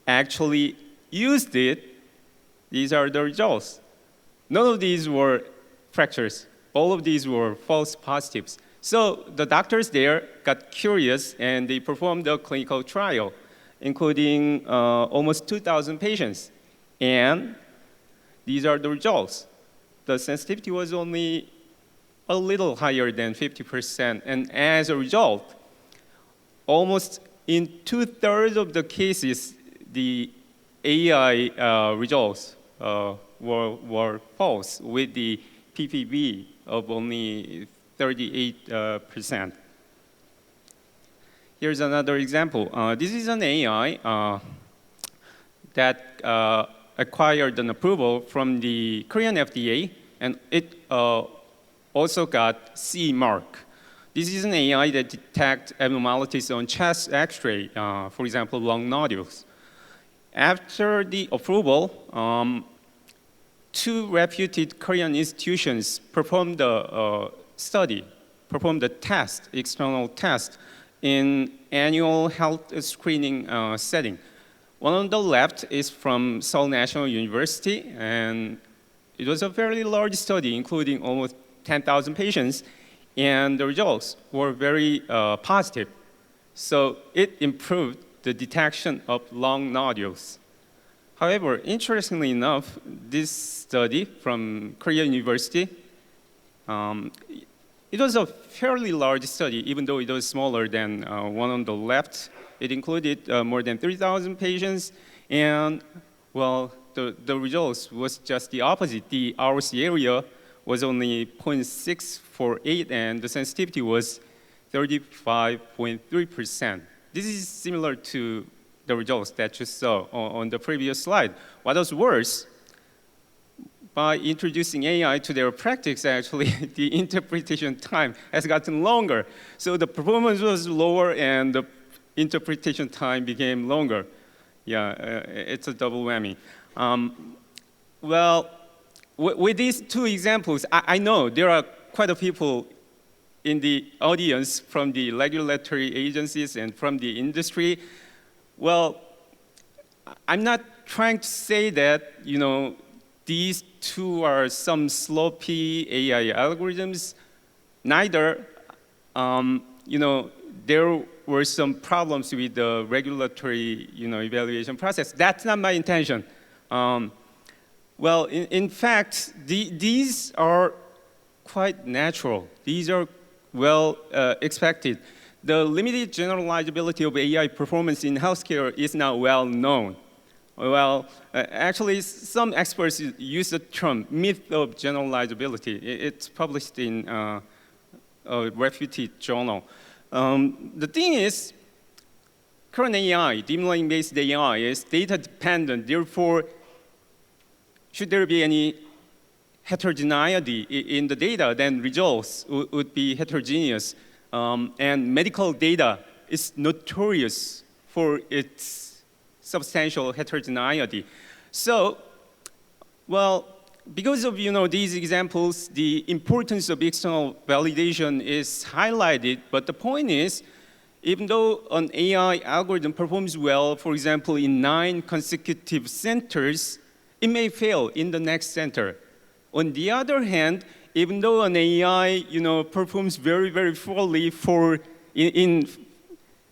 actually used it, these are the results. None of these were fractures. All of these were false positives. So the doctors there got curious, and they performed a clinical trial, including almost 2,000 patients. And these are the results. The sensitivity was only a little higher than 50%. And as a result, almost in 2/3 of the cases, the AI results were false with the PPV of only 38%. Here's another example. This is an AI that acquired an approval from the Korean FDA, and it also got CE mark. This is an AI that detects abnormalities on chest X-ray, for example, lung nodules. After the approval, 2 reputed Korean institutions performed the study, performed the test, external test, in annual health screening setting. One on the left is from Seoul National University, and it was a fairly large study, including almost 10,000 patients, and the results were very positive. So it improved the detection of lung nodules. However, interestingly enough, this study from Korean University, it was a fairly large study, even though it was smaller than one on the left. It included more than 3,000 patients, and well, the results was just the opposite. The AIRIS area was only 0.648, and the sensitivity was 35.3%. This is similar to the results that you saw on the previous slide. What was worse, by introducing AI to their practice, actually, the interpretation time has gotten longer. So the performance was lower, and the interpretation time became longer. Yeah, it's a double whammy. Well, with these 2 examples, I know there are quite a few people in the audience from the regulatory agencies and from the industry. Well, I'm not trying to say that, you know, these 2 are some sloppy AI algorithms. Neither, you know, there were some problems with the regulatory, you know, evaluation process. That's not my intention. Well, in fact, these are quite natural. These are well expected. The limited generalizability of AI performance in healthcare is now well known. Well, actually, some experts use the term myth of generalizability. It's published in a reputed journal. The thing is, current AI, deep learning-based AI, is data-dependent. Therefore, should there be any heterogeneity in the data, then results would be heterogeneous. And medical data is notorious for its substantial heterogeneity. So, well, because of these examples, the importance of external validation is highlighted. But the point is, even though an AI algorithm performs well, for example, in 9 consecutive centers, it may fail in the next center. On the other hand, even though an AI performs very, very fully in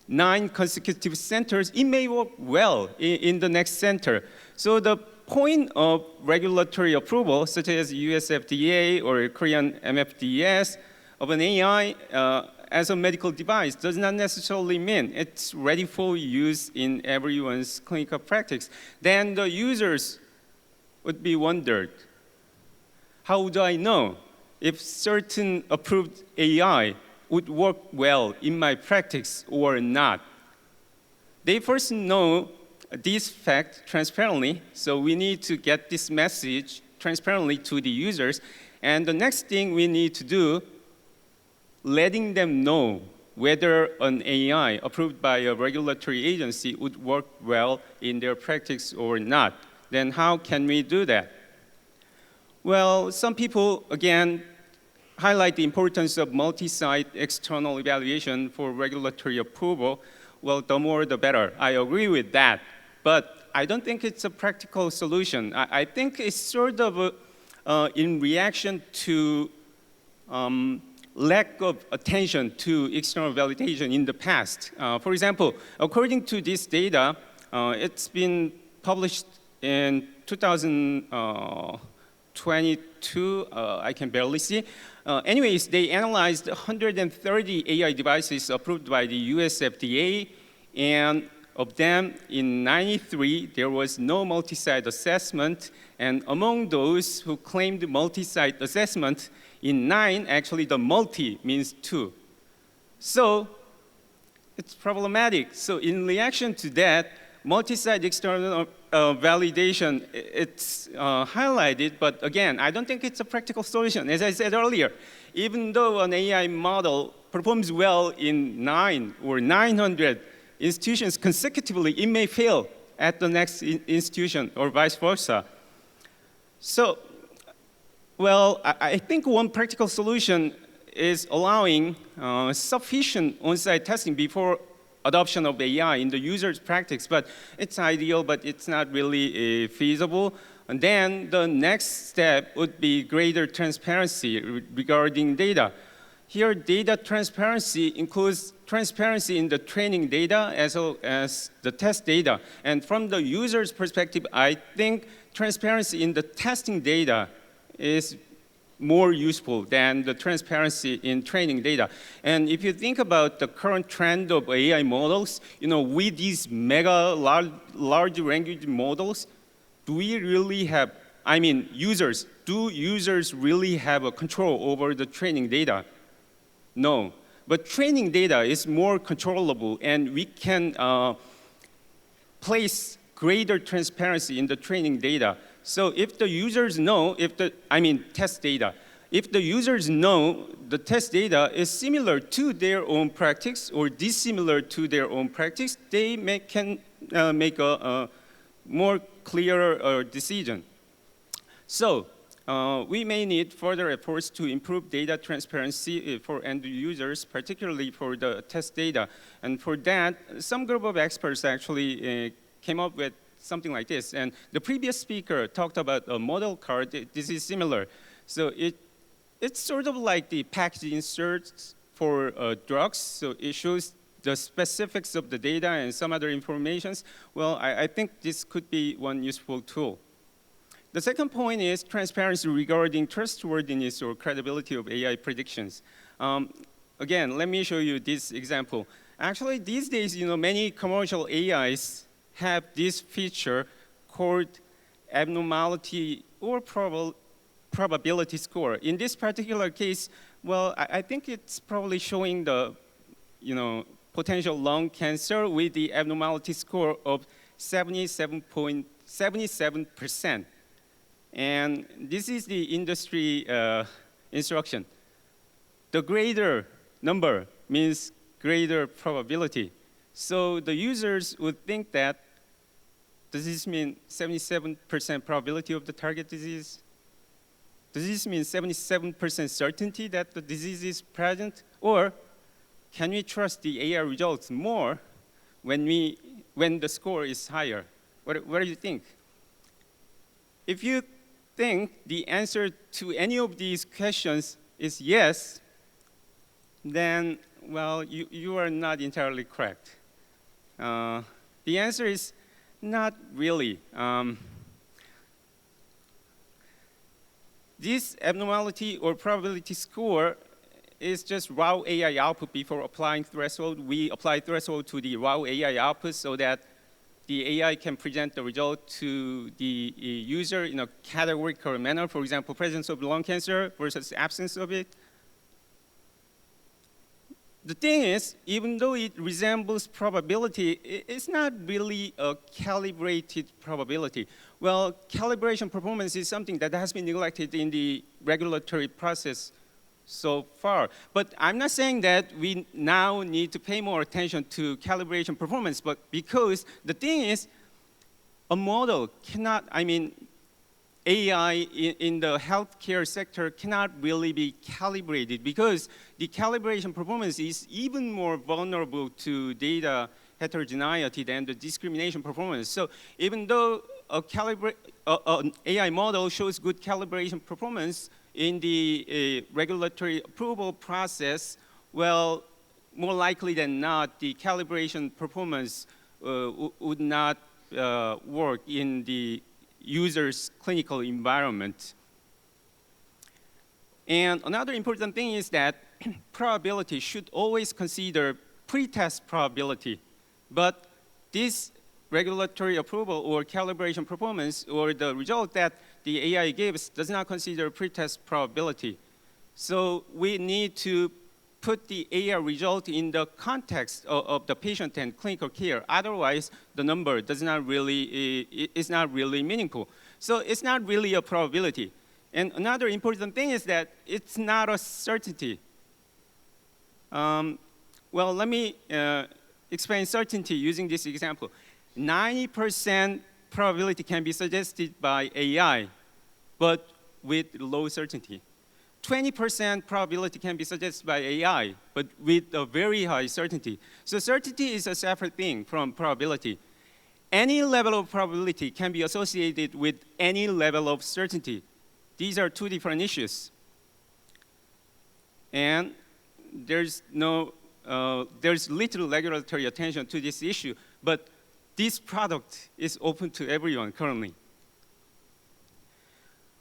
9 consecutive centers, it may work well in the next center. So the point of regulatory approval, such as US FDA or Korean MFDS, of an AI as a medical device does not necessarily mean it's ready for use in everyone's clinical practice. Then the users would be wondered, how do I know if certain approved AI would work well in my practice or not? They first know this fact transparently, so we need to get this message transparently to the users. And the next thing we need to do, letting them know whether an AI approved by a regulatory agency would work well in their practice or not. Then how can we do that? Well, some people, again, highlight the importance of multi-site external evaluation for regulatory approval. Well, the more the better. I agree with that. But I don't think it's a practical solution. I think it's sort of in reaction to lack of attention to external validation in the past. For example, according to this data, it's been published in 2022, I can barely see. Anyways, they analyzed 130 AI devices approved by the US FDA, and of them, in 93, there was no multi-site assessment, and among those who claimed multi-site assessment, in 9, actually the multi means 2. So it's problematic. So in reaction to that, multi-site external validation, it's highlighted, but again, I don't think it's a practical solution. As I said earlier, even though an AI model performs well in 9 or 900 institutions consecutively, it may fail at the next institution or vice versa. So, well, I think one practical solution is allowing sufficient on-site testing before adoption of AI in the user's practice, but it's ideal, but it's not really feasible. And then the next step would be greater transparency regarding data. Here, data transparency includes transparency in the training data as well as the test data. And from the user's perspective, I think transparency in the testing data is more useful than the transparency in training data. And if you think about the current trend of AI models, with these mega large language models, do we really have, users, do users really have a control over the training data? No. But training data is more controllable, and we can place greater transparency in the training data. So if the users know, test data, if the users know the test data is similar to their own practice or dissimilar to their own practice, they can make a more clearer decision. So we may need further efforts to improve data transparency for end users, particularly for the test data. And for that, some group of experts actually came up with something like this. And the previous speaker talked about a model card. This is similar. So it's sort of like the package inserts for drugs. So it shows the specifics of the data and some other informations. Well, I think this could be one useful tool. The second point is transparency regarding trustworthiness or credibility of AI predictions. Again, let me show you this example. Actually, these days, many commercial AIs have this feature called abnormality or probability score. In this particular case, well, I think it's probably showing the, potential lung cancer with the abnormality score of 77.77%. And this is the industry instruction. The greater number means greater probability. So the users would think that, does this mean 77% probability of the target disease? Does this mean 77% certainty that the disease is present? Or can we trust the AI results more when the score is higher? What do you think? If you think the answer to any of these questions is yes, then, well, you are not entirely correct. The answer is not really. This abnormality or probability score is just raw AI output before applying threshold. We apply threshold to the raw AI output so that the AI can present the result to the user in a categorical manner. For example, presence of lung cancer versus absence of it. The thing is, even though it resembles probability, it's not really a calibrated probability. Well, calibration performance is something that has been neglected in the regulatory process so far. But I'm not saying that we now need to pay more attention to calibration performance, but because the thing is, a model cannot, AI in the healthcare sector cannot really be calibrated because the calibration performance is even more vulnerable to data heterogeneity than the discrimination performance. So even though an AI model shows good calibration performance in the regulatory approval process, well, more likely than not, the calibration performance would not work in the user's clinical environment. And another important thing is that probability should always consider pre-test probability. But this regulatory approval or calibration performance or the result that the AI gives does not consider pre-test probability. So we need to put the AI result in the context of the patient and clinical care. Otherwise, the number does not really, is not really meaningful. So it's not really a probability. And another important thing is that it's not a certainty. Well, let me explain certainty using this example. 90% probability can be suggested by AI, but with low certainty. 20% probability can be suggested by AI, but with a very high certainty. So certainty is a separate thing from probability. Any level of probability can be associated with any level of certainty. These are two different issues. And there's little regulatory attention to this issue, but this product is open to everyone currently.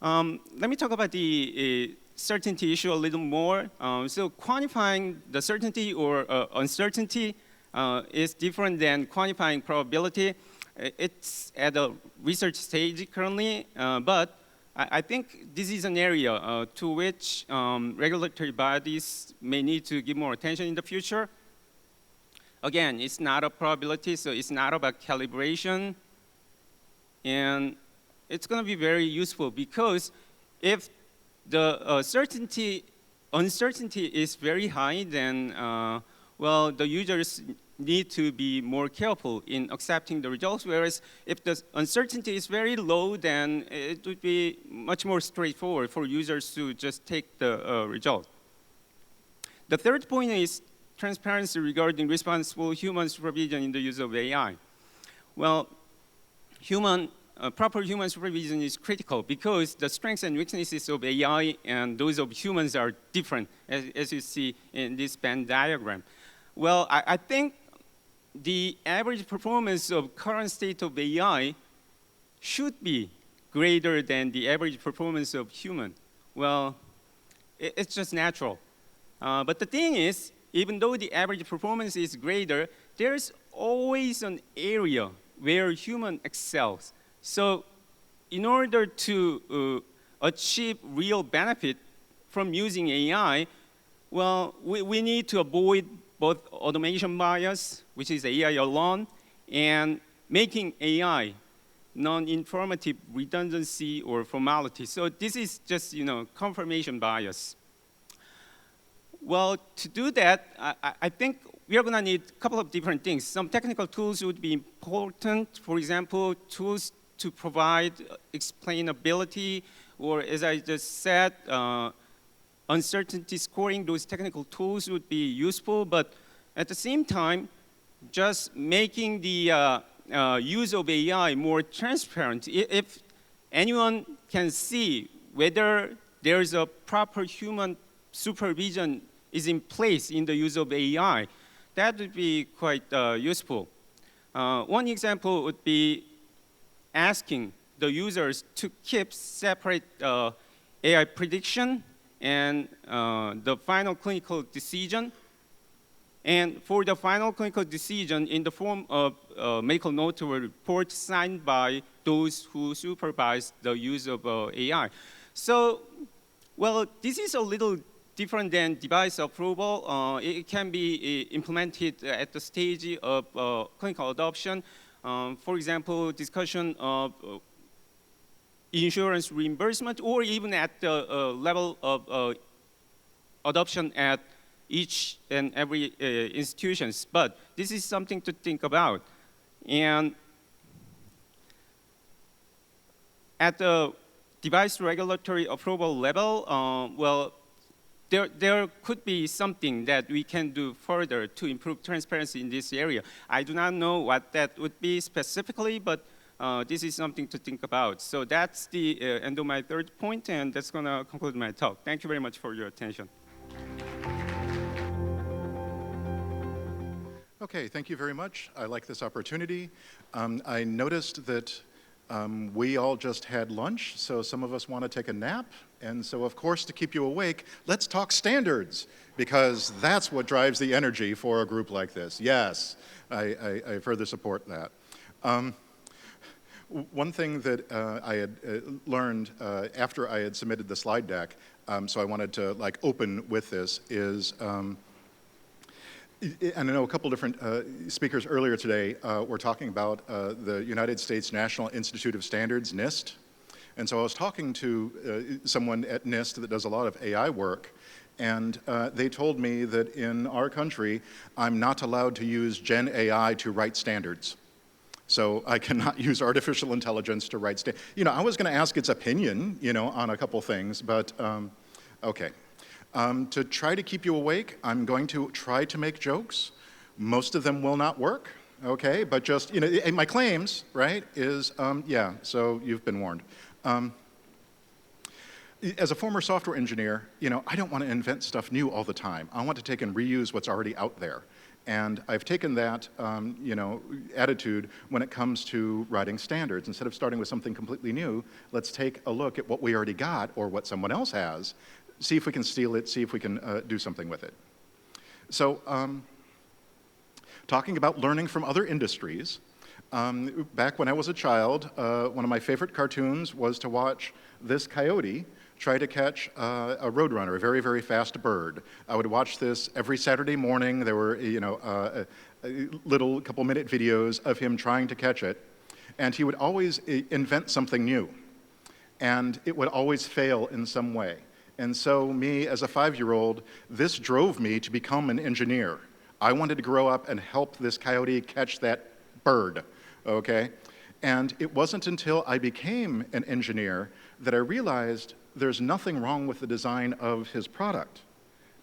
Let me talk about the certainty issue a little more. So quantifying the certainty or uncertainty is different than quantifying probability. It's at a research stage currently, but I think this is an area to which regulatory bodies may need to give more attention in the future. Again, it's not a probability, so it's not about calibration. And it's going to be very useful because if the uncertainty is very high, then, well, the users need to be more careful in accepting the results, whereas if the uncertainty is very low, then it would be much more straightforward for users to just take the result. The third point is transparency regarding responsible human supervision in the use of AI. Well, proper human supervision is critical because the strengths and weaknesses of AI and those of humans are different, as you see in this Venn diagram. Well, I think the average performance of current state of AI should be greater than the average performance of human. Well, it's just natural. But the thing is, even though the average performance is greater, there's always an area where human excels. So in order to achieve real benefit from using AI, well, we need to avoid both automation bias, which is AI alone, and making AI non-informative redundancy or formality. So this is just, confirmation bias. Well, to do that, I think we are going to need a couple of different things. Some technical tools would be important. For example, tools to provide explainability, or as I just said, uncertainty scoring. Those technical tools would be useful, but at the same time, just making the use of AI more transparent. If anyone can see whether there is a proper human supervision is in place in the use of AI, that would be quite useful. One example would be asking the users to keep separate AI prediction and the final clinical decision. And for the final clinical decision in the form of medical note or report signed by those who supervise the use of AI. So, well, this is a little different than device approval. It can be implemented at the stage of clinical adoption. For example, discussion of insurance reimbursement, or even at the level of adoption at each and every institutions. But this is something to think about. And at the device regulatory approval level, well, there could be something that we can do further to improve transparency in this area. I do not know what that would be specifically, but this is something to think about. So that's the end of my third point, and that's going to conclude my talk. Thank you very much for your attention. Okay, thank you very much. I like this opportunity. I noticed that We all just had lunch, so some of us want to take a nap. And so, of course, to keep you awake, let's talk standards, because that's what drives the energy for a group like this. Yes, I further support that. One thing that I had learned after I had submitted the slide deck, so I wanted to open with this, is, and I know a couple different speakers earlier today were talking about the United States National Institute of Standards, NIST. And so I was talking to someone at NIST that does a lot of AI work, and they told me that in our country, I'm not allowed to use Gen AI to write standards. So I cannot use artificial intelligence to write standards. I was going to ask its opinion, on a couple things, but okay. To try to keep you awake, I'm going to try to make jokes. Most of them will not work, okay? But just, my claims, right, is, yeah, so you've been warned. As a former software engineer, I don't want to invent stuff new all the time. I want to take and reuse what's already out there. And I've taken that, attitude when it comes to writing standards. Instead of starting with something completely new, let's take a look at what we already got or what someone else has, see if we can steal it, see if we can do something with it. So, talking about learning from other industries, back when I was a child, one of my favorite cartoons was to watch this coyote try to catch a roadrunner, a very, very fast bird. I would watch this every Saturday morning. There were, little couple-minute videos of him trying to catch it, and he would always invent something new, and it would always fail in some way. And so me, as a 5-year-old, this drove me to become an engineer. I wanted to grow up and help this coyote catch that bird, okay? And it wasn't until I became an engineer that I realized there's nothing wrong with the design of his product.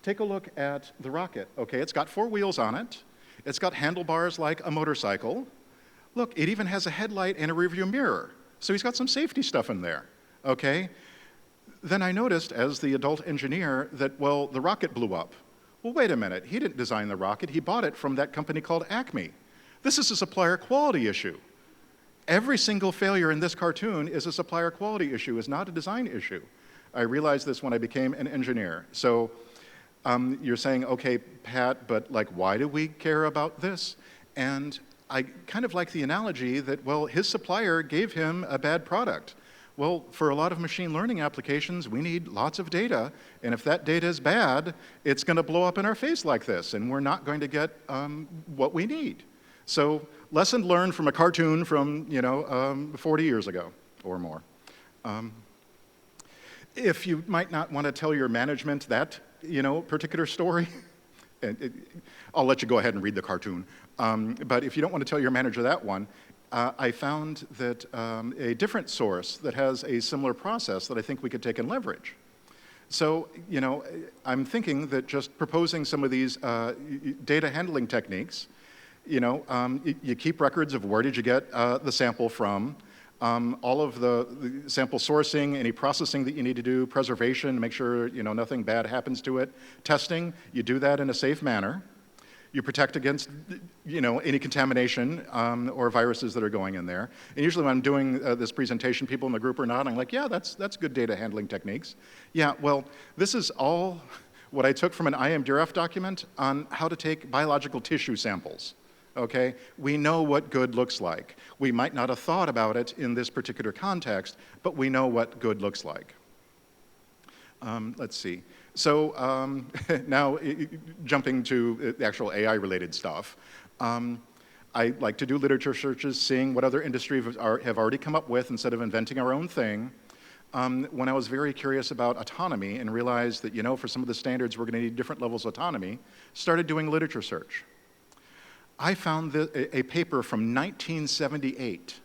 Take a look at the rocket, okay? It's got 4 wheels on it. It's got handlebars like a motorcycle. Look, it even has a headlight and a rearview mirror. So he's got some safety stuff in there, okay? Then I noticed, as the adult engineer, that, well, the rocket blew up. Well, wait a minute. He didn't design the rocket. He bought it from that company called Acme. This is a supplier quality issue. Every single failure in this cartoon is a supplier quality issue, is not a design issue. I realized this when I became an engineer. So you're saying, okay, Pat, but why do we care about this? And I kind of like the analogy that, well, his supplier gave him a bad product. Well, for a lot of machine learning applications, we need lots of data, and if that data is bad, it's going to blow up in our face like this, and we're not going to get what we need. So, lesson learned from a cartoon from 40 years ago or more. If you might not want to tell your management that particular story, I'll let you go ahead and read the cartoon. But if you don't want to tell your manager that one, I found that a different source that has a similar process that I think we could take and leverage. So, I'm thinking that just proposing some of these data handling techniques, you keep records of where did you get the sample from, all of the sample sourcing, any processing that you need to do, preservation, make sure nothing bad happens to it, testing, you do that in a safe manner. You protect against, any contamination or viruses that are going in there. And usually when I'm doing this presentation, people in the group are nodding like, yeah, that's good data handling techniques. Yeah, well, this is all what I took from an IMDRF document on how to take biological tissue samples, okay? We know what good looks like. We might not have thought about it in this particular context, but we know what good looks like. Let's see. So now jumping to the actual AI-related stuff, I like to do literature searches, seeing what other industries have already come up with instead of inventing our own thing. When I was very curious about autonomy and realized that, for some of the standards we're going to need different levels of autonomy, started doing literature search. I found a paper from 1978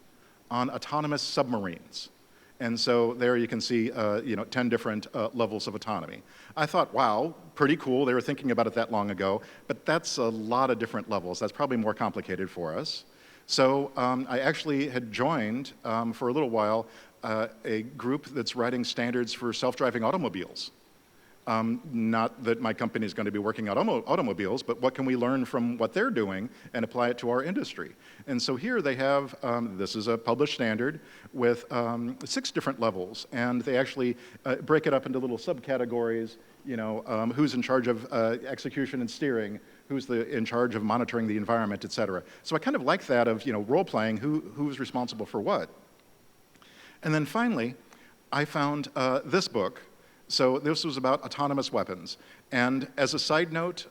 on autonomous submarines. And so there you can see, 10 different levels of autonomy. I thought, wow, pretty cool. They were thinking about it that long ago. But that's a lot of different levels. That's probably more complicated for us. So I actually had joined, for a little while, a group that's writing standards for self-driving automobiles. Not that my company is going to be working on automobiles, but what can we learn from what they're doing and apply it to our industry? And so here they have, this is a published standard with 6 different levels, and they actually break it up into little subcategories, who's in charge of execution and steering, who's in charge of monitoring the environment, et cetera. So I kind of like that of, role-playing, who's responsible for what. And then finally, I found this book. So this was about autonomous weapons. And as a side note,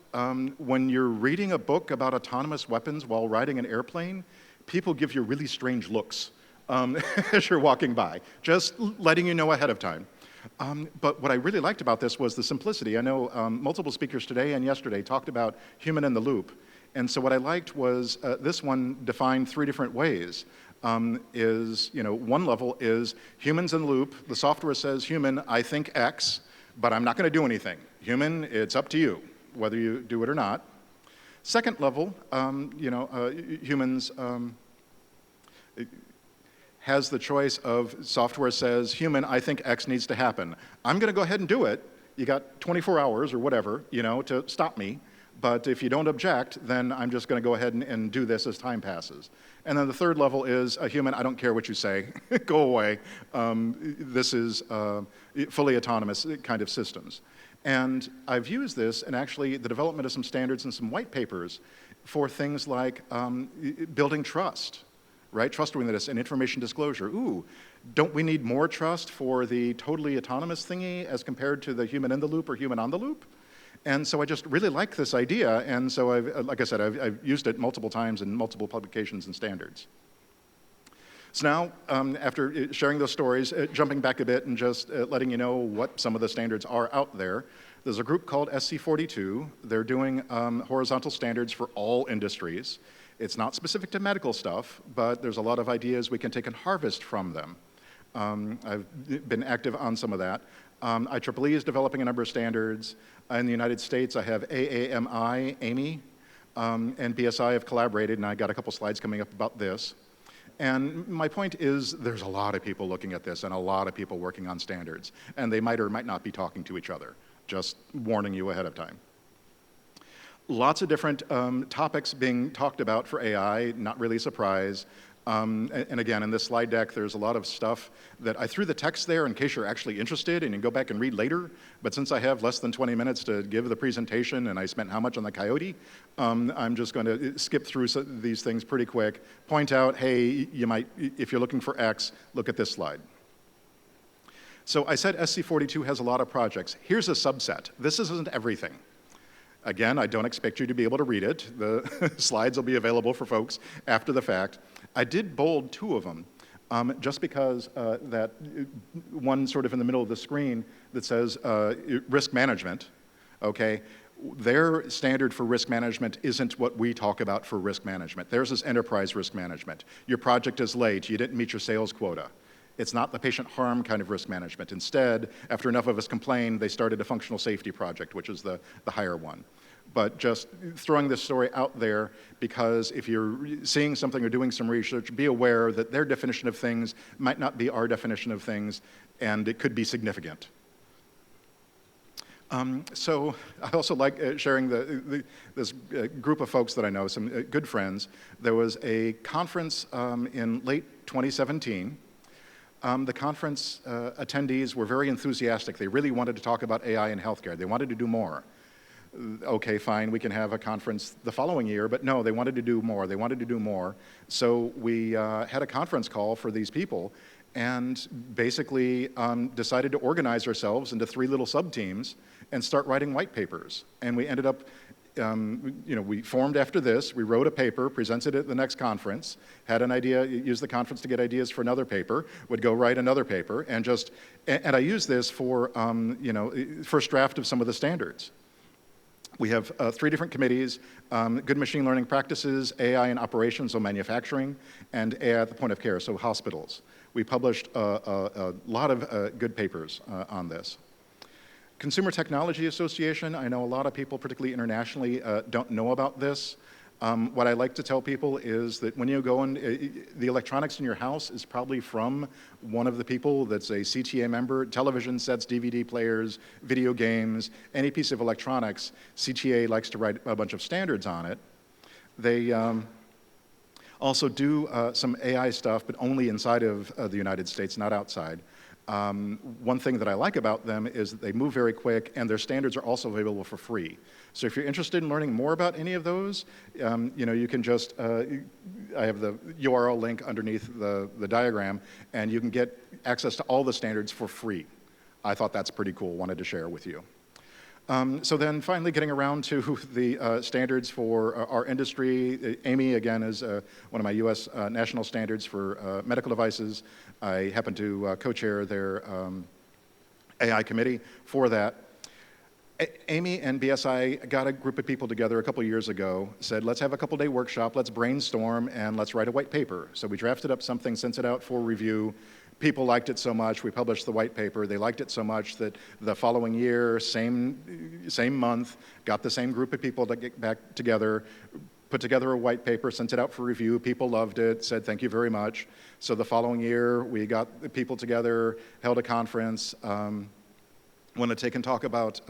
when you're reading a book about autonomous weapons while riding an airplane, people give you really strange looks as you're walking by, just letting you know ahead of time. But what I really liked about this was the simplicity. I know multiple speakers today and yesterday talked about human in the loop. And so what I liked was this one defined 3 different ways. One level is humans in the loop. The software says, human, I think X, but I'm not going to do anything. Human, it's up to you, whether you do it or not. Second level, humans has the choice of software says, human, I think X needs to happen. I'm going to go ahead and do it. You got 24 hours or whatever, to stop me. But if you don't object, then I'm just going to go ahead and do this as time passes. And then the third level is a human, I don't care what you say, go away. This is fully autonomous kind of systems. And I've used this in actually the development of some standards and some white papers for things like building trust, right? Trustworthiness and information disclosure. Ooh, don't we need more trust for the totally autonomous thingy as compared to the human in the loop or human on the loop? And so I just really like this idea, and so like I said, I've used it multiple times in multiple publications and standards. So now, after sharing those stories, jumping back a bit and just letting you know what some of the standards are out there, there's a group called SC42. They're doing horizontal standards for all industries. It's not specific to medical stuff, but there's a lot of ideas we can take and harvest from them. I've been active on some of that. IEEE is developing a number of standards. In the United States, I have AAMI, Amy, and BSI have collaborated, and I got a couple slides coming up about this. And my point is there's a lot of people looking at this and a lot of people working on standards, and they might or might not be talking to each other, just warning you ahead of time. Lots of different topics being talked about for AI, not really a surprise. And again, in this slide deck, there's a lot of stuff that I threw the text there in case you're actually interested and you can go back and read later. But since I have less than 20 minutes to give the presentation and I spent how much on the Coyote, I'm just going to skip through these things pretty quick, point out, hey, you might, if you're looking for X, look at this slide. So I said SC42 has a lot of projects. Here's a subset. This isn't everything. Again, I don't expect you to be able to read it. The slides will be available for folks after the fact. I did bold 2 of them, just because that one sort of in the middle of the screen that says risk management, okay? Their standard for risk management isn't what we talk about for risk management. Theirs is enterprise risk management. Your project is late, you didn't meet your sales quota. It's not the patient harm kind of risk management. Instead, after enough of us complained, they started a functional safety project, which is the higher one. But just throwing this story out there, because if you're seeing something or doing some research, be aware that their definition of things might not be our definition of things, and it could be significant. So I also like sharing this group of folks that I know, some good friends. There was a conference in late 2017. The conference attendees were very enthusiastic. They really wanted to talk about AI in healthcare. They wanted to do more. Okay, fine, we can have a conference the following year, but no, they wanted to do more. They wanted to do more. So we had a conference call for these people and basically decided to organize ourselves into 3 little sub-teams and start writing white papers. And we ended up, we formed after this, we wrote a paper, presented it at the next conference, had an idea, used the conference to get ideas for another paper, would go write another paper, and I used this for, first draft of some of the standards. We have 3 different committees, good machine learning practices, AI in operations, so manufacturing, and AI at the point of care, so hospitals. We published a lot of good papers on this. Consumer Technology Association, I know a lot of people, particularly internationally, don't know about this. What I like to tell people is that when you go in, the electronics in your house is probably from one of the people that's a CTA member. Television sets, DVD players, video games, any piece of electronics, CTA likes to write a bunch of standards on it. They also do some AI stuff, but only inside of the United States, not outside. One thing that I like about them is that they move very quick, and their standards are also available for free. So if you're interested in learning more about any of those, you can just, I have the URL link underneath the diagram, and you can get access to all the standards for free. I thought that's pretty cool, wanted to share with you. So then finally getting around to the standards for our industry. AIMI, again, is one of my US national standards for medical devices. I happen to co-chair their AI committee for that. AIMI and BSI got a group of people together a couple years ago, said, let's have a couple-day workshop, let's brainstorm, and let's write a white paper. So we drafted up something, sent it out for review. People liked it so much, we published the white paper. They liked it so much that the following year, same month, got the same group of people to get back together, put together a white paper, sent it out for review. People loved it, said thank you very much. So the following year, we got the people together, held a conference, want to take and talk about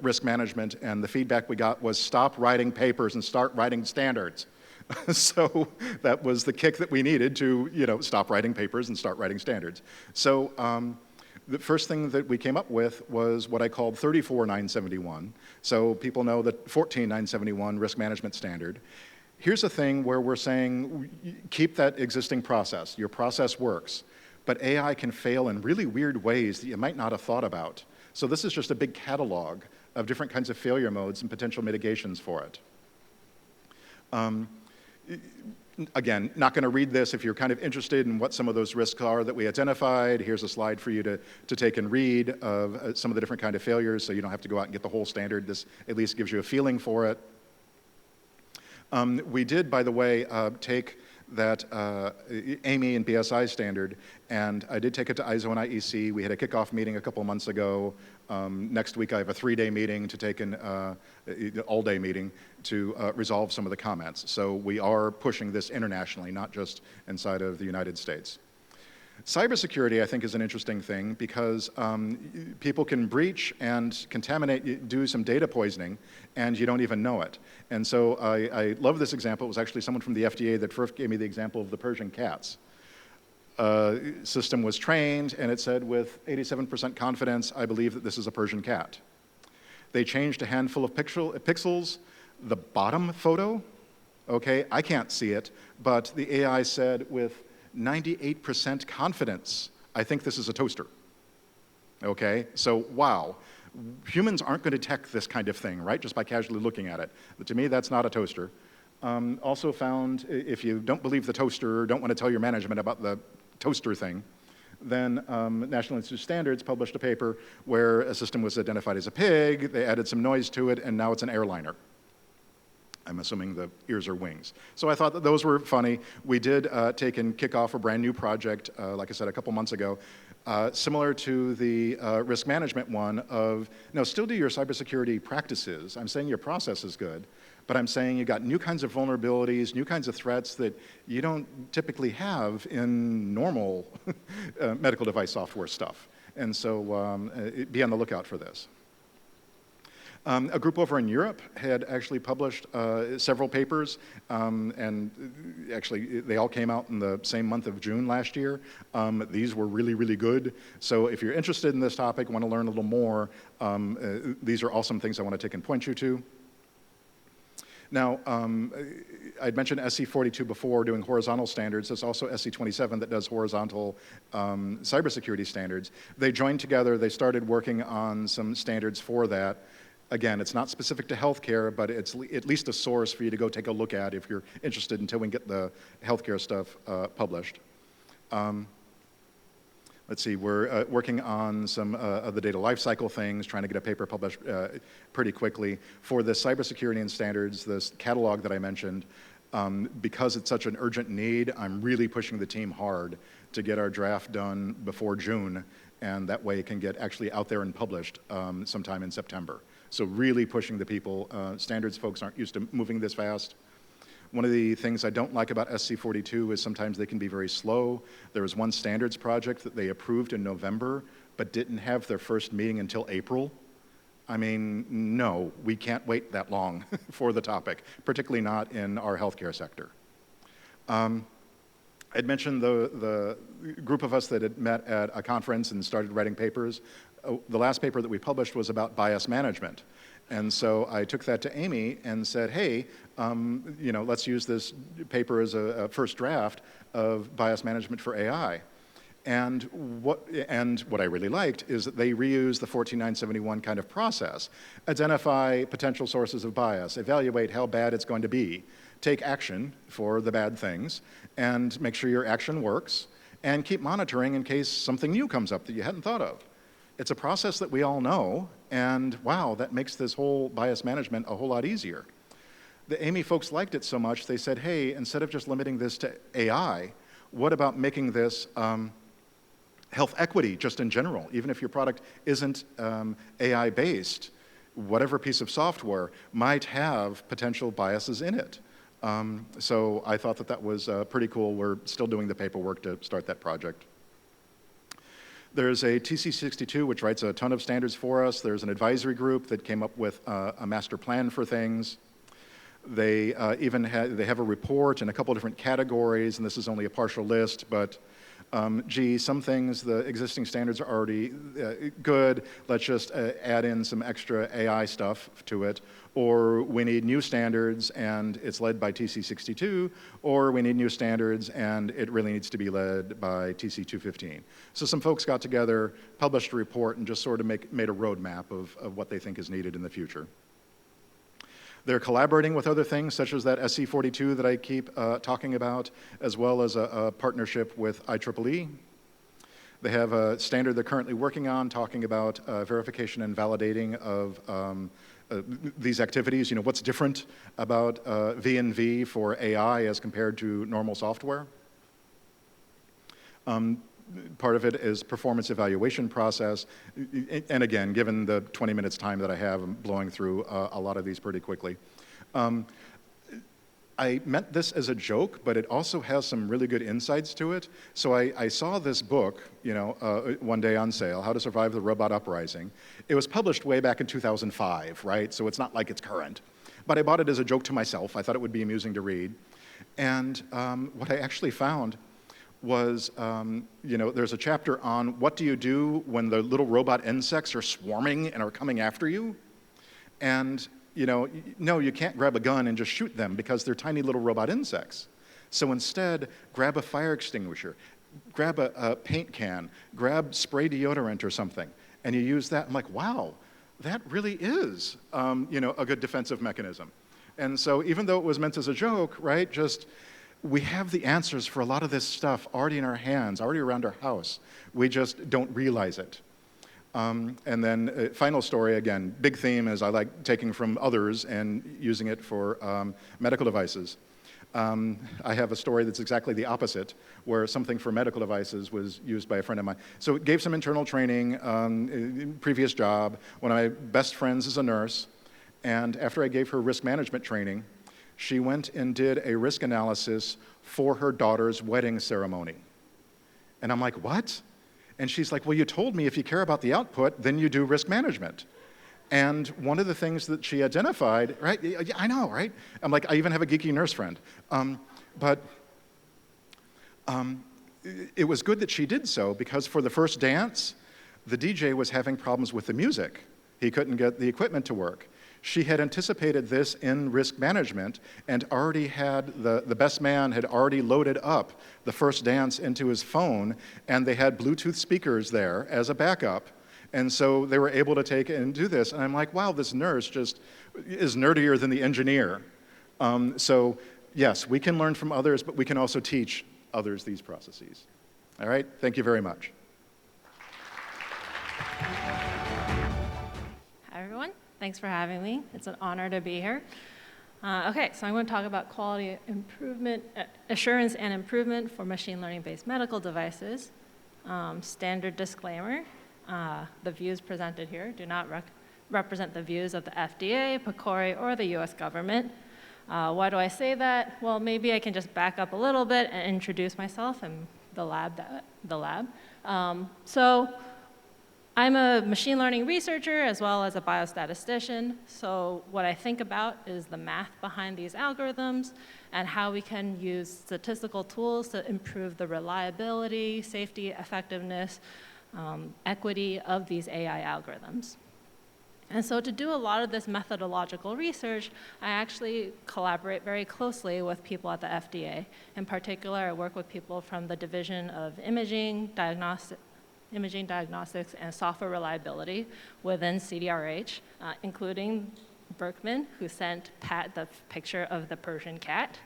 risk management, and the feedback we got was stop writing papers and start writing standards. So that was the kick that we needed to, stop writing papers and start writing standards. So the first thing that we came up with was what I called 34971. So people know that 14971 risk management standard. Here's a thing where we're saying keep that existing process. Your process works, but AI can fail in really weird ways that you might not have thought about. So this is just a big catalog of different kinds of failure modes and potential mitigations for it. Again, not going to read this. If you're kind of interested in what some of those risks are that we identified, here's a slide for you to take and read of some of the different kind of failures, so you don't have to go out and get the whole standard. This at least gives you a feeling for it. We did, by the way, take that AIMI and BSI standard, and I did take it to ISO and IEC. We had a kickoff meeting a couple months ago. Next week I have a 3-day meeting to take an all-day meeting to resolve some of the comments. So we are pushing this internationally, not just inside of the United States. Cybersecurity, I think, is an interesting thing because people can breach and contaminate, do some data poisoning, and you don't even know it. And so I love this example. It was actually someone from the FDA that first gave me the example of the Persian cats. System was trained, and it said with 87% confidence, I believe that this is a Persian cat. They changed a handful of pixels. The bottom photo, okay, I can't see it, but the AI said with 98% confidence, I think this is a toaster. Okay, so wow. Humans aren't going to detect this kind of thing, right, just by casually looking at it. But to me, that's not a toaster. Also found, if you don't believe the toaster, don't want to tell your management about the toaster thing, then National Institute of Standards published a paper where a system was identified as a pig, they added some noise to it, and now it's an airliner. I'm assuming the ears are wings. So I thought that those were funny. We did take and kick off a brand new project, like I said, a couple months ago, similar to the risk management one of, no, still do your cybersecurity practices. I'm saying your process is good, but I'm saying you got new kinds of vulnerabilities, new kinds of threats that you don't typically have in normal medical device software stuff. And so be on the lookout for this. A group over in Europe had actually published several papers, and actually they all came out in the same month of June last year. These were really, really good. So if you're interested in this topic, want to learn a little more, these are all some things I want to take and point you to. Now, I'd mentioned SC42 before doing horizontal standards. There's also SC27 that does horizontal cybersecurity standards. They joined together, they started working on some standards for that. Again, it's not specific to healthcare, but it's at least a source for you to go take a look at if you're interested until we can get the healthcare stuff published. Let's see, we're working on some of the data lifecycle things, trying to get a paper published pretty quickly. For the cybersecurity and standards, this catalog that I mentioned, because it's such an urgent need, I'm really pushing the team hard to get our draft done before June, and that way it can get actually out there and published sometime in September. So really pushing the people. Standards folks aren't used to moving this fast. One of the things I don't like about SC42 is sometimes they can be very slow. There was one standards project that they approved in November, but didn't have their first meeting until April. I mean, no, we can't wait that long for the topic, particularly not in our healthcare sector. I'd mentioned the group of us that had met at a conference and started writing papers. The last paper that we published was about bias management. And so I took that to Amy and said, hey, let's use this paper as a first draft of bias management for AI. And what I really liked is that they reuse the 14971 kind of process. Identify potential sources of bias, evaluate how bad it's going to be, take action for the bad things, and make sure your action works, and keep monitoring in case something new comes up that you hadn't thought of. It's a process that we all know, and wow, that makes this whole bias management a whole lot easier. The Amy folks liked it so much, they said, hey, instead of just limiting this to AI, what about making this health equity just in general? Even if your product isn't AI-based, whatever piece of software might have potential biases in it. So I thought that that was pretty cool. We're still doing the paperwork to start that project. There's a TC62, which writes a ton of standards for us. There's an advisory group that came up with a master plan for things. They even have a report in a couple different categories, and this is only a partial list, but gee, some things, the existing standards are already good. Let's just add in some extra AI stuff to it. Or we need new standards and it's led by TC62, or we need new standards and it really needs to be led by TC215. So some folks got together, published a report, and just sort of made a roadmap of what they think is needed in the future. They're collaborating with other things, such as that SC42 that I keep talking about, as well as a partnership with IEEE. They have a standard they're currently working on, talking about verification and validating of these activities. You know, what's different about V&V for AI as compared to normal software? Part of it is performance evaluation process. And again, given the 20 minutes time that I have, I'm blowing through a lot of these pretty quickly. I meant this as a joke, but it also has some really good insights to it. So I saw this book, one day on sale, How to Survive the Robot Uprising. It was published way back in 2005, right? So it's not like it's current. But I bought it as a joke to myself. I thought it would be amusing to read. And what I actually found was, there's a chapter on what do you do when the little robot insects are swarming and are coming after you? And, no, you can't grab a gun and just shoot them because they're tiny little robot insects. So instead, grab a fire extinguisher, grab a paint can, grab spray deodorant or something, and you use that. I'm like, wow, that really is, a good defensive mechanism. And so even though it was meant as a joke, right, we have the answers for a lot of this stuff already in our hands, already around our house. We just don't realize it. And then final story, again, big theme is I like taking from others and using it for medical devices. I have a story that's exactly the opposite, where something for medical devices was used by a friend of mine. So it gave some internal training, previous job. One of my best friends is a nurse, and after I gave her risk management training, she went and did a risk analysis for her daughter's wedding ceremony. And I'm like, what? And she's like, well, you told me if you care about the output, then you do risk management. And one of the things that she identified, right? I know, right? I'm like, I even have a geeky nurse friend. It was good that she did so, because for the first dance, the DJ was having problems with the music. He couldn't get the equipment to work. She had anticipated this in risk management and already had, the best man had already loaded up the first dance into his phone, and they had Bluetooth speakers there as a backup. And so they were able to take and do this. And I'm like, wow, this nurse just is nerdier than the engineer. So yes, we can learn from others, but we can also teach others these processes. All right, thank you very much. Hi, everyone. Thanks for having me. It's an honor to be here. Okay, so I'm going to talk about quality improvement, assurance and improvement for machine learning-based medical devices. Standard disclaimer, the views presented here do not represent the views of the FDA, PCORI, or the US government. Why do I say that? Well, maybe I can just back up a little bit and introduce myself and the lab. So I'm a machine learning researcher as well as a biostatistician. So what I think about is the math behind these algorithms and how we can use statistical tools to improve the reliability, safety, effectiveness, equity of these AI algorithms. And so to do a lot of this methodological research, I actually collaborate very closely with people at the FDA. In particular, I work with people from the Division of Imaging Diagnostics, and Software Reliability within CDRH, including Berkman, who sent Pat the picture of the Persian cat.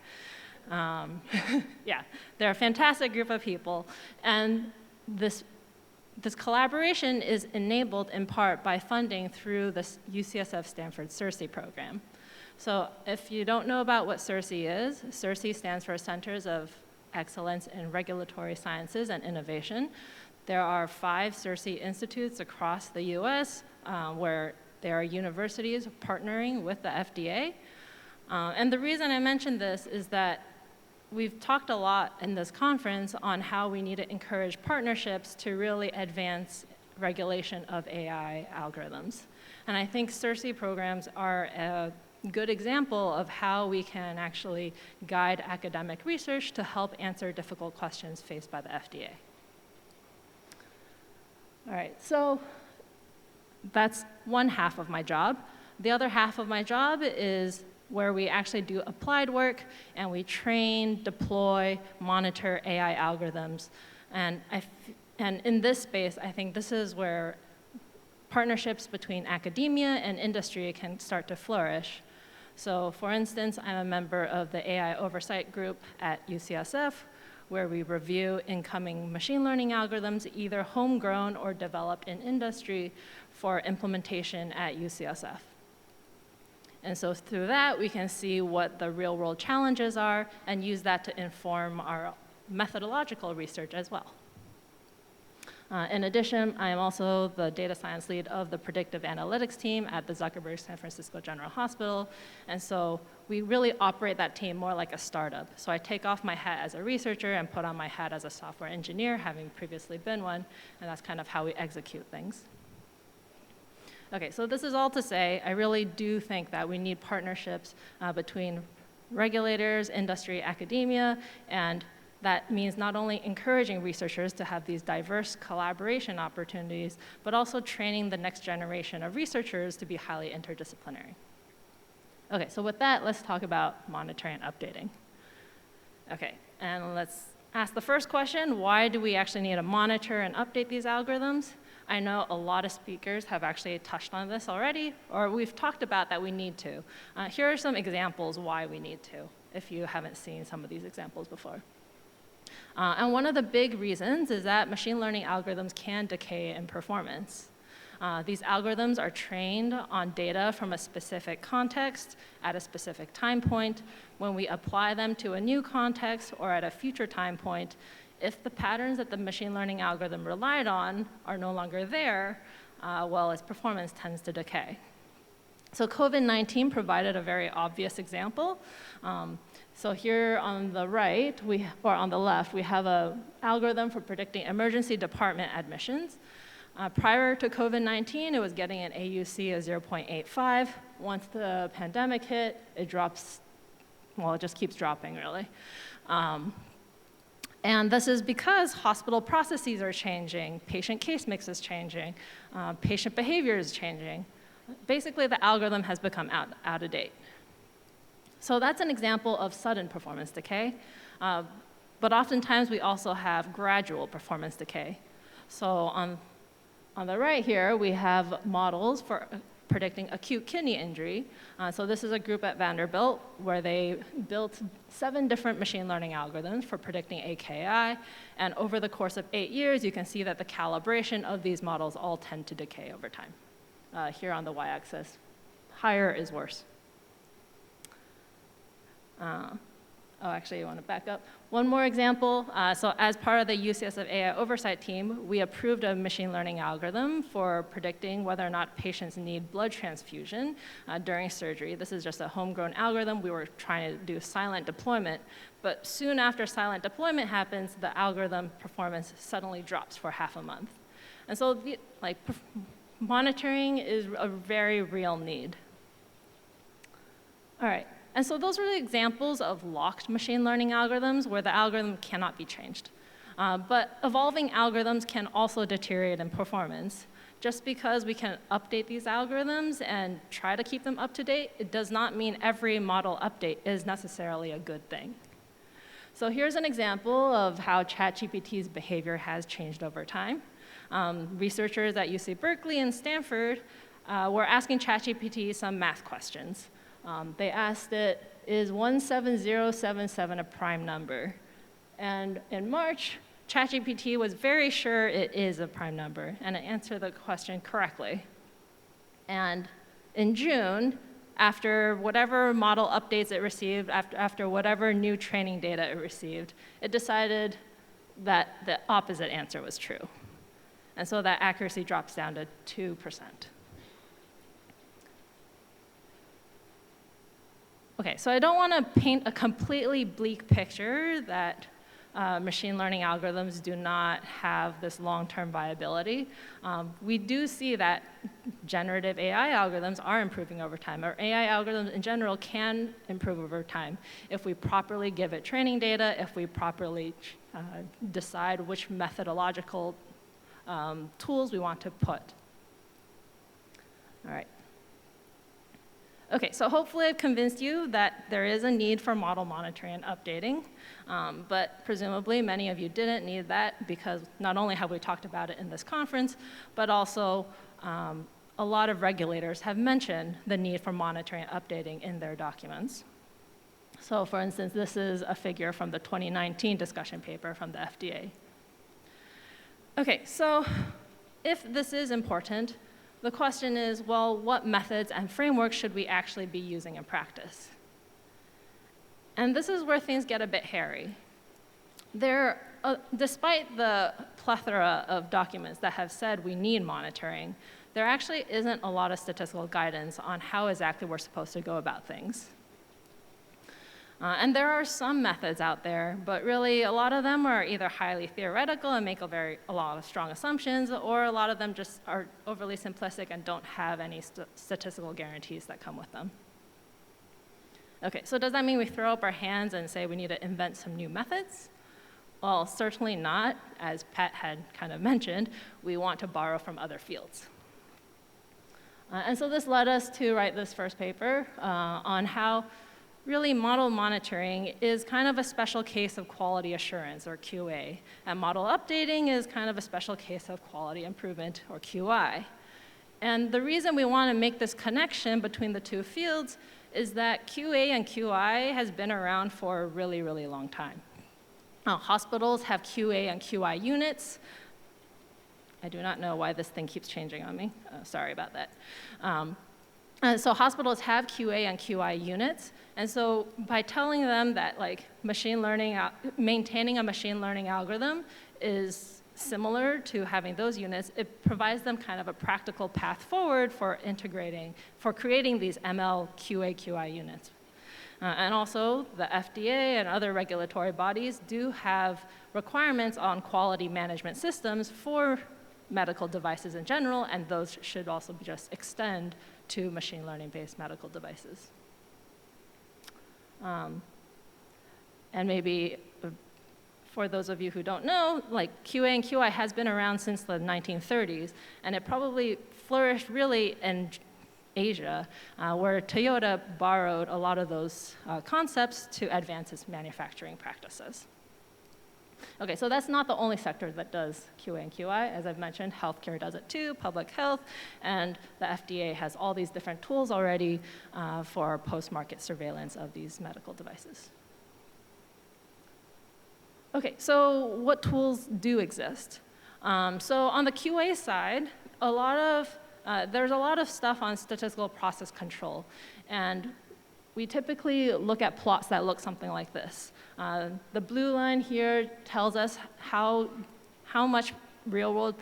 Yeah, they're a fantastic group of people. And this collaboration is enabled in part by funding through the UCSF Stanford CERSI program. So if you don't know about what CERSI is, CERSI stands for Centers of Excellence in Regulatory Sciences and Innovation. There are 5 CERSI institutes across the US where there are universities partnering with the FDA. And the reason I mention this is that we've talked a lot in this conference on how we need to encourage partnerships to really advance regulation of AI algorithms. And I think CERSI programs are a good example of how we can actually guide academic research to help answer difficult questions faced by the FDA. All right, so that's one half of my job. The other half of my job is where we actually do applied work and we train, deploy, monitor AI algorithms. And in this space, I think this is where partnerships between academia and industry can start to flourish. So for instance, I'm a member of the AI oversight group at UCSF, where we review incoming machine learning algorithms, either homegrown or developed in industry for implementation at UCSF. And so through that, we can see what the real world challenges are and use that to inform our methodological research as well. In addition, I am also the data science lead of the predictive analytics team at the Zuckerberg San Francisco General Hospital. And so we really operate that team more like a startup. So I take off my hat as a researcher and put on my hat as a software engineer, having previously been one, and that's kind of how we execute things. Okay, so this is all to say, I really do think that we need partnerships between regulators, industry, academia, and that means not only encouraging researchers to have these diverse collaboration opportunities, but also training the next generation of researchers to be highly interdisciplinary. Okay, so with that, let's talk about monitoring and updating. Okay, and let's ask the first question, why do we actually need to monitor and update these algorithms? I know a lot of speakers have actually touched on this already, or we've talked about that we need to. Here are some examples why we need to, if you haven't seen some of these examples before. And one of the big reasons is that machine learning algorithms can decay in performance. These algorithms are trained on data from a specific context at a specific time point. When we apply them to a new context or at a future time point, if the patterns that the machine learning algorithm relied on are no longer there, well, its performance tends to decay. So COVID-19 provided a very obvious example. So here on the right, or on the left, we have an algorithm for predicting emergency department admissions. Prior to COVID-19, it was getting an AUC of 0.85. Once the pandemic hit, it drops, well, it just keeps dropping, really. And this is because hospital processes are changing, patient case mix is changing, patient behavior is changing. Basically, the algorithm has become out of date. So that's an example of sudden performance decay. But oftentimes, we also have gradual performance decay. So on the right here, we have models for predicting acute kidney injury. So this is a group at Vanderbilt where they built 7 different machine learning algorithms for predicting AKI. And over the course of 8 years, you can see that the calibration of these models all tend to decay over time. Here on the y-axis, higher is worse. Oh, actually, you want to back up. One more example. So as part of the UCSF AI oversight team, we approved a machine learning algorithm for predicting whether or not patients need blood transfusion during surgery. This is just a homegrown algorithm. We were trying to do silent deployment. But soon after silent deployment happens, the algorithm performance suddenly drops for half a month. And so monitoring is a very real need. All right. And so those are the examples of locked machine learning algorithms where the algorithm cannot be changed. But evolving algorithms can also deteriorate in performance. Just because we can update these algorithms and try to keep them up to date, it does not mean every model update is necessarily a good thing. So here's an example of how ChatGPT's behavior has changed over time. Researchers at UC Berkeley and Stanford were asking ChatGPT some math questions. They asked it, is 17077 a prime number? And in March, ChatGPT was very sure it is a prime number, and it answered the question correctly. And in June, after whatever model updates it received, after whatever new training data it received, it decided that the opposite answer was true. And so that accuracy drops down to 2%. Okay, so I don't want to paint a completely bleak picture that machine learning algorithms do not have this long-term viability. We do see that generative AI algorithms are improving over time, or AI algorithms in general can improve over time if we properly give it training data, if we properly decide which methodological tools we want to put. All right. Okay, so hopefully I've convinced you that there is a need for model monitoring and updating, but presumably many of you didn't need that because not only have we talked about it in this conference, but also a lot of regulators have mentioned the need for monitoring and updating in their documents. So for instance, this is a figure from the 2019 discussion paper from the FDA. Okay, so if this is important, the question is, well, what methods and frameworks should we actually be using in practice? And this is where things get a bit hairy. Despite the plethora of documents that have said we need monitoring, there actually isn't a lot of statistical guidance on how exactly we're supposed to go about things. And there are some methods out there, but really a lot of them are either highly theoretical and make a lot of strong assumptions, or a lot of them just are overly simplistic and don't have any statistical guarantees that come with them. Okay, so does that mean we throw up our hands and say we need to invent some new methods? Well, certainly not. As Pat had kind of mentioned, we want to borrow from other fields. And so this led us to write this first paper on how really model monitoring is kind of a special case of quality assurance, or QA, and model updating is kind of a special case of quality improvement, or QI. And the reason we want to make this connection between the two fields is that QA and QI has been around for a really, really long time. Now, hospitals have QA and QI units. I do not know why this thing keeps changing on me. Sorry about that. So hospitals have QA and QI units, and so by telling them that maintaining a machine learning algorithm is similar to having those units, it provides them kind of a practical path forward for creating these ML QA QI units. And also the FDA and other regulatory bodies do have requirements on quality management systems for medical devices in general, and those should also just extend to machine learning-based medical devices. And maybe for those of you who don't know, QA and QI has been around since the 1930s, and it probably flourished really in Asia, where Toyota borrowed a lot of those concepts to advance its manufacturing practices. Okay, so that's not the only sector that does QA and QI. As I've mentioned, healthcare does it too, public health, and the FDA has all these different tools already for post-market surveillance of these medical devices. Okay, so what tools do exist? So on the QA side, there's a lot of stuff on statistical process control. And we typically look at plots that look something like this. The blue line here tells us how much real-world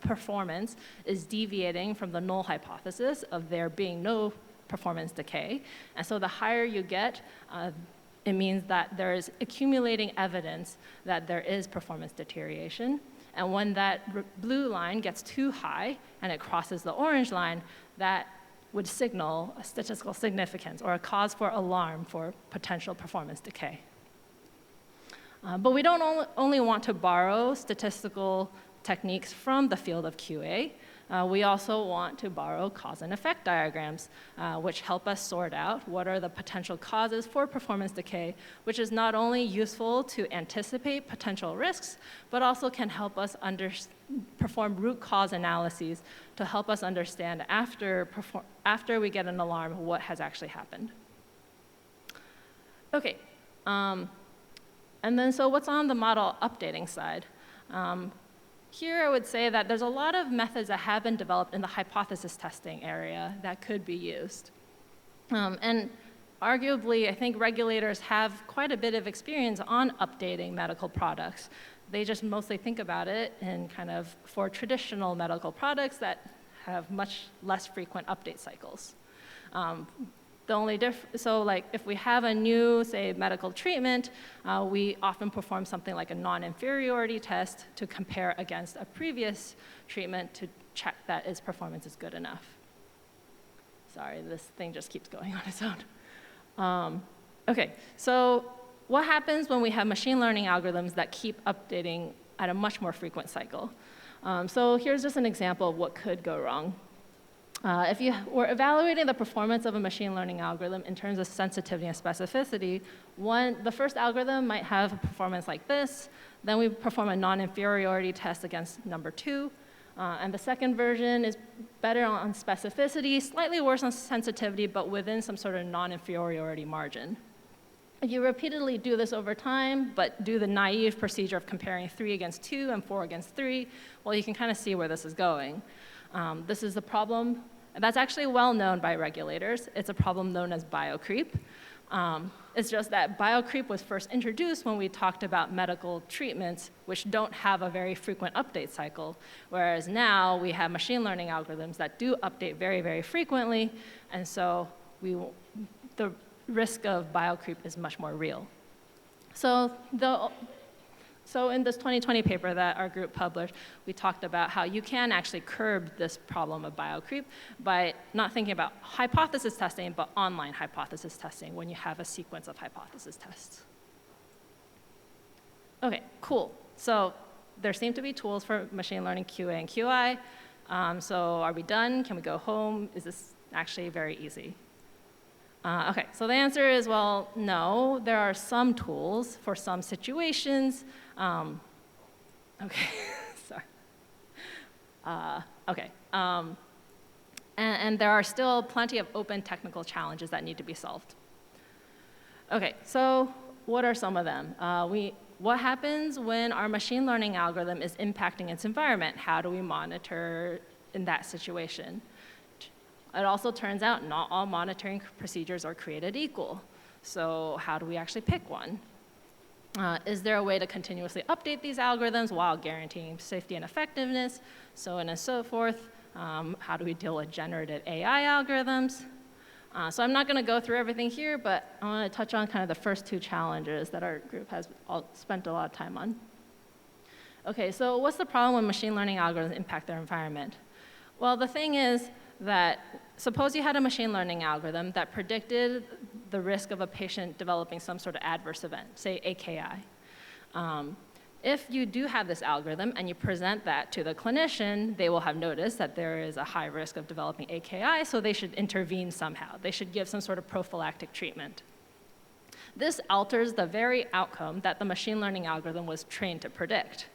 performance is deviating from the null hypothesis of there being no performance decay. And so the higher you get, it means that there is accumulating evidence that there is performance deterioration. And when that blue line gets too high and it crosses the orange line, that would signal a statistical significance or a cause for alarm for potential performance decay. But we don't only want to borrow statistical techniques from the field of QA. We also want to borrow cause and effect diagrams, which help us sort out what are the potential causes for performance decay, which is not only useful to anticipate potential risks, but also can help us perform root cause analyses to help us understand after we get an alarm what has actually happened. Okay, and then so what's on the model updating side? Here I would say that there's a lot of methods that have been developed in the hypothesis testing area that could be used. And arguably, I think regulators have quite a bit of experience on updating medical products. They just mostly think about it in kind of for traditional medical products that have much less frequent update cycles. The only so like if we have a new, say, medical treatment, we often perform something like a non-inferiority test to compare against a previous treatment to check that its performance is good enough. Sorry, this thing just keeps going on its own. Okay, so what happens when we have machine learning algorithms that keep updating at a much more frequent cycle? So here's just an example of what could go wrong. If you were evaluating the performance of a machine learning algorithm in terms of sensitivity and specificity, the first algorithm might have a performance like this. Then we perform a non-inferiority test against number 2. And the second version is better on specificity, slightly worse on sensitivity, but within some sort of non-inferiority margin. If you repeatedly do this over time, but do the naive procedure of comparing 3 against 2 and 4 against 3, well, you can kind of see where this is going. This is the problem. That's actually well known by regulators. It's a problem known as biocreep. It's just that biocreep was first introduced when we talked about medical treatments which don't have a very frequent update cycle, whereas now we have machine learning algorithms that do update very, very frequently, and so the risk of biocreep is much more real. So in this 2020 paper that our group published, we talked about how you can actually curb this problem of biocreep by not thinking about hypothesis testing, but online hypothesis testing when you have a sequence of hypothesis tests. Okay, cool. So there seem to be tools for machine learning QA and QI. So are we done? Can we go home? Is this actually very easy? Okay, so the answer is, well, no. There are some tools for some situations. Okay, sorry. Okay, and there are still plenty of open technical challenges that need to be solved. Okay, so what are some of them? What happens when our machine learning algorithm is impacting its environment? How do we monitor in that situation? It also turns out not all monitoring procedures are created equal. So how do we actually pick one? Is there a way to continuously update these algorithms while guaranteeing safety and effectiveness? So on and so forth. How do we deal with generative AI algorithms? So I'm not going to go through everything here, but I want to touch on kind of the first 2 challenges that our group has spent a lot of time on. Okay, so what's the problem when machine learning algorithms impact their environment? Well, the thing is that suppose you had a machine learning algorithm that predicted the risk of a patient developing some sort of adverse event, say AKI. If you do have this algorithm and you present that to the clinician, they will have noticed that there is a high risk of developing AKI, so they should intervene somehow. They should give some sort of prophylactic treatment. This alters the very outcome that the machine learning algorithm was trained to predict.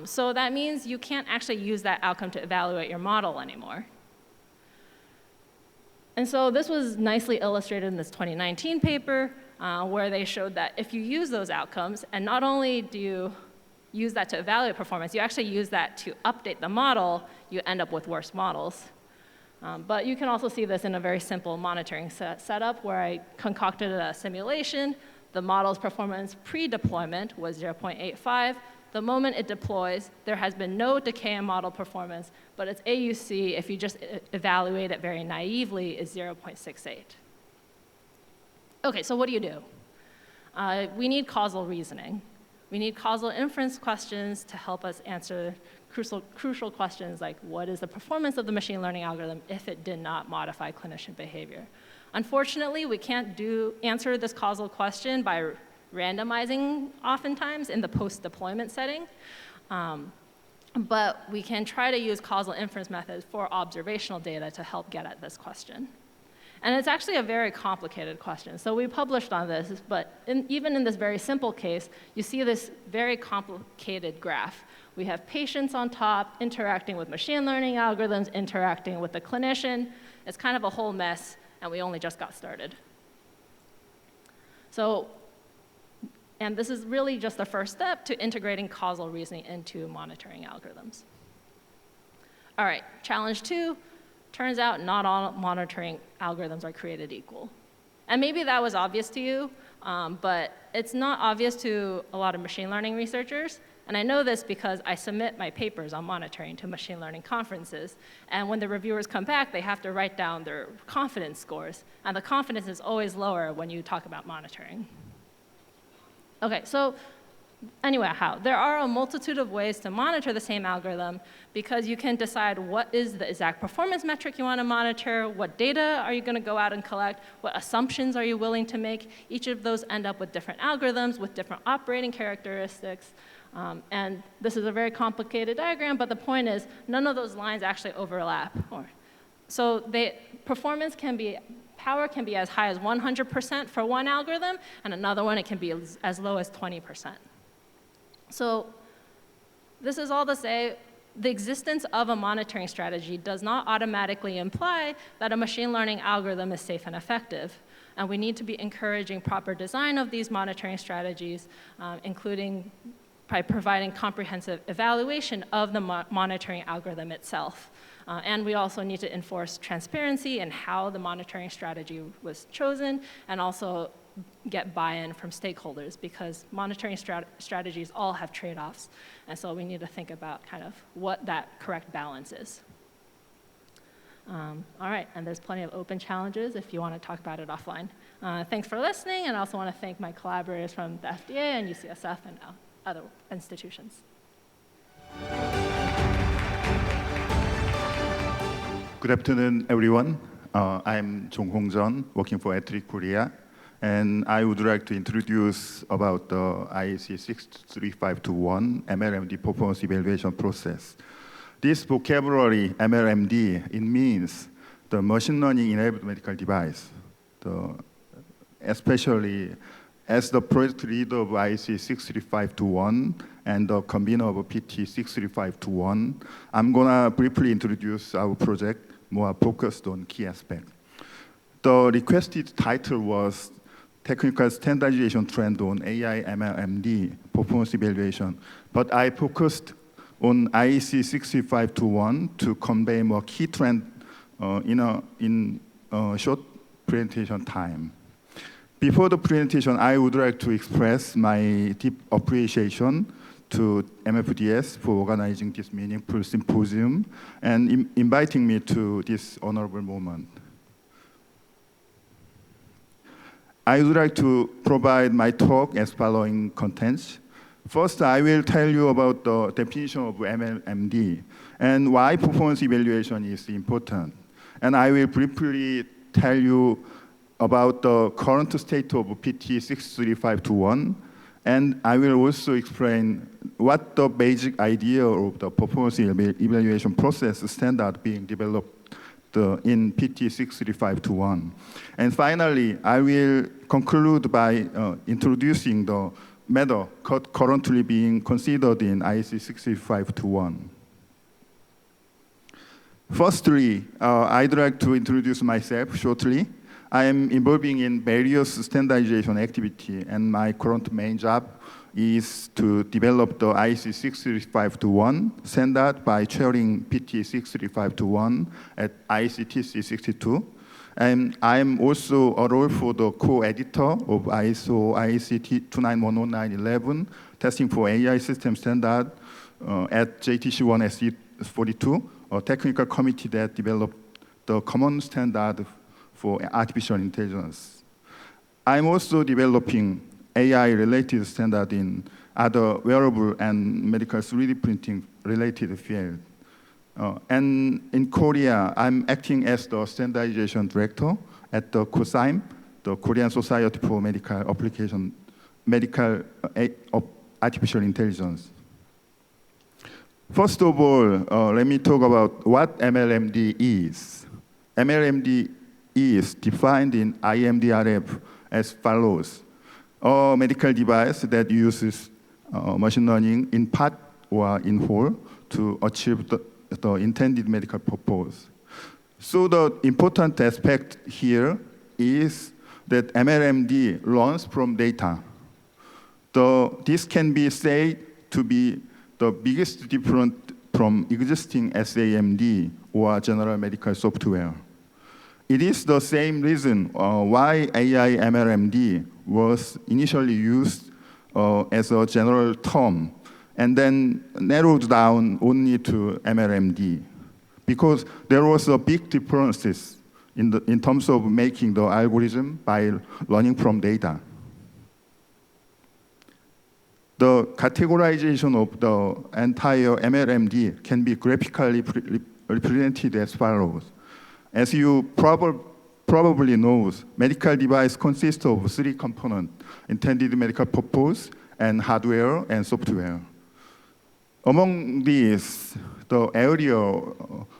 So that means you can't actually use that outcome to evaluate your model anymore. And so this was nicely illustrated in this 2019 paper, where they showed that if you use those outcomes, and not only do you use that to evaluate performance, you actually use that to update the model, you end up with worse models. But you can also see this in a very simple monitoring setup where I concocted a simulation. The model's performance pre-deployment was 0.85. The moment it deploys, there has been no decay in model performance, but its AUC, if you just evaluate it very naively, is 0.68. Okay, so what do? We need causal reasoning. We need causal inference questions to help us answer crucial questions like what is the performance of the machine learning algorithm if it did not modify clinician behavior. Unfortunately, we can't answer this causal question by randomizing oftentimes in the post-deployment setting. But we can try to use causal inference methods for observational data to help get at this question. And it's actually a very complicated question. So we published on this, but even in this very simple case, you see this very complicated graph. We have patients on top interacting with machine learning algorithms, interacting with the clinician. It's kind of a whole mess, and we only just got started. So, and this is really just the first step to integrating causal reasoning into monitoring algorithms. All right, challenge 2. Turns out not all monitoring algorithms are created equal. And maybe that was obvious to you, but it's not obvious to a lot of machine learning researchers. And I know this because I submit my papers on monitoring to machine learning conferences. And when the reviewers come back, they have to write down their confidence scores. And the confidence is always lower when you talk about monitoring. Okay, so anyway, how? There are a multitude of ways to monitor the same algorithm because you can decide what is the exact performance metric you want to monitor, what data are you going to go out and collect, what assumptions are you willing to make. Each of those end up with different algorithms, with different operating characteristics. And this is a very complicated diagram, but the point is none of those lines actually overlap. So power can be as high as 100% for one algorithm, and another one it can be as low as 20%. So this is all to say the existence of a monitoring strategy does not automatically imply that a machine learning algorithm is safe and effective. And we need to be encouraging proper design of these monitoring strategies, including by providing comprehensive evaluation of the monitoring algorithm itself. And we also need to enforce transparency in how the monitoring strategy was chosen, and also get buy-in from stakeholders, because monitoring strategies all have trade-offs. And so we need to think about kind of what that correct balance is. All right, and there's plenty of open challenges if you want to talk about it offline. Thanks for listening, and I also want to thank my collaborators from the FDA and UCSF and other institutions. Good afternoon, everyone. I'm Jong-Hong working for AIRIS Korea, and I would like to introduce about the IEC 63521 MLMD performance evaluation process. This vocabulary, MLMD, it means the machine learning enabled medical device. Especially as the project leader of IEC 63521 and the convener of PT 63521, I'm gonna briefly introduce our project, more focused on key aspects. The requested title was Technical Standardization Trend on AI MLMD Performance Evaluation, but I focused on IEC 63521 to convey more key trend in a short presentation time. Before the presentation, I would like to express my deep appreciation to MFDS for organizing this meaningful symposium and inviting me to this honorable moment. I would like to provide my talk as following contents. First, I will tell you about the definition of MLMD and why performance evaluation is important. And I will briefly tell you about the current state of PT 63521, and I will also explain what the basic idea of the performance evaluation process standard being developed in PT 63521. And finally, I will conclude by introducing the matter currently being considered in IEC 63521. Firstly, I'd like to introduce myself shortly. I am involving in various standardization activity, and my current main job is to develop the IEC 63521 standard by chairing PT 63521 at ICTC 62. And I'm also a role for the co-editor of ISO IEC 291111, testing for AI system standard at JTC1 SE42, a technical committee that developed the common standard for artificial intelligence. I'm also developing AI-related standard in other wearable and medical 3D printing related field. And in Korea, I'm acting as the standardization director at the KOSAIM, the Korean Society for Medical Application, Artificial Intelligence. First of all, let me talk about what MLMD is. MLMD is defined in IMDRF as follows: a medical device that uses machine learning in part or in whole to achieve the intended medical purpose. So the important aspect here is that MLMD learns from data. This can be said to be the biggest difference from existing SAMD or general medical software. It is the same reason why AI MLMD was initially used as a general term and then narrowed down only to MLMD, because there was a big differences in terms of making the algorithm by learning from data. The categorization of the entire MLMD can be graphically represented as follows. As you probably know, medical device consists of 3 components: intended medical purpose, and hardware, and software. Among these, the area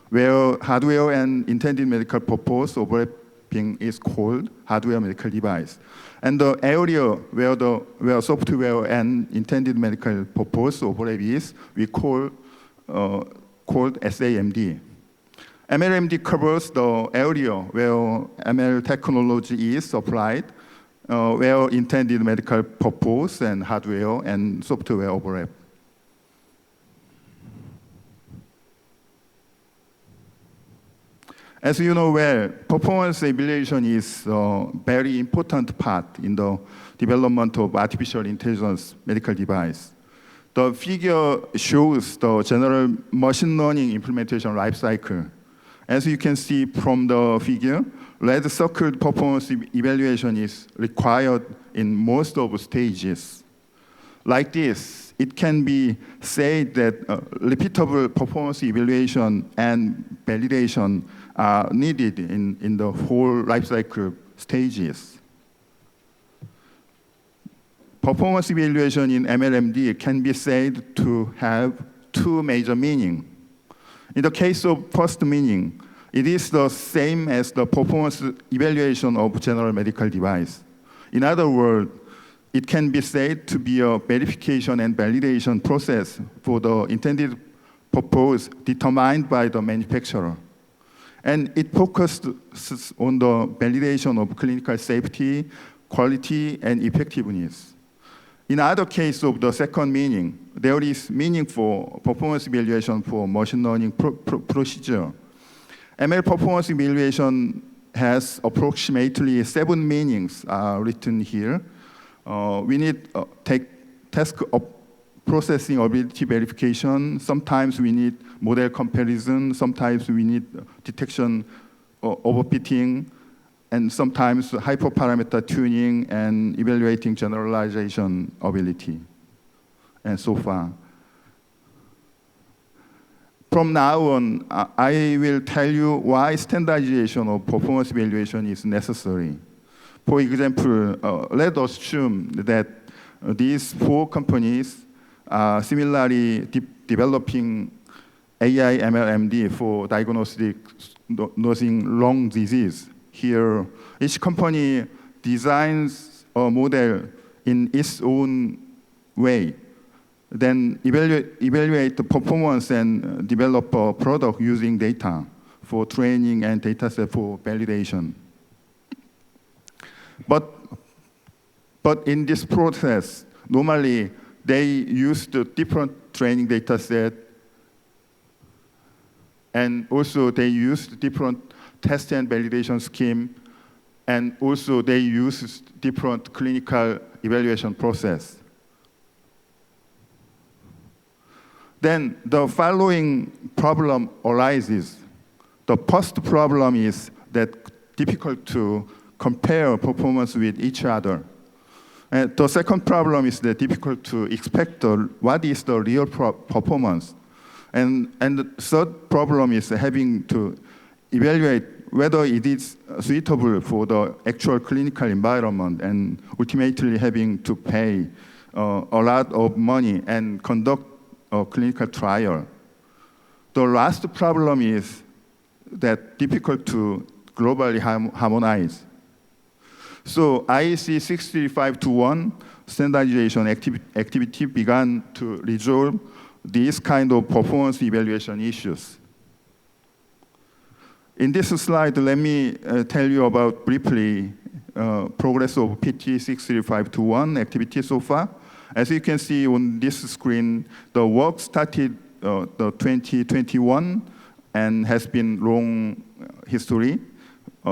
where hardware and intended medical purpose overlapping is called hardware medical device. And the area where software and intended medical purpose overlap is, we called SAMD. MLMD covers the area where ML technology is applied, where intended medical purpose and hardware and software overlap. As you know well, performance evaluation is a very important part in the development of artificial intelligence medical device. The figure shows the general machine learning implementation lifecycle. As you can see from the figure, red circled performance evaluation is required in most of the stages. Like this, it can be said that repeatable performance evaluation and validation are needed in the whole lifecycle stages. Performance evaluation in MLMD can be said to have 2 major meanings. In the case of first meaning, it is the same as the performance evaluation of general medical device. In other words, it can be said to be a verification and validation process for the intended purpose determined by the manufacturer. And it focuses on the validation of clinical safety, quality, and effectiveness. In other case of the second meaning, there is meaning for performance evaluation for machine learning procedure. ML performance evaluation has approximately 7 meanings written here. We need task of processing ability verification. Sometimes we need model comparison. Sometimes we need detection overfitting. And sometimes hyperparameter tuning and evaluating generalization ability, and so far. From now on, I will tell you why standardization of performance evaluation is necessary. For example, let us assume that these 4 companies are similarly developing AI MLMD for diagnosing lung disease. Here, each company designs a model in its own way, then evaluate the performance and develop a product using data for training and data set for validation. But in this process, normally they used a different training data set, and also they used different test and validation scheme, and also they used different clinical evaluation process. Then the following problem arises. The first problem is that difficult to compare performance with each other. And the second problem is that difficult to expect what is the real performance. And the third problem is having to evaluate whether it is suitable for the actual clinical environment, and ultimately having to pay a lot of money and conduct a clinical trial. The last problem is that difficult to globally harmonize. So IEC 63521 standardization activity began to resolve these kind of performance evaluation issues. In this slide, let me tell you about briefly progress of PT 63521 activity so far. As you can see on this screen, the work started the 2021 and has been long history.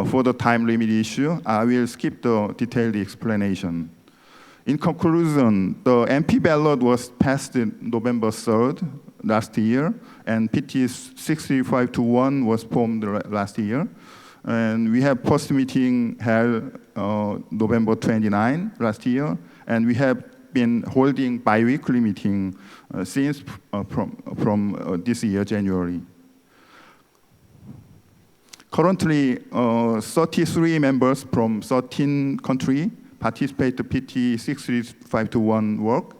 For the time limit issue, I will skip the detailed explanation. In conclusion, the MP ballot was passed November 3rd last year, and PT 63521 was formed last year. And we have first meeting held November 29 last year, and we have been holding bi-weekly meeting since from this year, January. Currently, 33 members from 13 countries participate in PT 63521 work.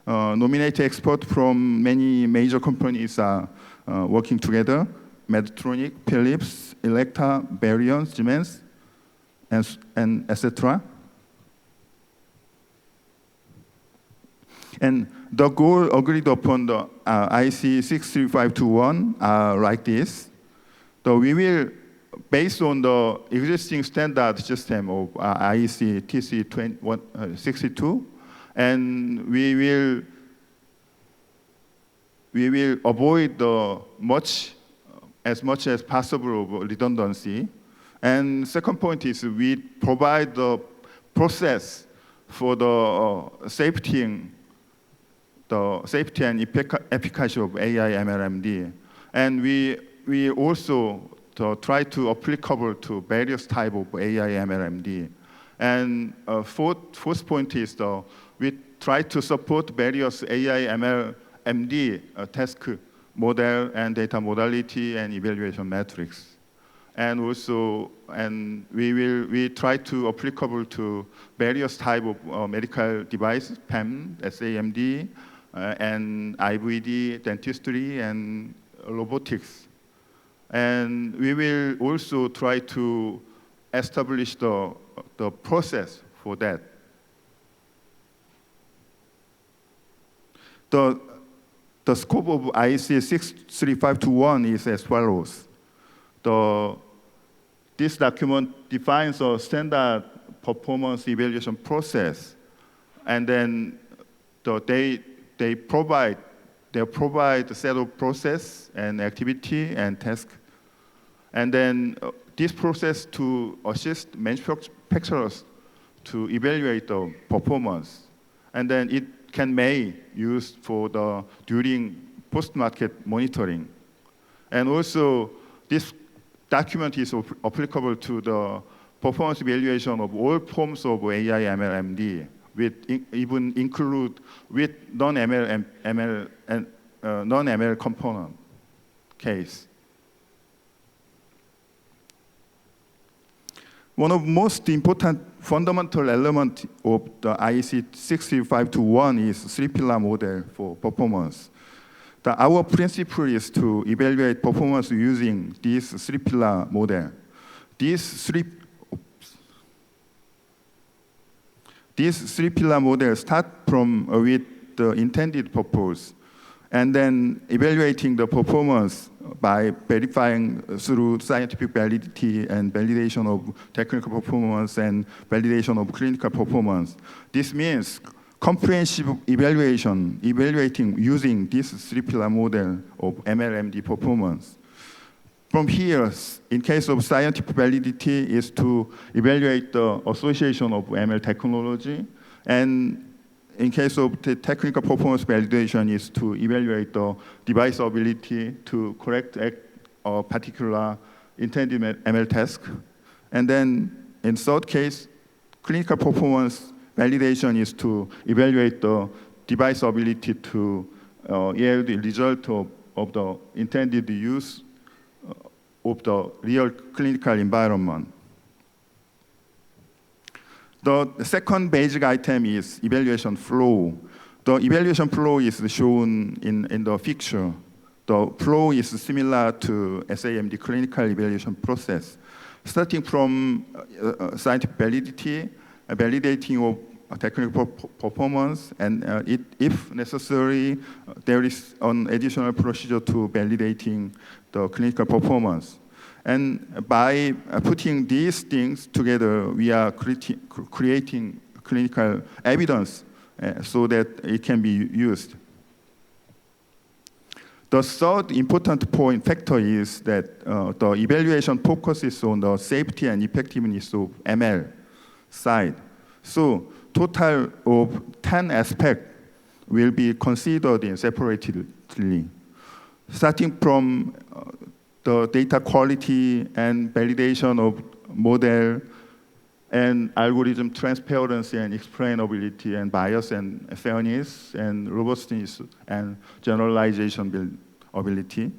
Nominated experts from many major companies are working together: Medtronic, Phillips, Elekta, Varian, Siemens, and etc. And the goal agreed upon the IC 63521 are like this. So we will, based on the existing standard system of IEC TC62, and we will avoid the as much as possible of redundancy. And second point is we provide the process for the safety and efficacy of AI MLMD. And we also try to applicable to various type of AI MLMD. And fourth point is we try to support various AI MLMD task model and data modality and evaluation metrics. And also, we try to applicable to various type of medical devices, PEM, SAMD, and IVD, dentistry, and robotics. And we will also try to establish the process for that. The scope of IEC 63521 is as follows. This document defines a standard performance evaluation process, and then they provide a set of process and activity and task. And then this process to assist manufacturers to evaluate the performance. And then it may use for during post-market monitoring. And also this document is applicable to the performance evaluation of all forms of AI MLMD, even include with non-ML component case. One of the most important fundamental elements of the IEC 63521 is three-pillar model for performance. Our principle is to evaluate performance using this three-pillar model. This three-pillar model start from with the intended purpose, and then evaluating the performance by verifying through scientific validity and validation of technical performance and validation of clinical performance. This means comprehensive evaluating using this three-pillar model of MLMD performance. From here, in case of scientific validity, is to evaluate the association of ML technology, and in case of the technical performance validation is to evaluate the device ability to correct a particular intended ML task. And then in third case, clinical performance validation is to evaluate the device ability to yield the result of the intended use of the real clinical environment. The second basic item is evaluation flow. The evaluation flow is shown in the picture. The flow is similar to SAMD clinical evaluation process. Starting from scientific validity, validating of technical performance, and if necessary, there is an additional procedure to validating the clinical performance. And by putting these things together, we are creating clinical evidence so that it can be used. The third important factor is that the evaluation focuses on the safety and effectiveness of ML side. So total of 10 aspects will be considered separately, starting from the data quality and validation of model and algorithm transparency and explainability and bias and fairness and robustness and generalization ability.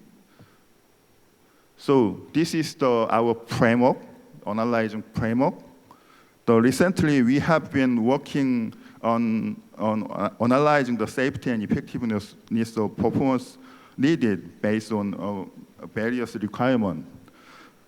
So this is our framework, analyzing framework. Recently, we have been working on analyzing the safety and effectiveness of performance needed based on various requirements.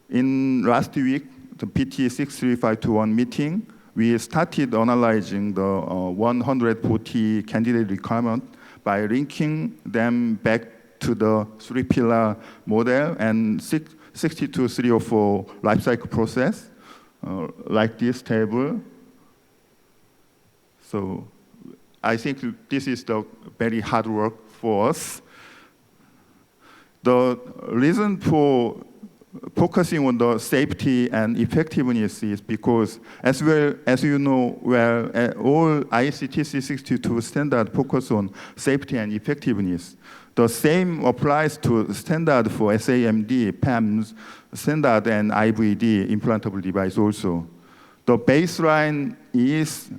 In last week, the PT 63521 meeting, we started analyzing the 140 candidate requirements by linking them back to the three-pillar model and 62304 lifecycle process, like this table. So I think this is the very hard work for us. The reason for focusing on the safety and effectiveness is because, as well as you know, all ICTC 62 standard focus on safety and effectiveness. The same applies to standard for SAMD, PAMS, standard and IVD implantable device also. The baseline is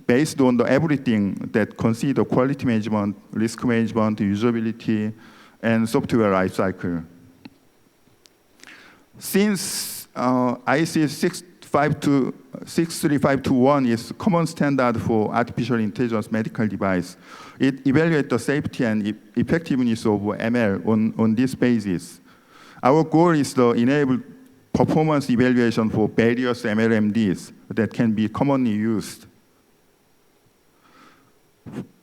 based on everything that consider quality management, risk management, usability, and software lifecycle. Since IC 63521 is common standard for artificial intelligence medical device, it evaluates the safety and effectiveness of ML on this basis. Our goal is to enable performance evaluation for various MLMDs that can be commonly used.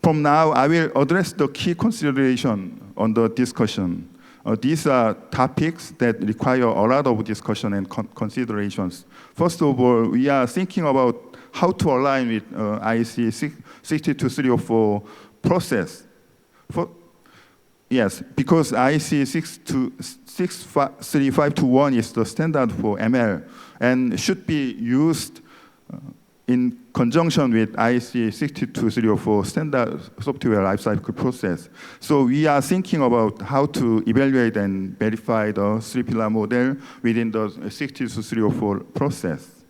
From now, I will address the key consideration on the discussion. These are topics that require a lot of discussion and considerations. First of all, we are thinking about how to align with IC 62304 process. Yes, because IC 63521 is the standard for ML and should be used in conjunction with IC 62304 standard software lifecycle process. So we are thinking about how to evaluate and verify the three-pillar model within the 62304 process.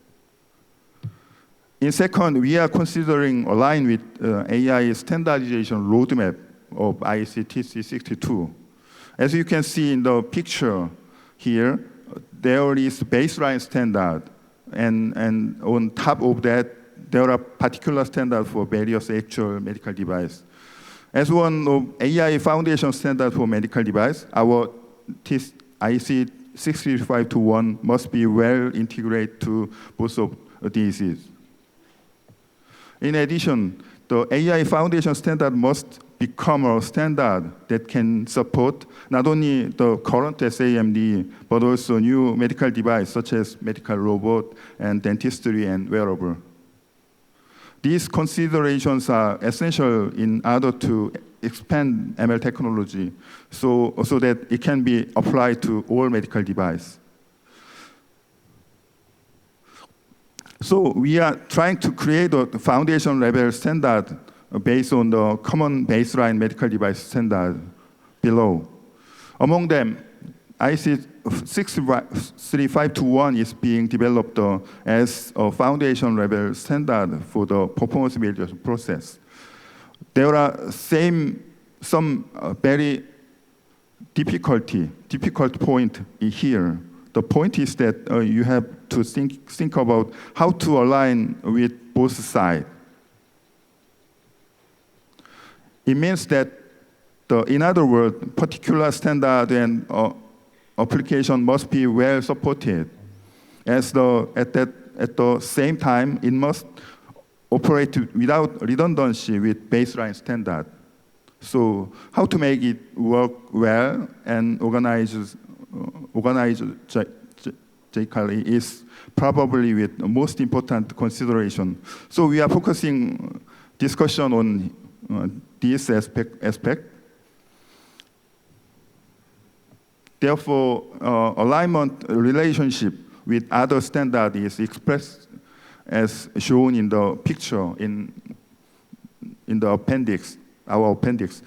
In second, we are considering align with AI standardization roadmap of ICTC 62. As you can see in the picture here, there is baseline standard, and on top of that, there are particular standards for various actual medical devices. As one of AI foundation standard for medical device, our IC 63521 must be well integrated to both of these. In addition, the AI foundation standard must become a standard that can support not only the current SAMD, but also new medical devices such as medical robot and dentistry and wearable. these considerations are essential in order to expand ML technology so that it can be applied to all medical devices. So we are trying to create a foundation level standard based on the common baseline medical device standard below. Among them, IC 63521 is being developed as a foundation level standard for the performance evaluation process. There are some very difficult point here. The point is that you have to think about how to align with both sides. It means that, in other words, particular standard and application must be well supported. At the same time, it must operate without redundancy with baseline standard. So how to make it work well and organize is probably with the most important consideration. So we are focusing discussion on this aspect. Therefore, alignment relationship with other standard is expressed as shown in the picture in the appendix, our appendix.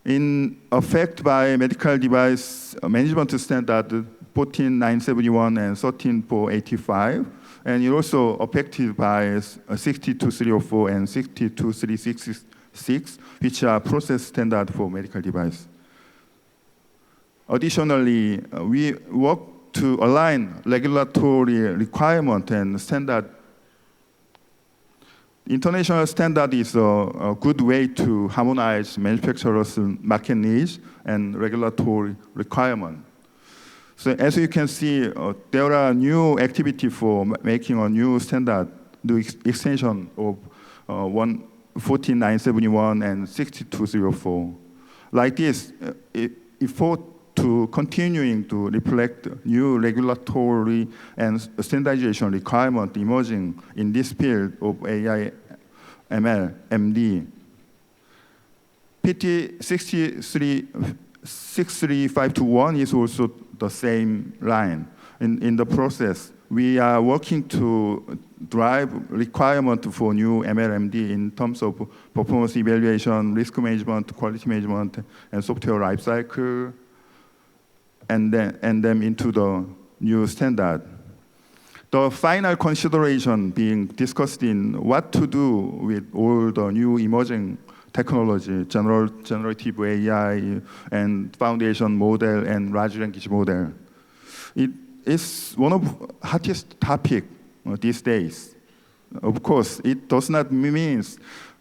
In effect by medical device management standard 14971 and 13485, and it also affected by 62304 and 62366, which are process standard for medical device. Additionally, we work to align regulatory requirement and standard. International standard is a good way to harmonize manufacturers' market needs and regulatory requirement. So as you can see, there are new activity for making a new standard, the extension of 14971 and 6204. Like this, effort to continuing to reflect new regulatory and standardization requirement emerging in this field of AI, ML, MD. PT 63521 is also the same line. In the process, we are working to drive requirement for new MLMD in terms of performance evaluation, risk management, quality management, and software lifecycle, and them into the new standard. The final consideration being discussed in what to do with all the new emerging technology, generative AI, and foundation model, and large language model. It is one of the hottest topics these days. Of course, it does not mean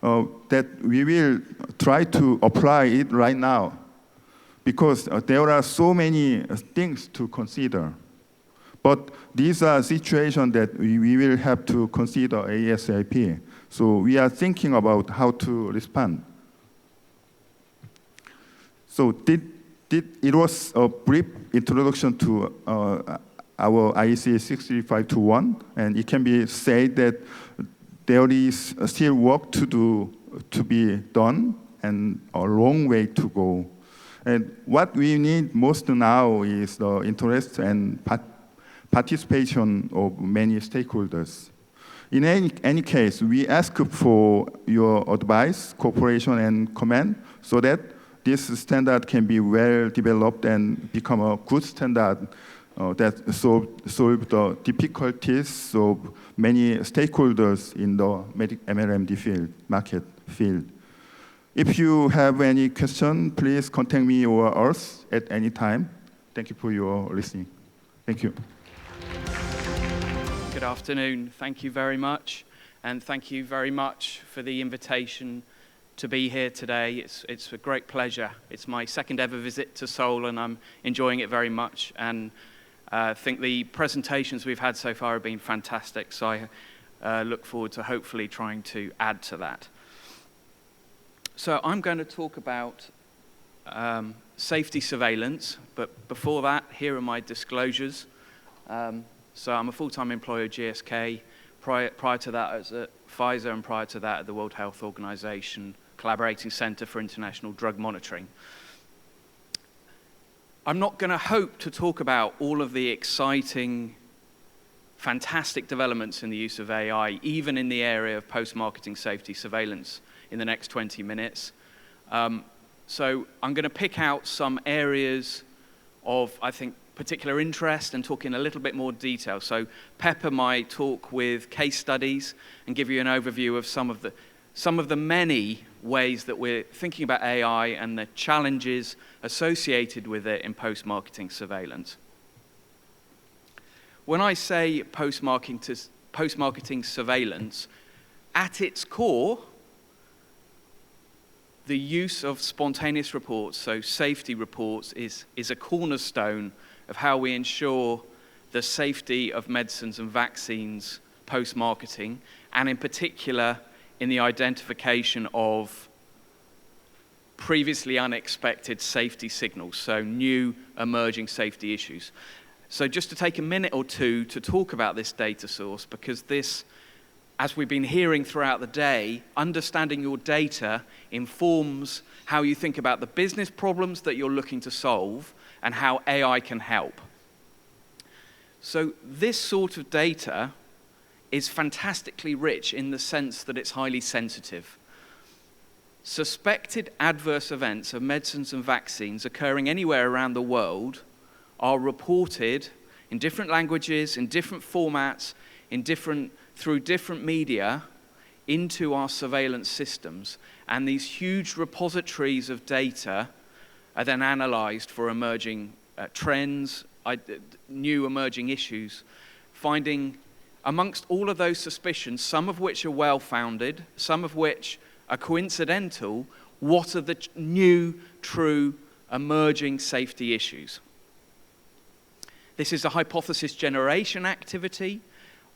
that we will try to apply it right now, because there are so many things to consider. But these are situations that we will have to consider ASAP. So we are thinking about how to respond. So it was a brief introduction to our IEC 63521, and it can be said that there is still work to do, to be done, and a long way to go. And what we need most now is the interest and participation of many stakeholders. In any case, we ask for your advice, cooperation, and comment so that this standard can be well developed and become a good standard that solve the difficulties of many stakeholders in the MLMD field, market field. If you have any question, please contact me or us at any time. Thank you for your listening. Thank you. Good afternoon. Thank you very much. And thank you very much for the invitation to be here today. It's a great pleasure. It's my second ever visit to Seoul, and I'm enjoying it very much. And I think the presentations we've had so far have been fantastic. So I look forward to hopefully trying to add to that. So I'm going to talk about safety surveillance, but before that, here are my disclosures. So I'm a full-time employee of GSK. Prior to that, I was at Pfizer, and prior to that at the World Health Organization Collaborating Center for International Drug Monitoring. I'm not going to hope to talk about all of the exciting, fantastic developments in the use of AI, even in the area of post-marketing safety surveillance, in the next 20 minutes. So I'm going to pick out some areas of, I think, particular interest and talk in a little bit more detail. So pepper my talk with case studies and give you an overview of some of the many ways that we're thinking about AI and the challenges associated with it in post-marketing surveillance. When I say post-marketing surveillance, at its core, the use of spontaneous reports, so safety reports, is a cornerstone of how we ensure the safety of medicines and vaccines post-marketing, and in particular, in the identification of previously unexpected safety signals, so new emerging safety issues. So just to take a minute or two to talk about this data source, because this, as we've been hearing throughout the day, understanding your data informs how you think about the business problems that you're looking to solve and how AI can help. So this sort of data is fantastically rich in the sense that it's highly sensitive. Suspected adverse events of medicines and vaccines occurring anywhere around the world are reported in different languages, in different formats, through different media into our surveillance systems. And these huge repositories of data are then analyzed for emerging trends, new emerging issues, finding amongst all of those suspicions, some of which are well-founded, some of which are coincidental, what are the new, true, emerging safety issues. This is a hypothesis generation activity.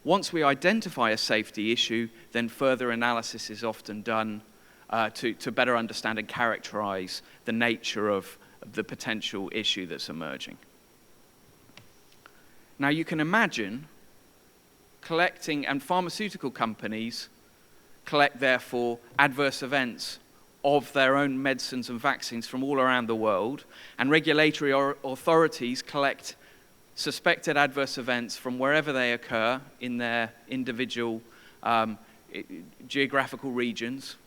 Once we identify a safety issue, then further analysis is often done to better understand and characterize the nature of the potential issue that's emerging. Now you can imagine collecting, and pharmaceutical companies collect, therefore, adverse events of their own medicines and vaccines from all around the world, and regulatory authorities collect suspected adverse events from wherever they occur in their individual geographical regions.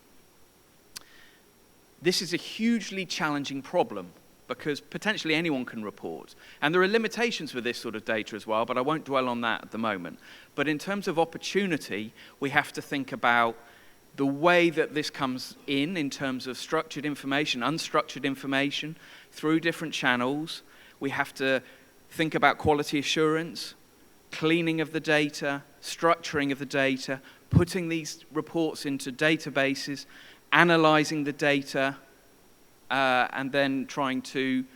This is a hugely challenging problem because potentially anyone can report. And there are limitations with this sort of data as well, but I won't dwell on that at the moment. But in terms of opportunity, we have to think about the way that this comes in terms of structured information, unstructured information, through different channels. We have to think about quality assurance, cleaning of the data, structuring of the data, putting these reports into databases, analyzing the data, and then trying to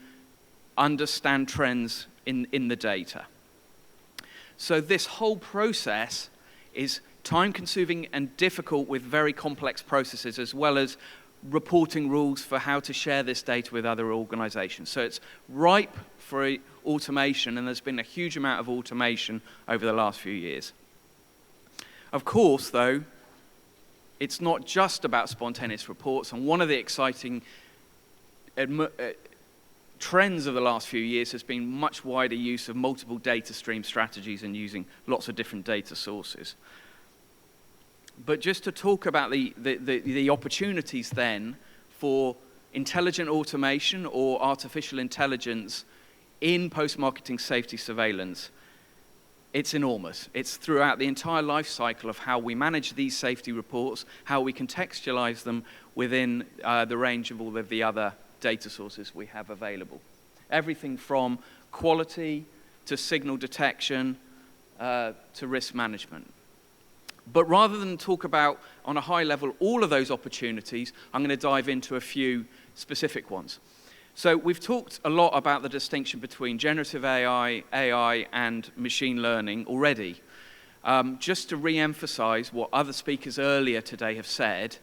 understand trends in the data. So this whole process is time-consuming and difficult with very complex processes, as well as reporting rules for how to share this data with other organizations. So it's ripe for automation, and there's been a huge amount of automation over the last few years. Of course, though, it's not just about spontaneous reports, and one of the exciting trends of the last few years has been much wider use of multiple data stream strategies and using lots of different data sources. But just to talk about the opportunities then for intelligent automation or artificial intelligence in post-marketing safety surveillance, it's enormous. It's throughout the entire life cycle of how we manage these safety reports, how we contextualize them within the range of all of the other data sources we have available. Everything from quality to signal detection to risk management. But rather than talk about, on a high level, all of those opportunities, I'm going to dive into a few specific ones. So we've talked a lot about the distinction between generative AI, and machine learning already. Just to re-emphasize what other speakers earlier today have said,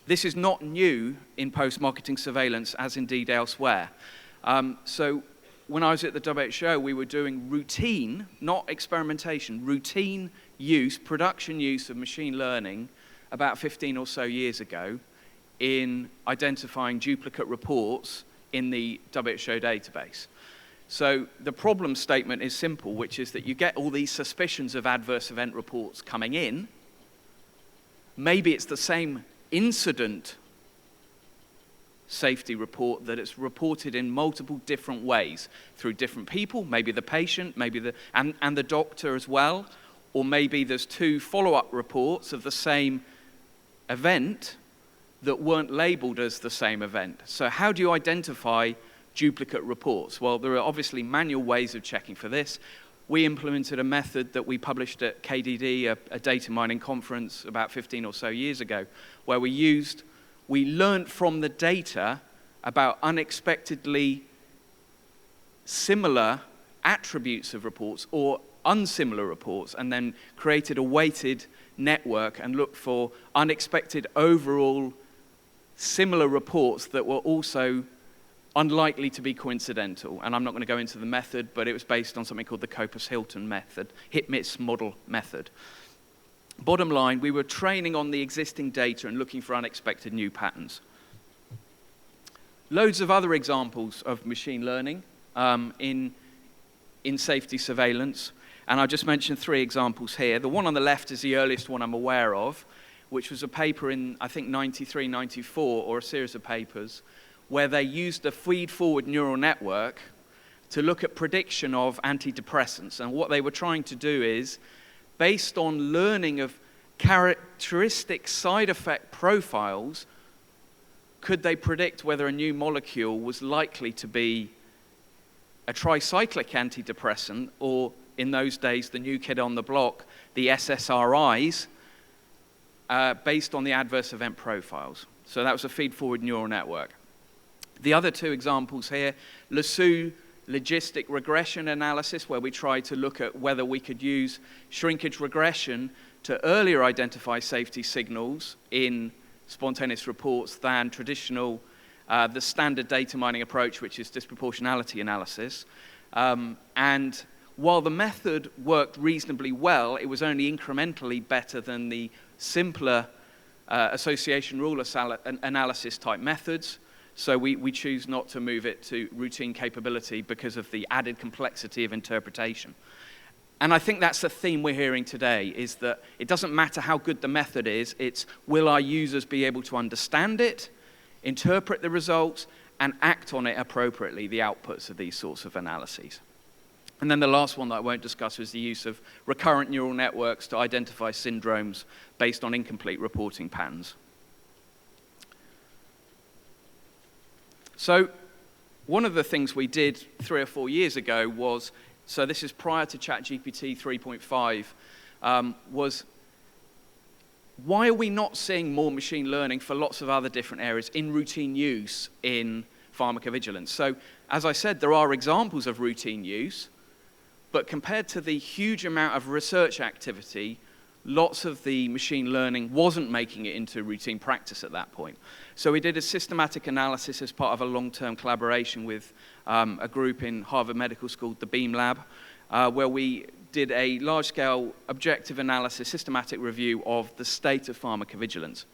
this is not new in post-marketing surveillance, as indeed elsewhere. So when I was at the WHO, we were doing routine, not experimentation, routine use, production use of machine learning about 15 or so years ago in identifying duplicate reports in the WHO database. So the problem statement is simple, which is that you get all these suspicions of adverse event reports coming in. Maybe it's the same incident safety report that it's reported in multiple different ways through different people, maybe the patient, maybe and the doctor as well, or maybe there's 2 follow-up reports of the same event that weren't labeled as the same event. So how do you identify duplicate reports? Well, there are obviously manual ways of checking for this. We implemented a method that we published at KDD, a data mining conference about 15 or so years ago, where we learned from the data about unexpectedly similar attributes of reports or unsimilar reports, and then created a weighted network and looked for unexpected overall similar reports that were also unlikely to be coincidental. And I'm not going to go into the method, but it was based on something called the Copus-Hilton method, hit-miss model method. Bottom line, we were training on the existing data and looking for unexpected new patterns. Loads of other examples of machine learning in safety surveillance. And I'll just mention 3 examples here. The one on the left is the earliest one I'm aware of, which was a paper in, I think, 93, 94, or a series of papers, where they used a feed-forward neural network to look at prediction of antidepressants. And what they were trying to do is, based on learning of characteristic side effect profiles, could they predict whether a new molecule was likely to be a tricyclic antidepressant, or in those days, the new kid on the block, the SSRIs, based on the adverse event profiles. So that was a feed-forward neural network. The other 2 examples here, Lasso logistic regression analysis, where we tried to look at whether we could use shrinkage regression to earlier identify safety signals in spontaneous reports than traditional, the standard data mining approach, which is disproportionality analysis. And while the method worked reasonably well, it was only incrementally better than the simpler association rule analysis type methods. So we choose not to move it to routine capability because of the added complexity of interpretation. And I think that's the theme we're hearing today, is that it doesn't matter how good the method is, it's will our users be able to understand it, interpret the results, and act on it appropriately, the outputs of these sorts of analyses. And then the last one that I won't discuss was the use of recurrent neural networks to identify syndromes based on incomplete reporting patterns. So one of the things we did 3 or 4 years ago was, so this is prior to ChatGPT 3.5, was why are we not seeing more machine learning for lots of other different areas in routine use in pharmacovigilance? So as I said, there are examples of routine use, but compared to the huge amount of research activity, lots of the machine learning wasn't making it into routine practice at that point. So we did a systematic analysis as part of a long-term collaboration with a group in Harvard Medical School, the Beam Lab, where we did a large-scale objective analysis, systematic review of the state of pharmacovigilance.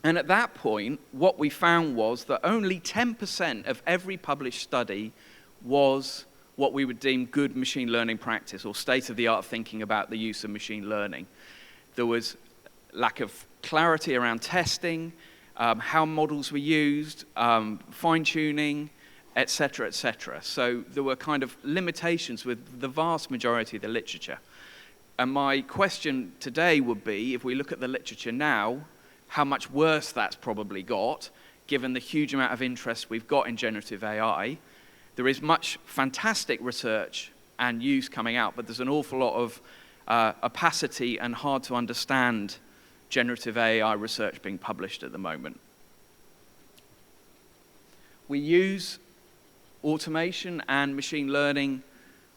And at that point, what we found was that only 10% of every published study was what we would deem good machine learning practice or state-of-the-art thinking about the use of machine learning. There was lack of clarity around testing, how models were used, fine-tuning, et cetera, et cetera. So there were kind of limitations with the vast majority of the literature. And my question today would be, if we look at the literature now, how much worse that's probably got, given the huge amount of interest we've got in generative AI. There is much fantastic research and use coming out, but there's an awful lot of opacity and hard to understand generative AI research being published at the moment. We use automation and machine learning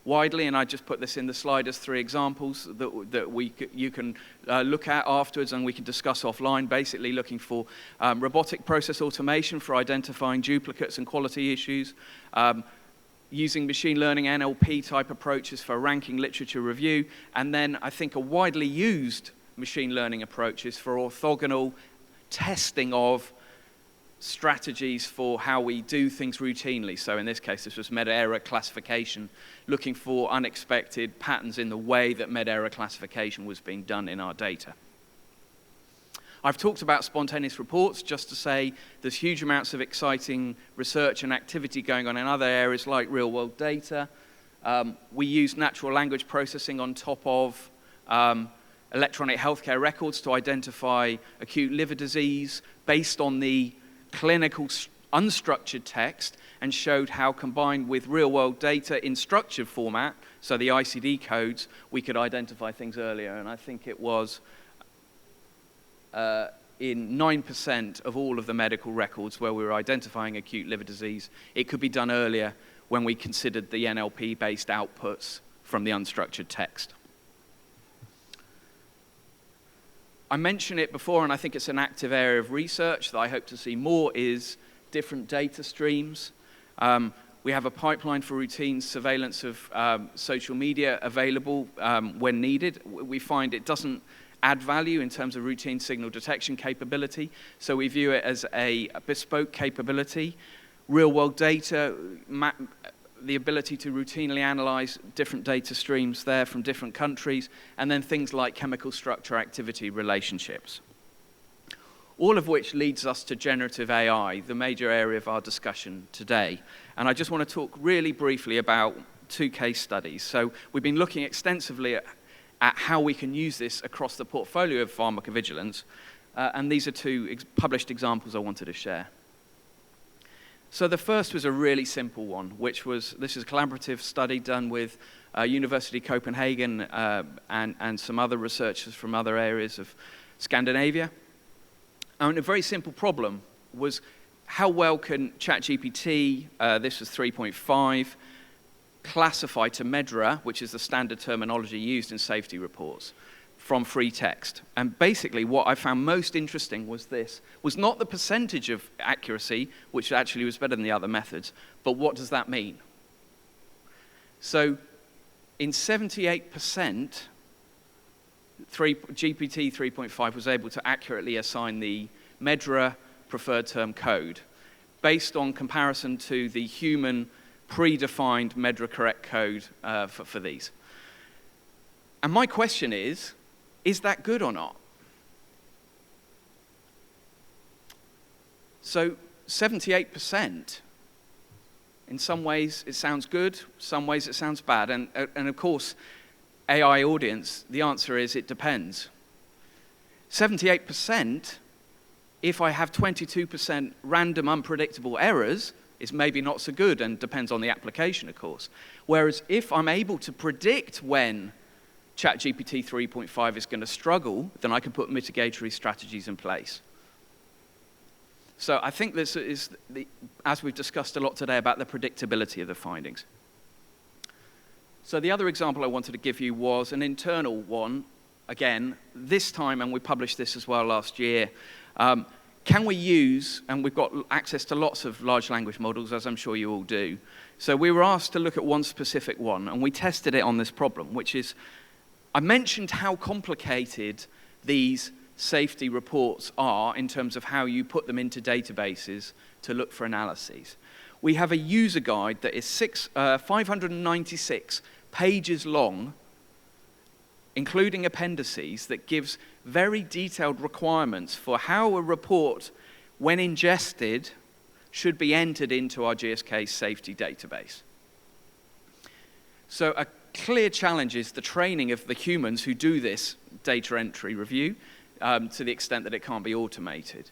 widely, and I just put this in the slide as 3 examples that you can look at afterwards and we can discuss offline, basically looking for robotic process automation for identifying duplicates and quality issues, using machine learning NLP type approaches for ranking literature review, and then I think a widely used machine learning approaches for orthogonal testing of strategies for how we do things routinely. So in this case, this was meta-error classification, looking for unexpected patterns in the way that meta-error classification was being done in our data. I've talked about spontaneous reports just to say there's huge amounts of exciting research and activity going on in other areas like real-world data. We use natural language processing on top of electronic healthcare records to identify acute liver disease based on the clinical unstructured text, and showed how combined with real-world data in structured format, so the ICD codes, we could identify things earlier. And I think it was in 9% of all of the medical records where we were identifying acute liver disease, it could be done earlier when we considered the NLP-based outputs from the unstructured text. I mentioned it before, and I think it's an active area of research that I hope to see more, is different data streams. We have a pipeline for routine surveillance of social media available when needed. We find it doesn't add value in terms of routine signal detection capability, so we view it as a bespoke capability. Real-world data, the ability to routinely analyze different data streams there from different countries, and then things like chemical structure activity relationships. All of which leads us to generative AI, the major area of our discussion today. And I just want to talk really briefly about 2 case studies. So we've been looking extensively at how we can use this across the portfolio of pharmacovigilance, and these are 2 published examples I wanted to share. So the first was a really simple one, which was, this is a collaborative study done with University of Copenhagen and some other researchers from other areas of Scandinavia. And a very simple problem was, how well can ChatGPT, this was 3.5, classify to MEDRA, which is the standard terminology used in safety reports, from free text. And basically what I found most interesting was this, was not the percentage of accuracy, which actually was better than the other methods, but what does that mean? So in 78%, GPT 3.5 was able to accurately assign the MEDRA preferred term code based on comparison to the human predefined MEDRA correct code for these. And my question is that good or not? So 78%, in some ways it sounds good, some ways it sounds bad. And of course, AI audience, the answer is it depends. 78%, if I have 22% random unpredictable errors, is maybe not so good and depends on the application, of course. Whereas if I'm able to predict when ChatGPT 3.5 is going to struggle, then I can put mitigatory strategies in place. So I think this is, as we've discussed a lot today, about the predictability of the findings. So the other example I wanted to give you was an internal one. Again, this time, and we published this as well last year, can we use, and we've got access to lots of large language models, as I'm sure you all do. So we were asked to look at one specific one, and we tested it on this problem, which is, I mentioned how complicated these safety reports are in terms of how you put them into databases to look for analyses. We have a user guide that is 596 pages long, including appendices, that gives very detailed requirements for how a report, when ingested, should be entered into our GSK safety database. So a clear challenge is the training of the humans who do this data entry review to the extent that it can't be automated.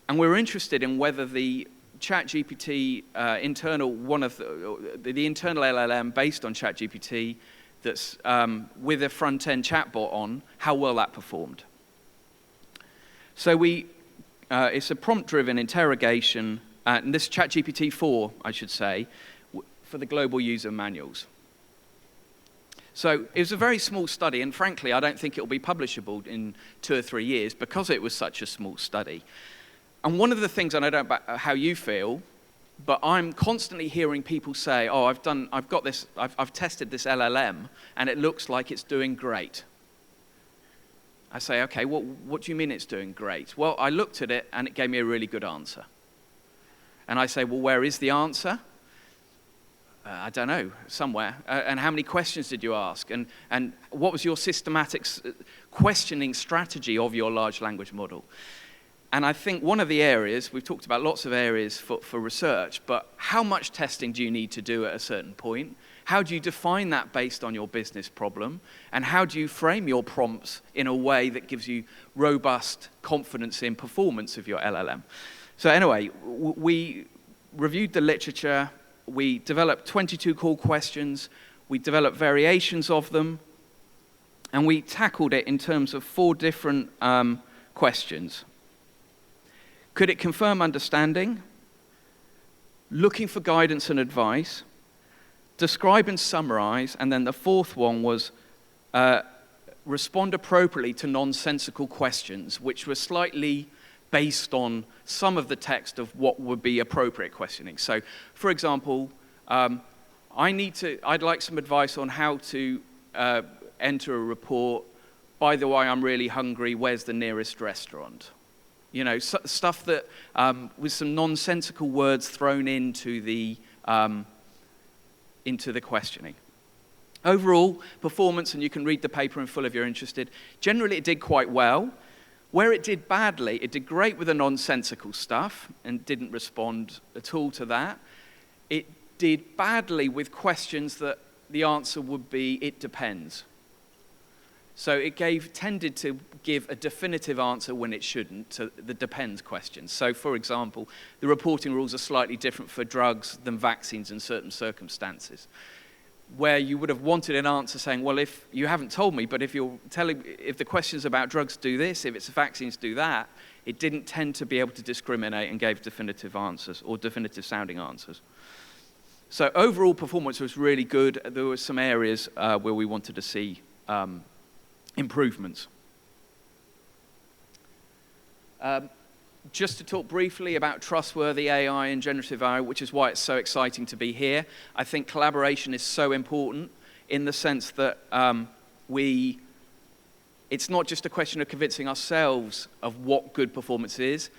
And we're interested in whether the ChatGPT internal, the internal LLM based on ChatGPT that's with a front-end chatbot on, how well that performed. So it's a prompt-driven interrogation, and this ChatGPT 4, I should say, for the global user manuals. So it was a very small study, and frankly, I don't think it will be publishable in 2 or 3 years because it was such a small study. And one of the things, and I don't know about how you feel, but I'm constantly hearing people say, oh, I've tested this LLM, and it looks like it's doing great. I say, okay, what do you mean it's doing great? Well, I looked at it and it gave me a really good answer. And I say, well, where is the answer? I don't know, somewhere. And how many questions did you ask? And what was your systematic questioning strategy of your large language model? And I think one of the areas, we've talked about lots of areas for research, but how much testing do you need to do at a certain point? How do you define that based on your business problem? And how do you frame your prompts in a way that gives you robust confidence in performance of your LLM? So anyway, we reviewed the literature, we developed 22 core questions, we developed variations of them, and we tackled it in terms of 4 different questions. Could it confirm understanding? Looking for guidance and advice? Describe and summarize, and then the 4th one was respond appropriately to nonsensical questions, which were slightly based on some of the text of what would be appropriate questioning. So, for example, I'd like some advice on how to enter a report. By the way, I'm really hungry. Where's the nearest restaurant? You know, stuff that with some nonsensical words thrown into the questioning. Overall, performance, and you can read the paper in full if you're interested, generally it did quite well. Where it did badly, it did great with the nonsensical stuff and didn't respond at all to that. It did badly with questions that the answer would be, it depends. So it tended to give a definitive answer when it shouldn't to the depends questions. So for example, the reporting rules are slightly different for drugs than vaccines in certain circumstances, where you would have wanted an answer saying, well, if you haven't told me, but if the questions about drugs do this, if it's vaccines do that, it didn't tend to be able to discriminate and gave definitive answers or definitive sounding answers. So overall performance was really good. There were some areas where we wanted to see improvements. Just to talk briefly about trustworthy AI and generative AI, which is why it's so exciting to be here. I think collaboration is so important in the sense that it's not just a question of convincing ourselves of what good performance is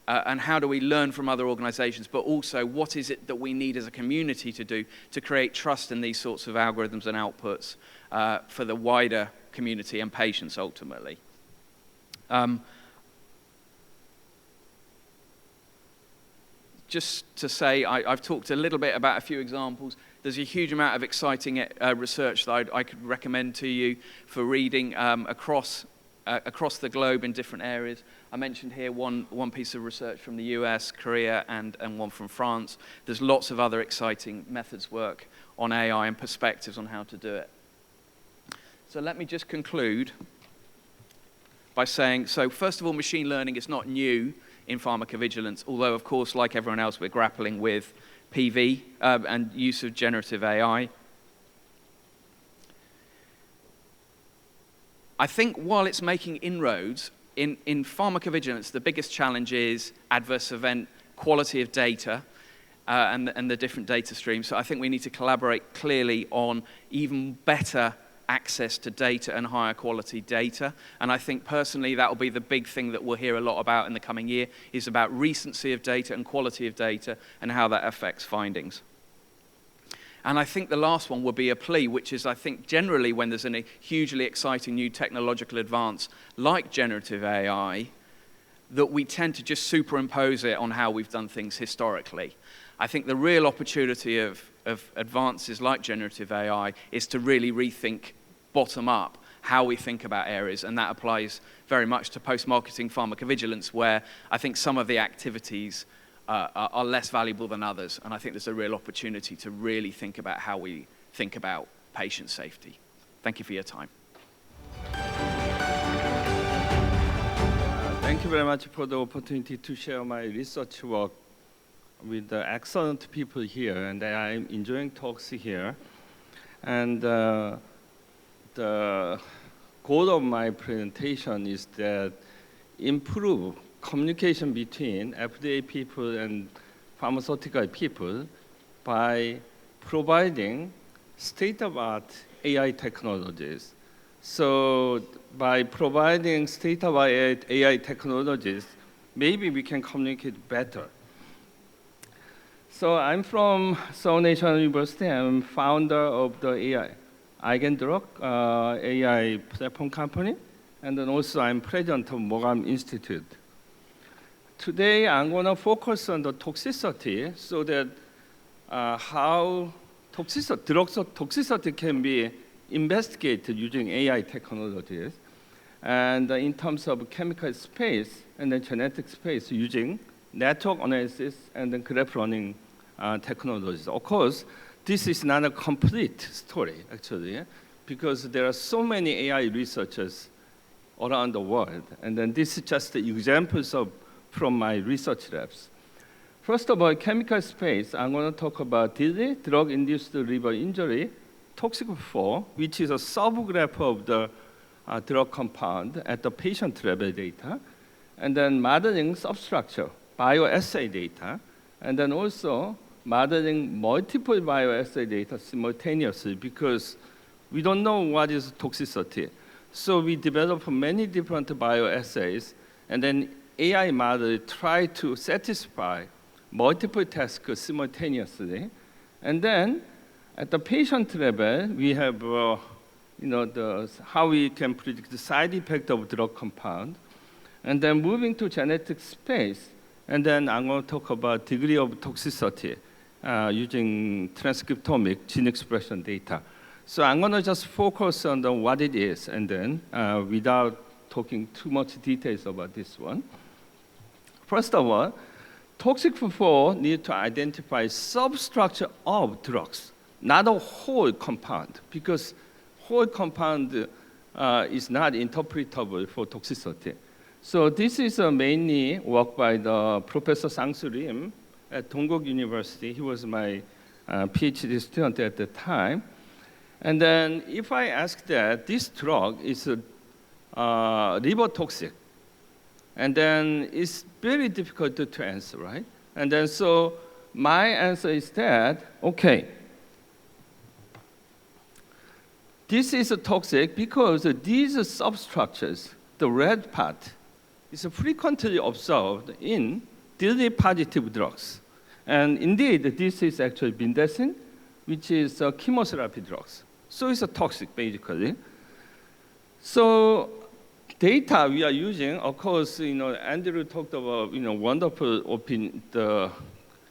and how do we learn from other organizations, but also what is it that we need as a community to do to create trust in these sorts of algorithms and outputs for the wider community and patients ultimately. Just to say, I've talked a little bit about a few examples. There's a huge amount of exciting research that I could recommend to you for reading across the globe in different areas. I mentioned here one piece of research from the US, Korea, and one from France. There's lots of other exciting methods work on AI and perspectives on how to do it. So let me just conclude by saying, so first of all, machine learning is not new in pharmacovigilance, although, of course, like everyone else, we're grappling with PV and use of generative AI. I think while it's making inroads, in pharmacovigilance, the biggest challenge is adverse event quality of data and the different data streams. So I think we need to collaborate clearly on even better access to data and higher quality data. And I think personally that will be the big thing that we'll hear a lot about in the coming year, is about recency of data and quality of data and how that affects findings. And I think the last one will be a plea, which is I think generally when there's a hugely exciting new technological advance like generative AI, that we tend to just superimpose it on how we've done things historically. I think the real opportunity of advances like generative AI is to really rethink bottom up how we think about areas, and that applies very much to post-marketing pharmacovigilance, where I think some of the activities are less valuable than others, and I think there's a real opportunity to really think about how we think about patient safety. Thank you for your time. Thank you very much for the opportunity to share my research work with the excellent people here, and I'm enjoying talks here. And the goal of my presentation is that improve communication between FDA people and pharmaceutical people by providing state-of-art AI technologies So by providing state-of-the-art AI technologies, maybe we can communicate better. So I'm from Seoul National University. I'm founder of the AI Eigendrug AI platform company, and then also I'm president of Mogam Institute. Today I'm going to focus on the toxicity, so that how drugs of toxicity can be investigated using AI technologies, and in terms of chemical space and then genetic space using network analysis and then graph running technologies. Of course, this is not a complete story, actually, because there are so many AI researchers around the world, and then this is just the examples from my research labs. First of all, chemical space, I'm going to talk about DILI, drug-induced liver injury, Toxic4, which is a subgraph of the drug compound at the patient level data, and then modeling substructure, bioassay data, and then also modeling multiple bioassay data simultaneously, because we don't know what is toxicity. So we develop many different bioassays, and then AI model try to satisfy multiple tasks simultaneously. And then at the patient level, we have how we can predict the side effect of drug compound. And then moving to genetic space, and then I'm going to talk about degree of toxicity using transcriptomic gene expression data. So I'm going to just focus on what it is, and then without talking too much details about this one. First of all, Toxic4 need to identify substructure of drugs, not a whole compound, because whole compound is not interpretable for toxicity. So this is mainly work by the Professor Sang-Soo Lim at Dongguk University. He was my PhD student at the time. And then if I ask that this drug is liver toxic, and then it's very difficult to answer, right? And then so my answer is that, okay, this is toxic because these substructures, the red part, is frequently observed in DILI positive drugs. And indeed, this is actually Bindesin, which is chemotherapy drugs. So it's toxic, basically. So data we are using, of course, Andrew talked about, wonderful the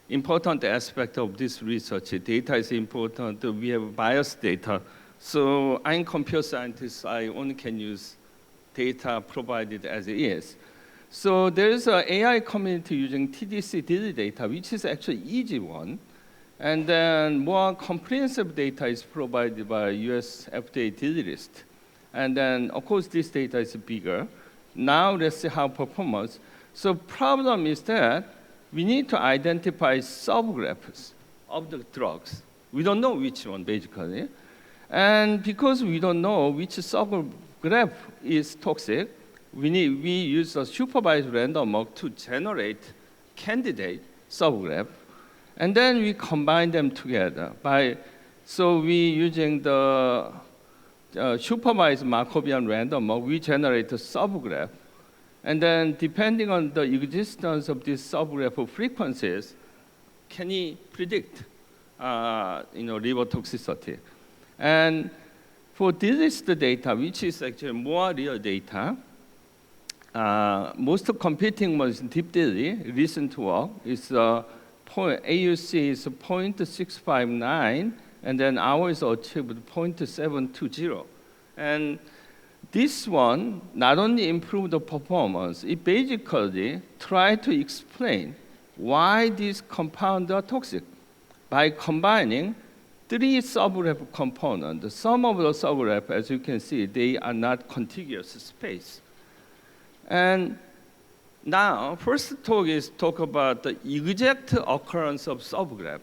important aspect of this research. Data is important. We have biased data. So I'm a computer scientist. I only can use data provided as it is. So there's an AI community using TDC DILI data, which is actually easy one. And then more comprehensive data is provided by US FDA DILI list. And then, of course, this data is bigger. Now let's see how performance. So problem is that we need to identify subgraphs of the drugs. We don't know which one, basically. And because we don't know which subgraph is toxic, we use a supervised random walk to generate candidate subgraph. And then we combine them together. So we using the supervised Markovian random walk, we generate a subgraph. And then depending on the existence of these subgraph frequencies, can we predict liver toxicity? And for this data, which is actually more real data, most competing was deep DILI, recent work, is AUC is 0.659, and then ours achieved 0.720. And this one not only improved the performance, it basically tried to explain why these compounds are toxic by combining 3 subgraph components. Some of the subgraph, as you can see, they are not contiguous space. And now, first talk about the exact occurrence of subgraph.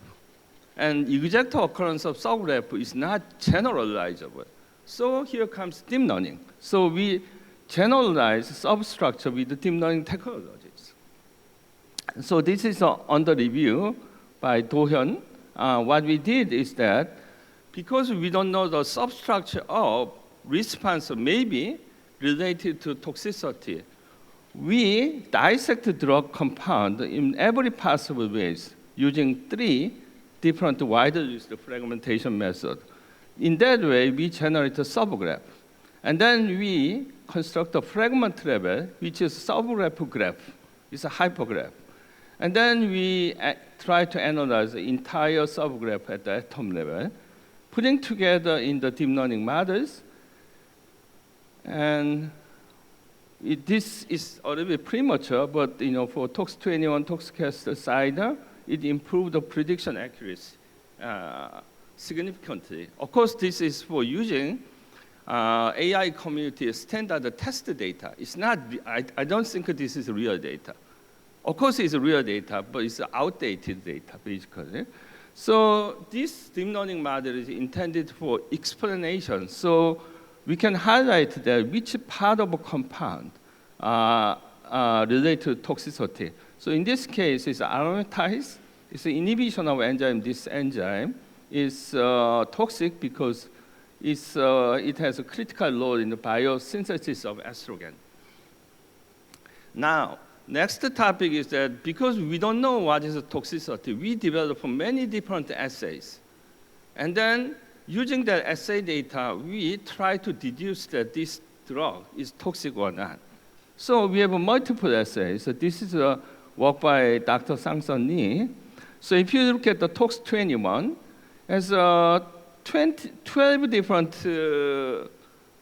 And exact occurrence of subgraph is not generalizable. So here comes deep learning. So we generalize substructure with the deep learning technologies. So this is under review by Do-hyun. What we did is that because we don't know the substructure of response may be related to toxicity. We dissect the drug compound in every possible ways using 3 different widely used fragmentation methods. In that way, we generate a subgraph. And then we construct a fragment level, which is subgraph graph. It's a hypergraph. And then we try to analyze the entire subgraph at the atom level, putting together in the deep learning models. And this is a little bit premature, but for Tox21, Toxicast CIDR, it improved the prediction accuracy significantly. Of course, this is for using AI community standard test data. It's not, I don't think this is real data. Of course, it's real data, but it's outdated data, basically. So this deep learning model is intended for explanation. So we can highlight that which part of a compound related to toxicity. So in this case, it's aromatase. It's the inhibition of enzyme. This enzyme is toxic because it has a critical role in the biosynthesis of estrogen. Now, next topic is that because we don't know what is a toxicity, we develop many different assays. And then using that assay data, we try to deduce that this drug is toxic or not. So we have multiple assays. So this is a work by Dr. Sang-Sun Lee. So if you look at the Tox21, has 12 different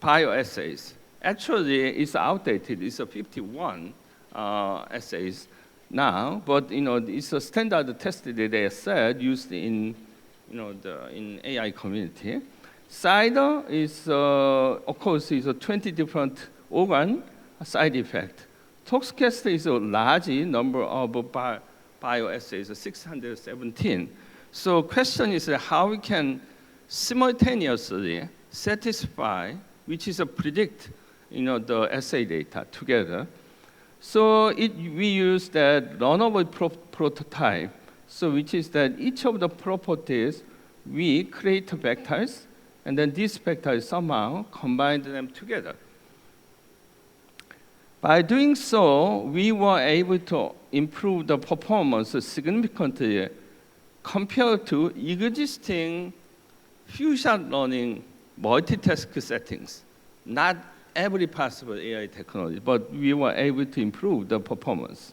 bioassays. Actually, it's outdated. It's a 51 assays now, but it's a standard tested data set used in in AI community. CIDR is, of course, is a 20 different organ side effect. Toxicast is a large number of bioassays, 617. So question is how we can simultaneously satisfy, which is a predict, the assay data together. So we use that runnable prototype. So which is that each of the properties, we create vectors, and then these vectors somehow combine them together. By doing so, we were able to improve the performance significantly compared to existing few-shot learning multitask settings. Not every possible AI technology, but we were able to improve the performance.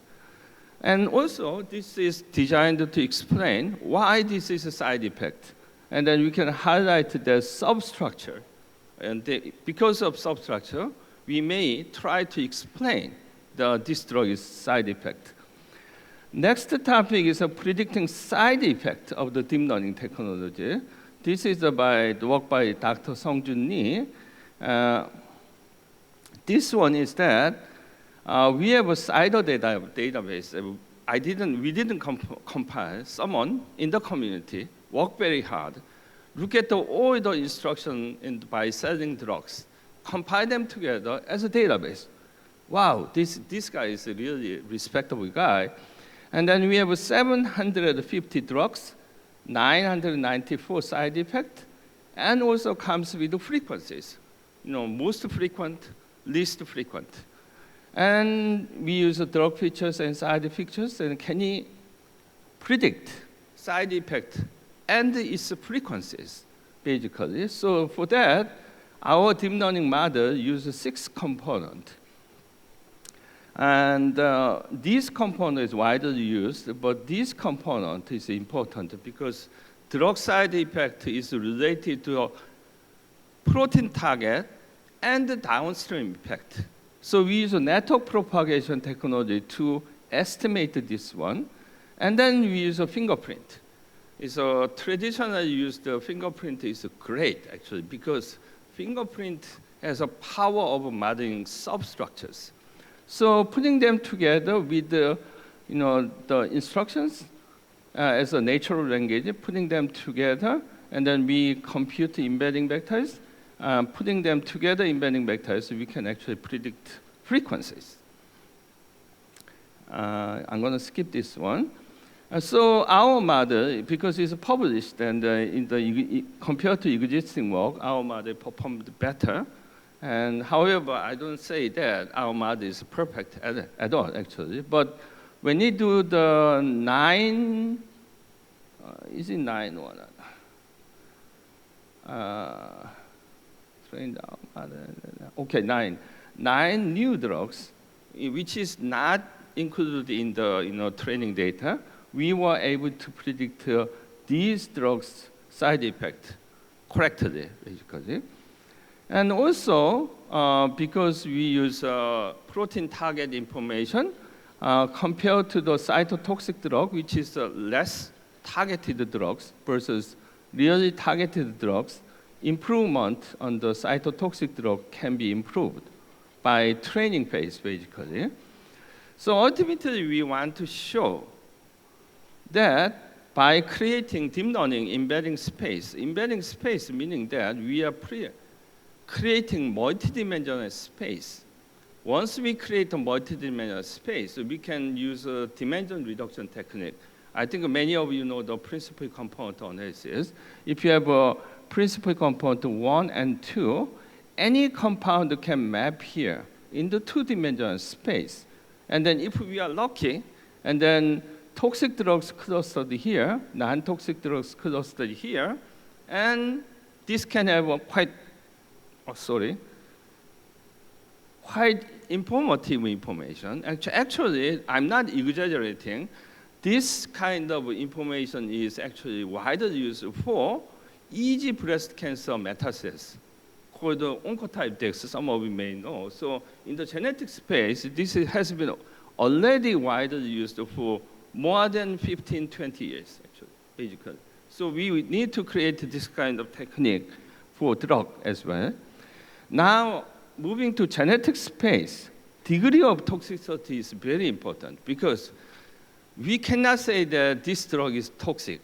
And also, this is designed to explain why this is a side effect. And then we can highlight the substructure. And because of substructure, we may try to explain this drug's side effect. Next topic is predicting side effect of the deep learning technology. This is the work by Dr. Seongjun Lee. This one is that we have a CIDR database. We didn't compile. Someone in the community worked very hard, look at all the instructions by selling drugs, compile them together as a database. Wow, this guy is a really respectable guy. And then we have 750 drugs, 994 side effects, and also comes with the frequencies. Most frequent, least frequent. And we use the drug features and side features, and can you predict side effect and its frequencies, basically. So for that, our deep learning model uses 6 components. And this component is widely used, but this component is important because drug side effect is related to protein target and the downstream effect. So we use a network propagation technology to estimate this one. And then we use a fingerprint. It's a traditionally used fingerprint is great, actually, because fingerprint has a power of modeling substructures. So putting them together with the instructions as a natural language, putting them together, and then we compute embedding vectors. Putting them together, embedding vectors, we can actually predict frequencies. I'm going to skip this one. So our model, because it's published and compared to existing work, our model performed better. And however, I don't say that our model is perfect at all, actually. But when you do the 9, is it 9 or not? Okay, 9. 9 new drugs, which is not included in the training data. We were able to predict these drugs' side effect correctly, basically. And also, because we use protein target information compared to the cytotoxic drug, which is less targeted drugs versus really targeted drugs, improvement on the cytotoxic drug can be improved by training phase, basically. So ultimately, we want to show that by creating deep learning embedding space meaning that we are creating multidimensional space. Once we create a multidimensional space, we can use a dimension reduction technique. I think many of you know the principal component analysis. If you have a principal component 1 and 2, any compound can map here in the 2-dimensional space. And then if we are lucky, and then toxic drugs clustered here, non-toxic drugs clustered here, and this can have a quite informative information. Actually, I'm not exaggerating. This kind of information is actually widely used for easy breast cancer metastasis called oncotype DEX, some of you may know. So in the genetic space, this has been already widely used for more than 15, 20 years, actually, basically. So we need to create this kind of technique for drug as well. Now, moving to genetic space, degree of toxicity is very important because we cannot say that this drug is toxic.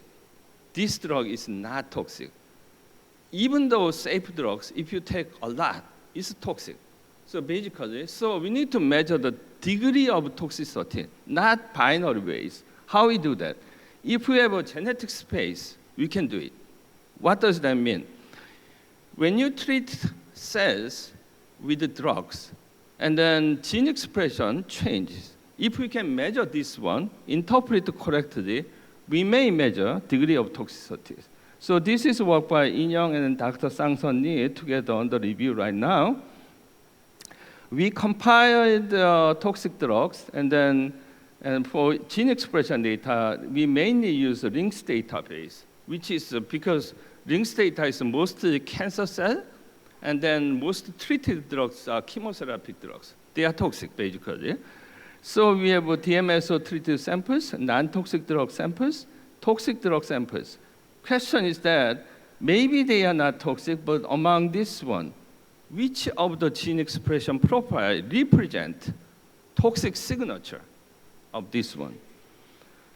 This drug is not toxic. Even though safe drugs, if you take a lot, it's toxic. So basically, we need to measure the degree of toxicity, not binary ways. How we do that? If we have a genetic space, we can do it. What does that mean? When you treat cells with the drugs, and then gene expression changes. If we can measure this one, interpret it correctly, we may measure degree of toxicity. So this is work by In-young and Dr. Sang-Sun Lee together on the review right now. We compiled toxic drugs, and for gene expression data, we mainly use a RINGS database, which is because RINGS data is mostly cancer cell, and then most treated drugs are chemotherapy drugs. They are toxic, basically. So we have DMSO treated samples, non-toxic drug samples, toxic drug samples. Question is that maybe they are not toxic, but among this one, which of the gene expression profile represent toxic signature of this one?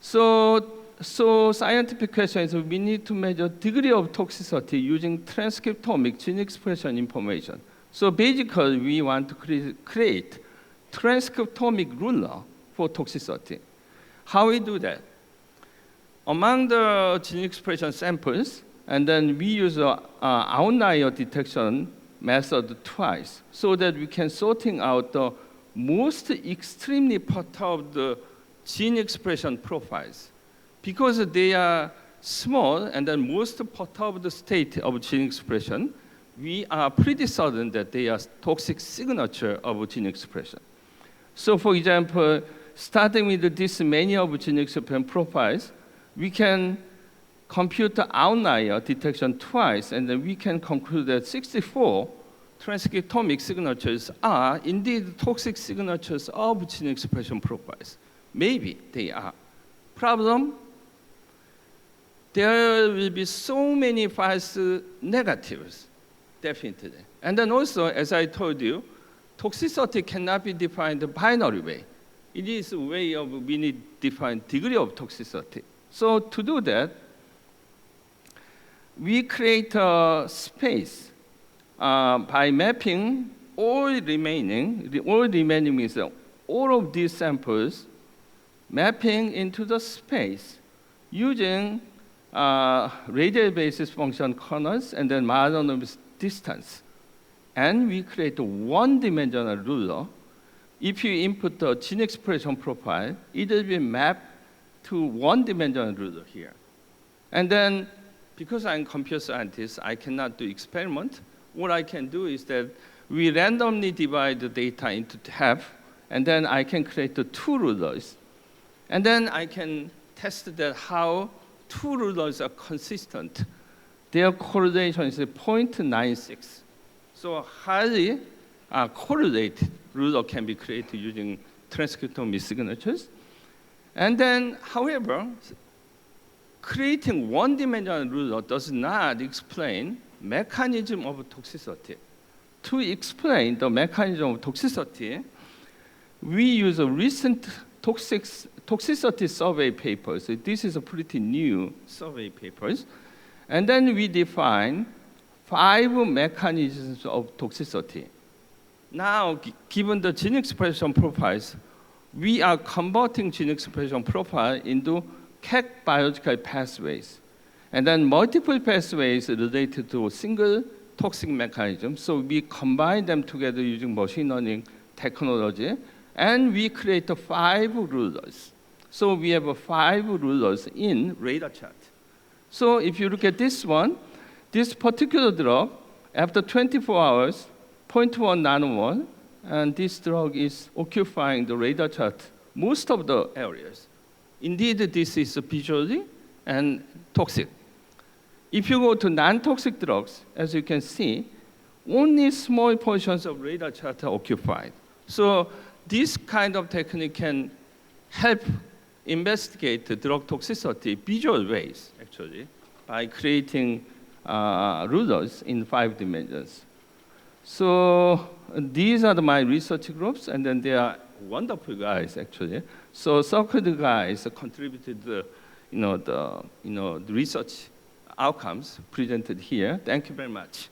So scientific question is we need to measure degree of toxicity using transcriptomic gene expression information. So basically, we want to create transcriptomic ruler for toxicity. How we do that? Among the gene expression samples, and then we use outlier detection method twice so that we can sorting out the most extremely perturbed gene expression profiles. Because they are small and then most perturbed state of gene expression, we are pretty certain that they are toxic signature of gene expression. So for example, starting with this many of gene expression profiles, we can compute the outlier detection twice, and then we can conclude that 64 transcriptomic signatures are indeed toxic signatures of gene expression profiles. Maybe they are. Problem, there will be so many false negatives, definitely. And then also, as I told you, toxicity cannot be defined the binary way. It is a way of we need to define degree of toxicity. So to do that, we create a space by mapping all remaining means all of these samples mapping into the space using radial basis function kernels and then mononomous distance. and we create a one-dimensional ruler. If you input the gene expression profile, it will be mapped to one-dimensional ruler here. And then, because I'm a computer scientist, I cannot do experiment. What I can do is that we randomly divide the data into half, and then I can create the two rulers. And then I can test that how two rulers are consistent. Their correlation is 0.96. So highly correlated ruler can be created using transcriptome missignatures. And then, however, creating one-dimensional ruler does not explain mechanism of toxicity. To explain the mechanism of toxicity, we use a recent toxicity survey papers. This is a pretty new survey papers. And then we define 5 mechanisms of toxicity. Now, given the gene expression profiles, we are converting gene expression profile into KAIST biological pathways. And then multiple pathways related to a single toxic mechanism. So we combine them together using machine learning technology, and we create 5 rulers. So we have 5 rulers in radar chart. So if you look at this one, this particular drug, after 24 hours, 0.1 nanomole, and this drug is occupying the radar chart, most of the areas. Indeed, this is visually and toxic. If you go to non-toxic drugs, as you can see, only small portions of radar chart are occupied. So this kind of technique can help investigate the drug toxicity visual ways, actually, by creating rulers in 5 dimensions. So these are my research groups, and then they are wonderful guys, actually. So circled guys contributed the research outcomes presented here. Thank you very much.